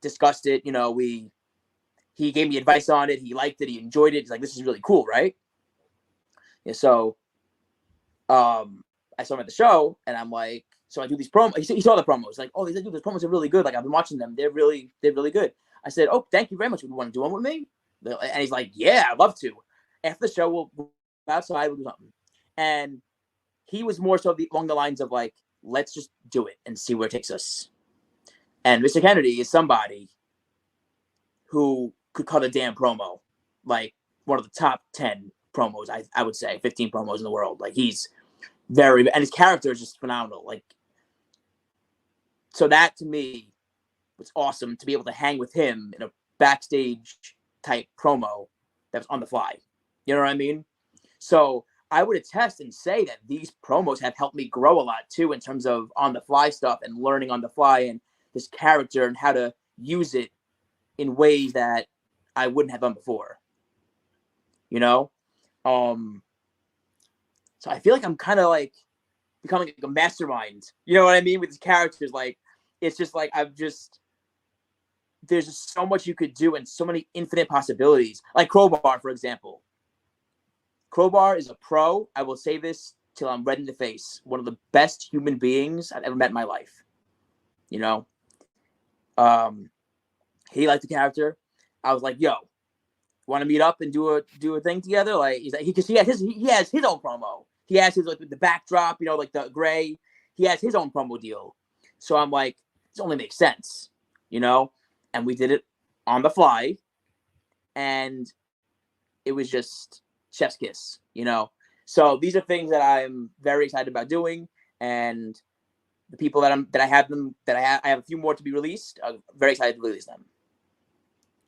discussed it. He gave me advice on it. He liked it. He enjoyed it. He's like, this is really cool, right? Yeah. So, I saw him at the show, and I'm like, so I do these promos. He saw the promos, like, oh, these promos are really good. Like I've been watching them. They're really good. I said, oh, thank you very much. Would you want to do one with me? And he's like, yeah, I'd love to. After the show, we'll go outside. We'll do something. And he was more so along the lines of like, let's just do it and see where it takes us. And Mr. Kennedy is somebody who could cut a damn promo, like one of the top 10 promos, I would say, 15 promos in the world. Like he's and his character is just phenomenal. Like, so that to me was awesome to be able to hang with him in a backstage type promo that was on the fly. You know what I mean? So I would attest and say that these promos have helped me grow a lot too in terms of on the fly stuff and learning on the fly and this character and how to use it in ways that I wouldn't have done before. So I feel like I'm kind of like becoming like a mastermind. You know what I mean? With these characters, like it's just like there's just so much you could do and so many infinite possibilities. Like Crowbar, for example. Crowbar is a pro. I will say this till I'm red in the face. One of the best human beings I've ever met in my life. He liked the character. I was like, yo, want to meet up and do a thing together? Like he's like, he has his own promo. He has his like the backdrop, like the gray. He has his own promo deal. So I'm like, this only makes sense, And we did it on the fly, and it was just chef's kiss, So these are things that I'm very excited about doing, and the people I have a few more to be released. I'm very excited to release them.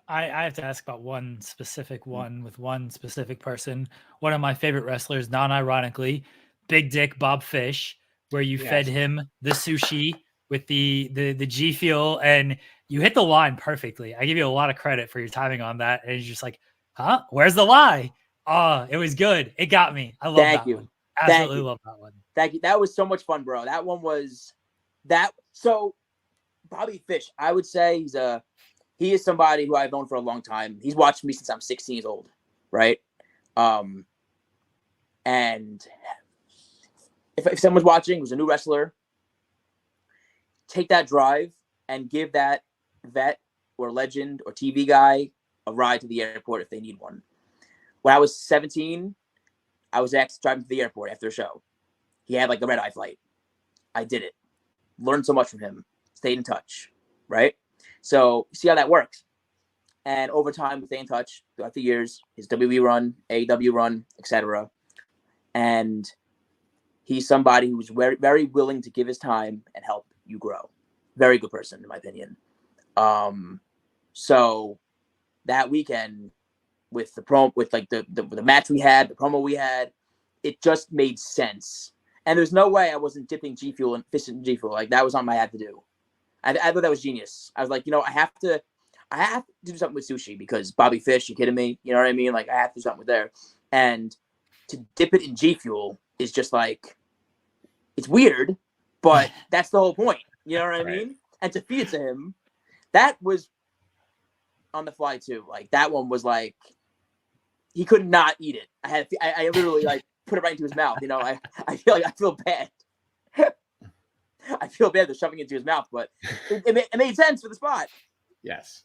I have to ask about one specific one with one specific person. One of my favorite wrestlers, non-ironically, Big Dick Bob Fish, where you fed him the sushi with the G Fuel, and you hit the line perfectly. I give you a lot of credit for your timing on that. And it's just like, huh? Where's the lie? Oh, it was good. It got me. I love that one. Absolutely love that one. Thank you. That was so much fun, bro. That one was that. So Bobby Fish, I would say he is somebody who I've known for a long time. He's watched me since I'm 16 years old, right? And if someone's watching who's a new wrestler, take that drive and give that vet or legend or TV guy a ride to the airport if they need one. When I was 17, I was driving to the airport after a show. He had like a red-eye flight. I did it. Learned so much from him. Stayed in touch, right? So see how that works. And over time, we stay in touch throughout the years. His WWE run, AEW run, etc. And He's somebody who's very, very willing to give his time and help you grow. Very good person, in my opinion. So that weekend with the match we had, the promo we had, it just made sense. And there's no way I wasn't dipping G Fuel and fisting G Fuel. Like, that was something I had to do. I thought that was genius. I was like, I have to do something with sushi because Bobby Fish, you kidding me? You know what I mean? Like, I have to do something with there. And to dip it in G Fuel is just like, it's weird, but that's the whole point. You know what I mean? And to feed it to him, that was on the fly too. Like, that one was like, he could not eat it. I literally like put it right into his mouth. I feel bad. I feel bad for shoving it into his mouth, but it made sense for the spot. Yes.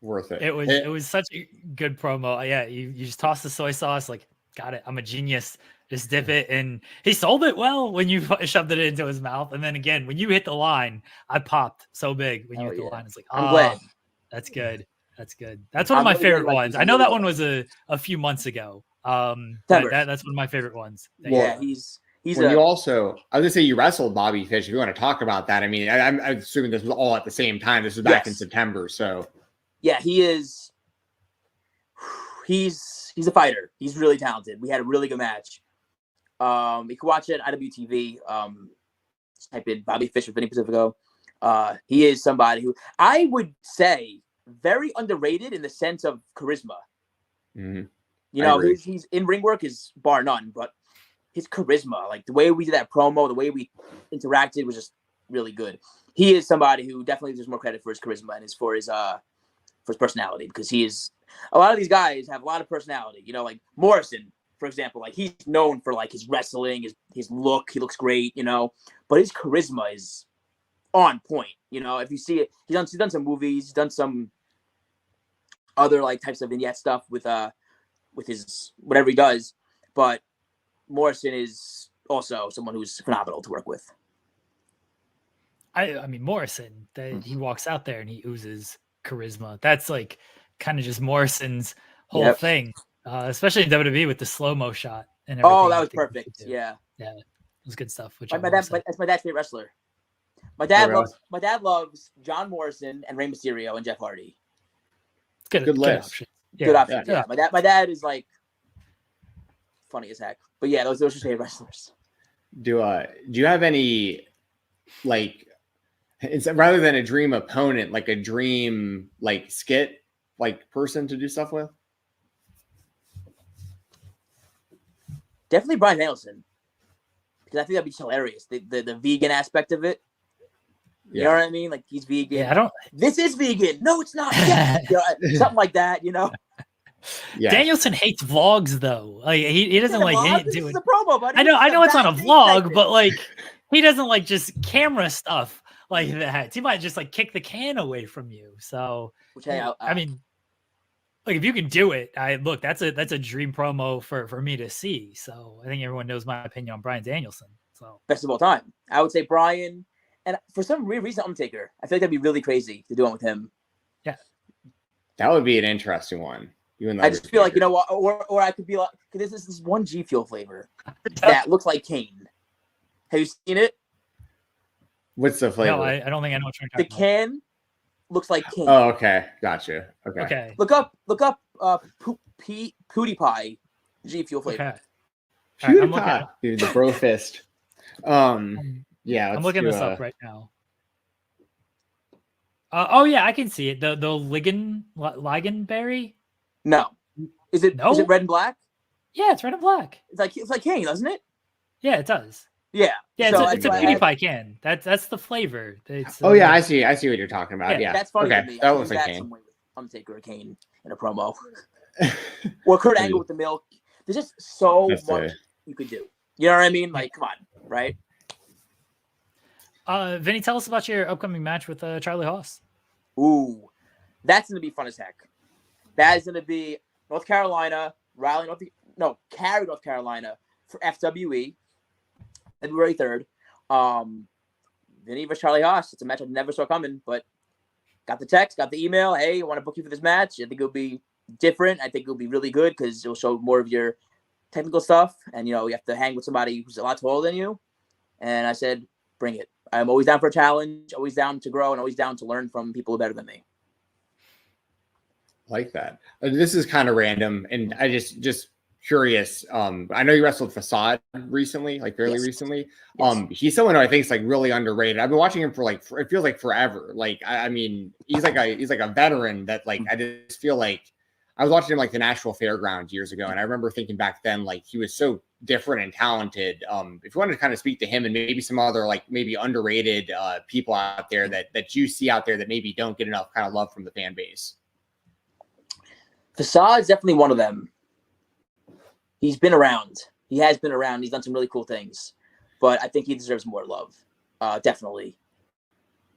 Worth it. It was such a good promo. Yeah, you just toss the soy sauce, like, got it. I'm a genius. Just dip it. And he sold it well when you shoved it into his mouth. And then again, when you hit the line, I popped so big when you hit the line. It's like, I'm glad. That's good. That's good. That's one of my favorite ones. I know that one was a few months ago. That's one of my favorite ones. Yeah, he's you also, I was gonna say you wrestled Bobby Fish. If you want to talk about that, I mean, I'm assuming this was all at the same time. This was back in September, so yeah, he is. He's a fighter. He's really talented. We had a really good match. You can watch it on IWTV. Just type in Bobby Fish with Vinnie Pacifico. He is somebody who I would say very underrated in the sense of charisma. Mm-hmm. He's in ring work is bar none, but his charisma, like the way we did that promo, the way we interacted was just really good. He is somebody who definitely deserves more credit for his charisma and for his personality, because he is, a lot of these guys have a lot of personality, like Morrison, for example, like he's known for like his wrestling, his look, he looks great, but his charisma is on point. If you see it, he's done some movies, he's done some other like types of vignette stuff with his whatever he does, but Morrison is also someone who's phenomenal to work with. I mean, Morrison, he walks out there and he oozes charisma. That's like kind of just Morrison's whole thing, especially in WWE with the slow-mo shot and everything. Oh, that was perfect. Yeah, it was good stuff. That's my dad's favorite wrestler. My dad loves John Morrison and Rey Mysterio and Jeff Hardy. Good list. Option. Good option. Yeah. My dad is like funny as heck. But yeah, those are favorite wrestlers. Do you have any, like, it's rather than a dream opponent, like a dream like skit like person to do stuff with? Definitely Bryan Danielson, because I think that'd be hilarious. The vegan aspect of it. You know what I mean? Like, he's vegan. Yeah, This is vegan. No, it's not. Yeah. Something like that. Yeah. Danielson hates vlogs though. Like he doesn't like doing. This is a promo, buddy. I know it's not a vlog, but like he doesn't like just camera stuff like that. He might just like kick the can away from you. So, I mean, like, if you can do it, that's a dream promo for me to see. So I think everyone knows my opinion on Bryan Danielson. So best of all time, I would say Bryan. And for some weird reason, Undertaker. I feel like that'd be really crazy to do one with him. Yeah, that would be an interesting one. I just feel like, or I could be like, this is this one G Fuel flavor that looks like Kane. Have you seen it? What's the flavor? No, I don't think I know what you're talking about. The can looks like Kane. Oh, okay, gotcha. Okay. Look up, Pootie Pie G Fuel flavor. Okay. Pootie Pie, dude, the bro fist. Yeah, I'm looking this up right now. Oh yeah, I can see it. The Ligonberry. No, is it red and black? Yeah, it's red and black. It's like Kane, doesn't it? Yeah, it does. Yeah, it's a PewDiePie can. That's the flavor. It's, yeah, I see what you're talking about. Yeah, that's funny to me. That looks like Kane. Undertaker or Kane in a promo, or Kurt Angle with the milk. There's just so much you could do. You know what I mean? Like, come on, right? Vinny, tell us about your upcoming match with Charlie Haas. Ooh, that's gonna be fun as heck. That is gonna be North Carolina, Cary, North Carolina for FWE, February 3rd. Vinny versus Charlie Haas. It's a match I never saw coming, but got the text, got the email. Hey, I want to book you for this match. I think it'll be different. I think it'll be really good because it'll show more of your technical stuff, and you have to hang with somebody who's a lot taller than you. And I said, bring it. I'm always down for a challenge, always down to grow, and always down to learn from people better than me. Like that. This is kind of random, and I just curious. I know you wrestled Facade recently, like fairly recently. Yes. He's someone who I think is like really underrated. I've been watching him for it feels like forever. Like I mean, he's like a veteran that like I just feel like I was watching him like the Nashville Fairgrounds years ago, and I remember thinking back then like he was so different and talented. If you wanted to kind of speak to him and maybe some other like maybe underrated people out there that you see out there that maybe don't get enough kind of love from the fan base. Facade is definitely one of them. He's been around. He has been around. He's done some really cool things, but I think he deserves more love. Definitely.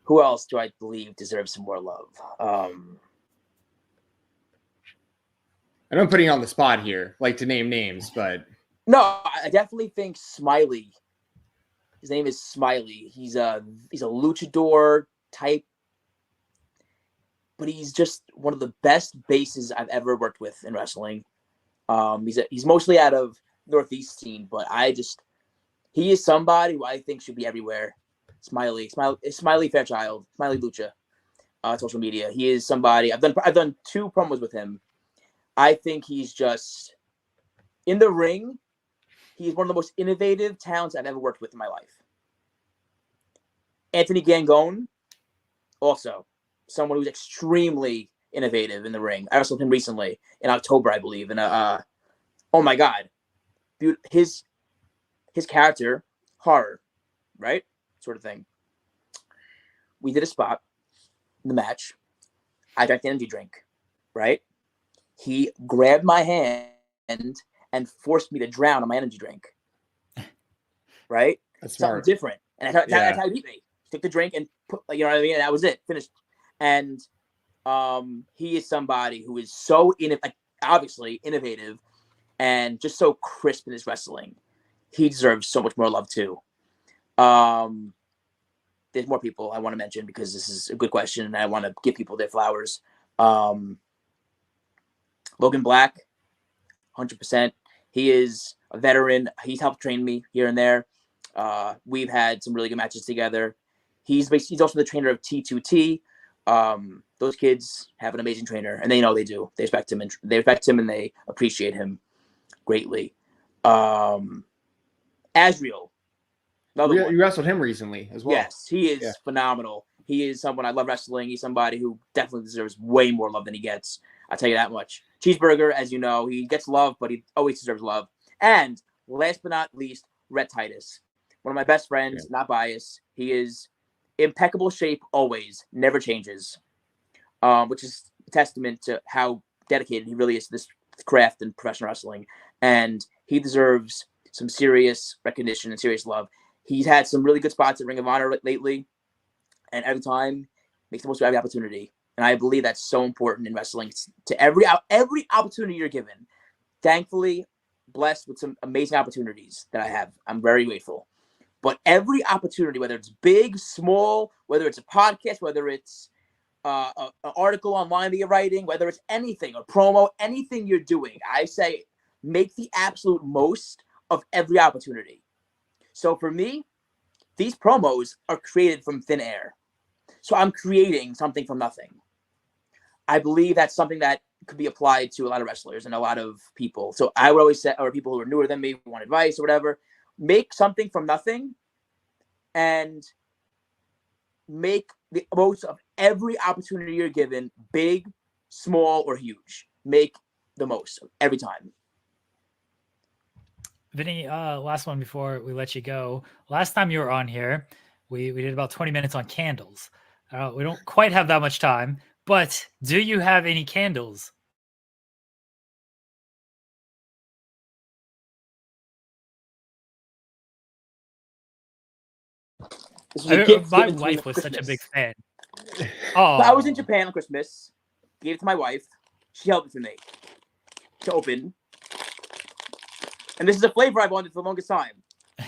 Who else do I believe deserves some more love? I know I'm putting you on the spot here, like to name names, but no, I definitely think Smiley. His name is Smiley. He's a luchador type, but he's just one of the best bases I've ever worked with in wrestling. He's mostly out of Northeast scene, but he is somebody who I think should be everywhere. Smiley Fairchild, Smiley Lucha, social media. He is somebody. I've done 2 promos with him. I think he's just in the ring. He's one of the most innovative talents I've ever worked with in my life. Anthony Gangone, also someone who's extremely innovative in the ring. I wrestled him recently in October, I believe. And oh my God, his character, horror, right? Sort of thing. We did a spot in the match. I drank the energy drink, right? He grabbed my hand and forced me to drown on my energy drink. Right? That's something smart. different. And that's how he beat me. He took the drink and put, you know what I mean? And that was it. Finished. And he is somebody who is so obviously innovative and just so crisp in his wrestling. He deserves so much more love too. There's more people I want to mention because this is a good question and I want to give people their flowers. Logan Black, 100%. He is a veteran. He's helped train me here and there. We've had some really good matches together. He's also the trainer of T2T. Those kids have an amazing trainer, and they know they do. They respect him, and they appreciate him greatly. Asriel. You wrestled him recently as well. Yes, he is phenomenal. He is someone I love wrestling. He's somebody who definitely deserves way more love than he gets. I'll tell you that much. Cheeseburger, as you know, he gets love, but he always deserves love. And last but not least, Rhett Titus. One of my best friends, not biased. He is impeccable shape always, never changes, which is a testament to how dedicated he really is to this craft and professional wrestling. And he deserves some serious recognition and serious love. He's had some really good spots at Ring of Honor lately, and every time makes the most of every opportunity. And I believe that's so important in wrestling. To every opportunity you're given. Thankfully, blessed with some amazing opportunities that I have. I'm very grateful. But every opportunity, whether it's big, small, whether it's a podcast, whether it's an article online that you're writing, whether it's anything, a promo, anything you're doing, I say make the absolute most of every opportunity. So for me, these promos are created from thin air. So I'm creating something from nothing. I believe that's something that could be applied to a lot of wrestlers and a lot of people. So I would always say, or people who are newer than me, who want advice or whatever, make something from nothing and make the most of every opportunity you're given, big, small, or huge. Make the most of every time. Vinny, last one before we let you go. Last time you were on here, we did about 20 minutes on candles. We don't quite have that much time, but do you have any candles? My wife was such a big fan. Oh, I was in Japan on Christmas. Gave it to my wife. She held it to me to open. And this is a flavor I've wanted for the longest time. I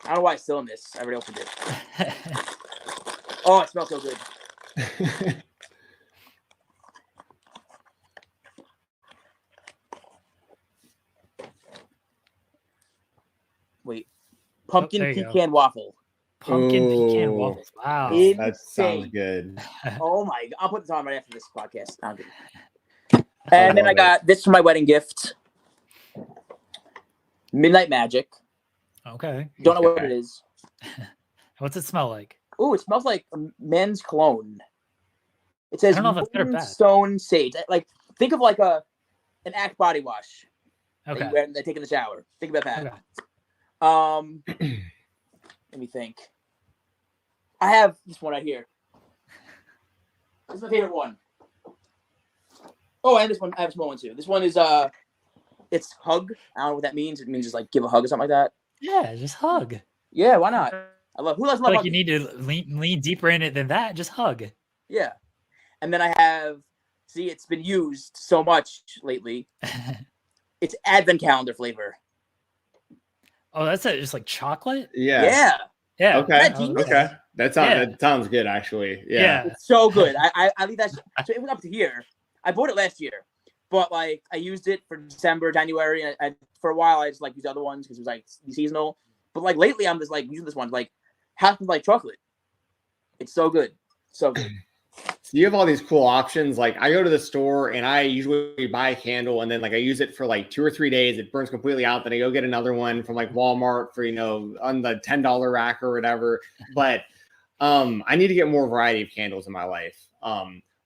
don't know why it's still in this. I already opened it. Oh, it smells so good. pumpkin there you go. pecan waffle. Pumpkin pecan Ooh. waffles. Wow. That sounds Insane. good. Oh my god! I'll put this on right after this podcast. No, I'm kidding. I And then I love got this for my wedding gift. Midnight Magic. Okay. Don't know what Okay. it is. What's it smell like? Oh, it smells like a men's cologne. It says I don't know if that's good or bad. Moonstone Sage. Like, think of like an Axe body wash that Okay. you wear and they take in the shower. Think about that. Okay. Let me think. I have this one right here. This is my favorite one. Oh, and this one. I have a small one too. This one is it's hug. I don't know what that means. It means just like give a hug or something like that. Yeah, just hug. Yeah, why not? I love. Who doesn't love Like hugging? you need to lean deeper in it than that. Just hug. Yeah. And then I have. See, it's been used so much lately. It's advent calendar flavor. Oh, that's it. Just like chocolate. Yeah. Yeah. Yeah. Okay. That's genius. Okay. That Yeah. sounds good, actually. Yeah. Yeah. It's so good. I leave that. So it went up to here. I bought it last year, but like I used it for December, January, and I for a while I just like used other ones because it was like seasonal. But like lately, I'm just like using this one like half of like chocolate. It's so good, so good. So you have all these cool options. Like I go to the store and I usually buy a candle and then like I use it for like 2 or 3 days. It burns completely out. Then I go get another one from like Walmart for, on the $10 rack or whatever. But I need to get more variety of candles in my life.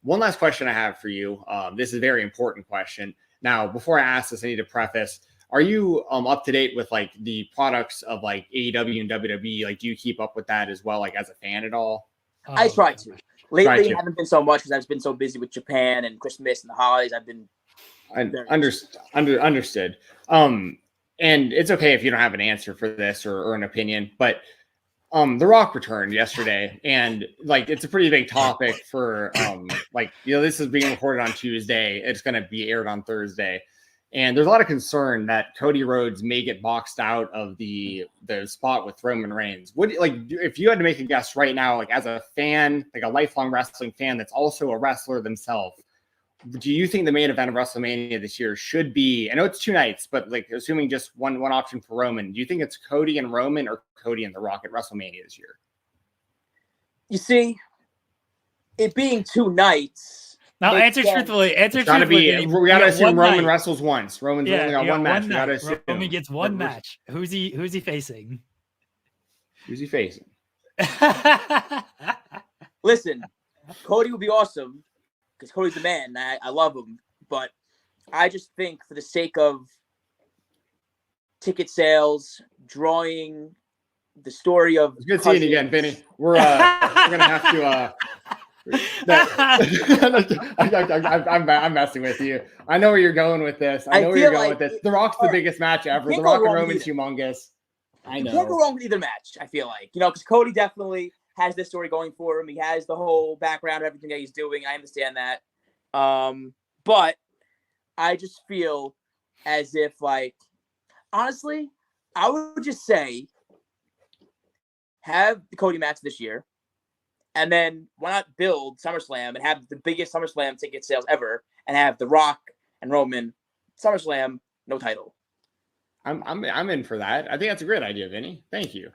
One last question I have for you. This is a very important question. Now, before I ask this, I need to preface, are you up to date with like the products of like AEW and WWE? Like, do you keep up with that as well? Like as a fan at all? I try to. Lately, Try I to. haven't been so much because I've been so busy with Japan and Christmas and the holidays. I've been Understood. And it's okay if you don't have an answer for this or an opinion, but The Rock returned yesterday, and like it's a pretty big topic for this is being recorded on Tuesday. It's going to be aired on Thursday, and there's a lot of concern that Cody Rhodes may get boxed out of the spot with Roman Reigns. Would if you had to make a guess right now, like as a fan, like a lifelong wrestling fan that's also a wrestler themselves, do you think the main event of WrestleMania this year should be? I know it's 2 nights, but like assuming just one option for Roman, do you think it's Cody and Roman or Cody and The Rock at WrestleMania this year? You see, it being 2 nights. Now, makes answer sense. truthfully. We gotta assume Roman wrestles once. Roman's only got one match. We gotta assume. Roman gets one match. Who's he facing? Who's he facing? Listen, Cody would be awesome because Cody's the man. I love him, but I just think for the sake of ticket sales, drawing the story of It's good seeing you again, Vinny. We're gonna have to. I'm messing with you. I know where you're going with this. I know where you're going with this. The Rock's the biggest match ever. The Rock and Roman's humongous. I know. You can't go wrong with either match, I feel like. Because Cody definitely has this story going for him. He has the whole background, everything that he's doing. I understand that. But I just feel as if, like, honestly, I would just say have the Cody match this year. And then why not build SummerSlam and have the biggest SummerSlam ticket sales ever and have The Rock and Roman SummerSlam, no title. I'm in for that. I think that's a great idea, Vinny. Thank you.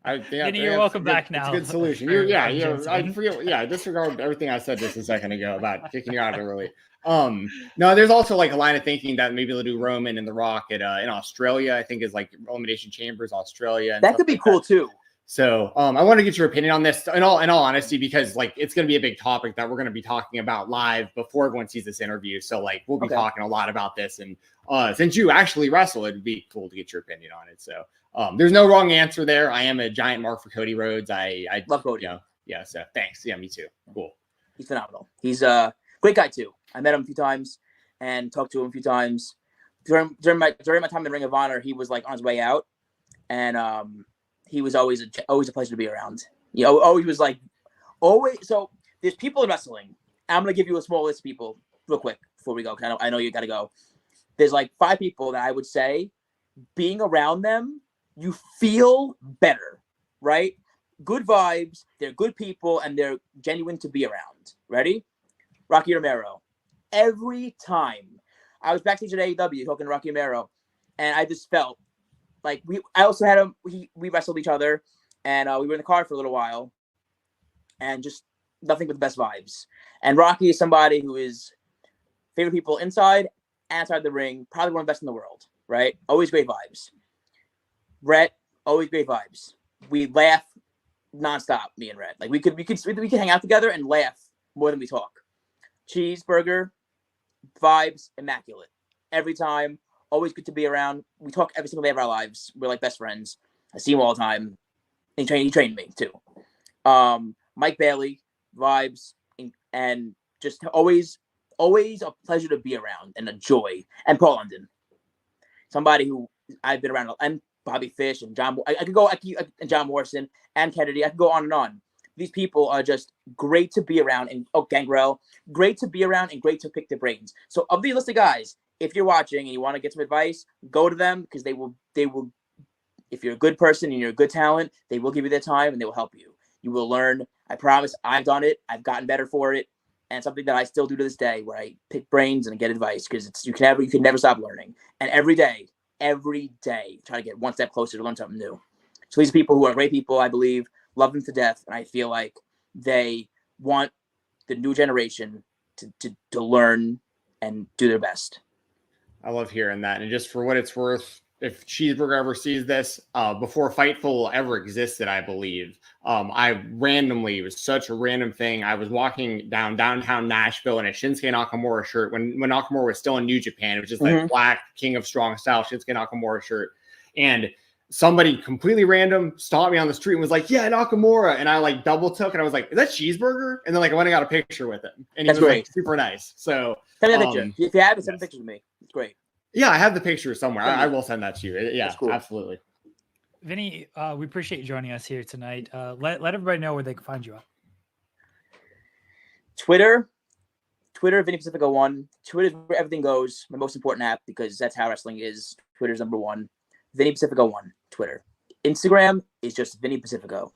Vinny, you're welcome back now. It's a good solution. I forget. Yeah, disregard everything I said just a second ago about kicking you out early. No, there's also like a line of thinking that maybe they'll do Roman and The Rock at in Australia. I think is like Elimination Chambers, Australia. That could be cool too. So I want to get your opinion on this in all honesty, because like it's going to be a big topic that we're going to be talking about live before everyone sees this interview. So like we'll be talking a lot about this, and since you actually wrestle, it'd be cool to get your opinion on it. So there's no wrong answer there. I am a giant mark for Cody Rhodes. I love Cody. Yeah. So thanks. Yeah, me too. Cool. He's phenomenal. He's a great guy too. I met him a few times and talked to him a few times during my time in Ring of Honor. He was like on his way out, and he was always a pleasure to be around. Always was like, always. So there's people in wrestling. I'm going to give you a small list of people real quick before we go, because I know you got to go. There's like 5 people that I would say being around them, you feel better, right? Good vibes. They're good people, and they're genuine to be around. Ready? Rocky Romero. Every time I was backstage at AEW talking to Rocky Romero, and I just felt like I also had him. We wrestled each other, and we were in the car for a little while, and just nothing but the best vibes. And Rocky is somebody who is favorite people inside and outside the ring, probably one of the best in the world, right? Always great vibes. Rhett, always great vibes. We laugh nonstop, me and Rhett. Like we could hang out together and laugh more than we talk. Cheeseburger, vibes, immaculate. Every time, always good to be around. We talk every single day of our lives. We're like best friends. I see him all the time. He trained me too. Mike Bailey, vibes, and just always a pleasure to be around and a joy. And Paul London, somebody who I've been around, and Bobby Fish and John. I could go, and John Morrison and Kennedy. I could go on and on. These people are just great to be around, and Gangrel, great to be around and great to pick their brains. So of the list of guys, if you're watching and you want to get some advice, go to them because they will. If you're a good person and you're a good talent, they will give you their time and they will help you. You will learn. I promise. I've done it. I've gotten better for it, and something that I still do to this day, where I pick brains and get advice because you can never stop learning. And every day, try to get one step closer to learn something new. So these people who are great people, I believe, love them to death, and I feel like they want the new generation to learn and do their best. I love hearing that. And just for what it's worth, if Cheeseburger ever sees this, before Fightful ever existed, I believe, it was such a random thing. I was walking downtown Nashville in a Shinsuke Nakamura shirt when Nakamura was still in New Japan. It was just like black King of Strong style Shinsuke Nakamura shirt. And somebody completely random stopped me on the street and was like, yeah, Nakamura. And I like double took and I was like, is that Cheeseburger? And then like I went and got a picture with him. And That's he was great. like super nice. So send me a picture. If you have it, send a picture to me. It's great. Yeah, I have the picture somewhere. I will send that to you. Yeah, cool. Absolutely. Vinny, we appreciate you joining us here tonight. Let everybody know where they can find you at. Twitter, Vinny Pacifico 1. Twitter is where everything goes. My most important app because that's how wrestling is. Twitter's number one. Vinny Pacifico 1. Twitter. Instagram is just Vinny Pacifico.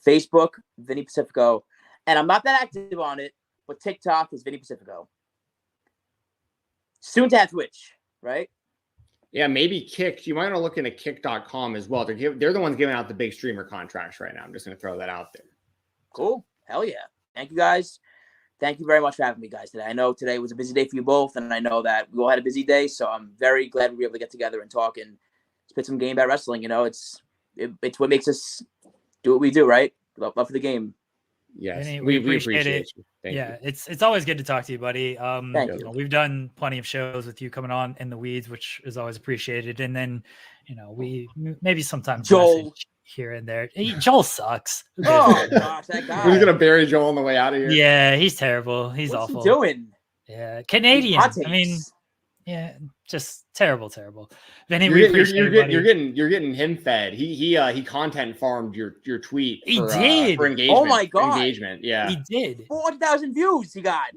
Facebook, Vinny Pacifico. And I'm not that active on it, but TikTok is Vinny Pacifico. Soon to have Twitch, right? Yeah, maybe Kick. You might want to look into Kick.com as well. They're the ones giving out the big streamer contracts right now. I'm just going to throw that out there. Cool. Hell yeah. Thank you, guys. Thank you very much for having me, guys, today. I know today was a busy day for you both, and I know that we all had a busy day, so I'm very glad we were able to get together and talk and spit some game about wrestling. You know, it's what makes us do what we do, right? Love for the game. Yes, Vinny, we appreciate it. Thank you. It's always good to talk to you, buddy. Thank you. We've done plenty of shows with you coming on in the weeds, which is always appreciated. And then, we maybe sometimes Joel here and there. Joel sucks. Oh gosh, that guy. We're gonna bury Joel on the way out of here. Yeah, he's terrible. He's What's awful. he doing? Yeah, Canadian. Hot I mean, takes. yeah, just terrible. Vinny, You're getting him fed. He content farmed your tweet. He for, did. For engagement. Oh my God. Engagement. Yeah. He did. 400,000 views he got.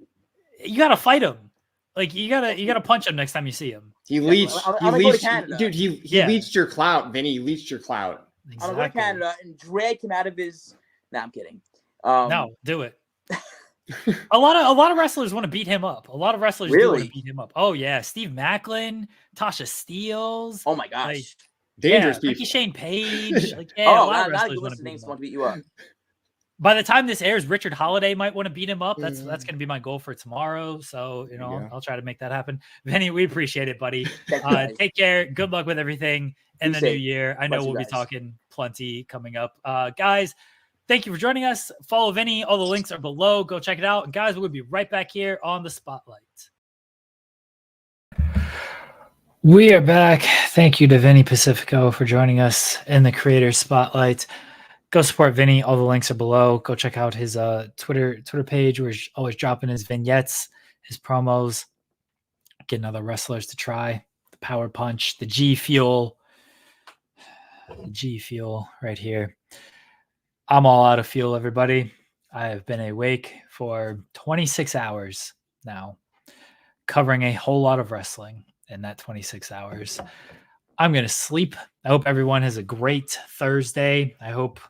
You gotta fight him. Like you gotta punch him next time you see him. He leached. I'm gonna go to Canada. Dude, he leached your clout, Vinny. He leached your clout. I'm gonna go to Canada and drag him out of his. Nah, I'm kidding. No, do it. A lot of wrestlers want to beat him up. A lot of wrestlers do want to beat him up. Oh yeah, Steve Macklin, Tasha Steeles. Oh my gosh, like, dangerous people. Ricky Shane Page. Like, a lot of lot wrestlers of want to names want to beat you up. By the time this airs, Richard Holiday might want to beat him up. That's going to be my goal for tomorrow. So I'll try to make that happen. Vinny, we appreciate it, buddy. Take care. Good luck with everything in the new year. I know we'll be talking plenty coming up, guys. Thank you for joining us. Follow Vinny. All the links are below. Go check it out. Guys, we'll be right back here on the Spotlight. We are back. Thank you to Vinny Pacifico for joining us in the Creator Spotlight. Go support Vinny. All the links are below. Go check out his Twitter page where he's always dropping his vignettes, his promos, getting other wrestlers to try. The Power Punch, the G Fuel right here. I'm all out of fuel, everybody. I have been awake for 26 hours now, covering a whole lot of wrestling in that 26 hours. I'm going to sleep. I hope everyone has a great Thursday. I hope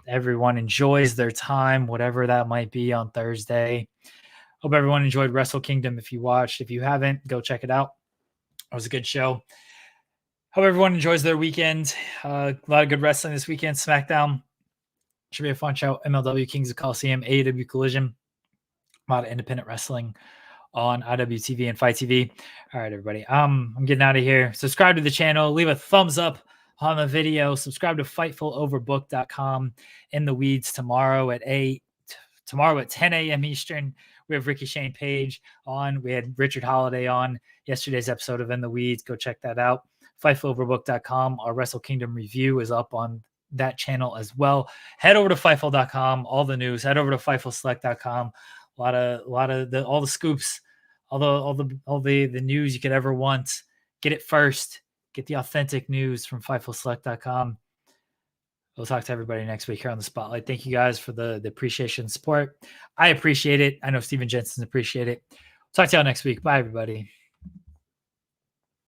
everyone enjoys their time, whatever that might be on Thursday. Hope everyone enjoyed Wrestle Kingdom. If you watched, if you haven't, go check it out. It was a good show. Hope everyone enjoys their weekend. A lot of good wrestling this weekend. SmackDown should be a fun show. MLW Kings of Coliseum, AEW Collision. A lot of independent wrestling on IWTV and Fight TV. All right, everybody. I'm getting out of here. Subscribe to the channel. Leave a thumbs up on the video. Subscribe to FightfulOverbook.com. In the Weeds tomorrow at 10 a.m. Eastern. We have Ricky Shane Page on. We had Richard Holiday on yesterday's episode of In the Weeds. Go check that out. FightfulOverbook.com. Our Wrestle Kingdom review is up on that channel as well. Head over to Fightful.com. All the news. Head over to FightfulSelect.com. All the scoops, all the news you could ever want. Get it first. Get the authentic news from FightfulSelect.com. We'll talk to everybody next week here on the Spotlight. Thank you guys for the appreciation and support. I appreciate it. I know Stephen Jensen appreciate it. Talk to y'all next week. Bye, everybody.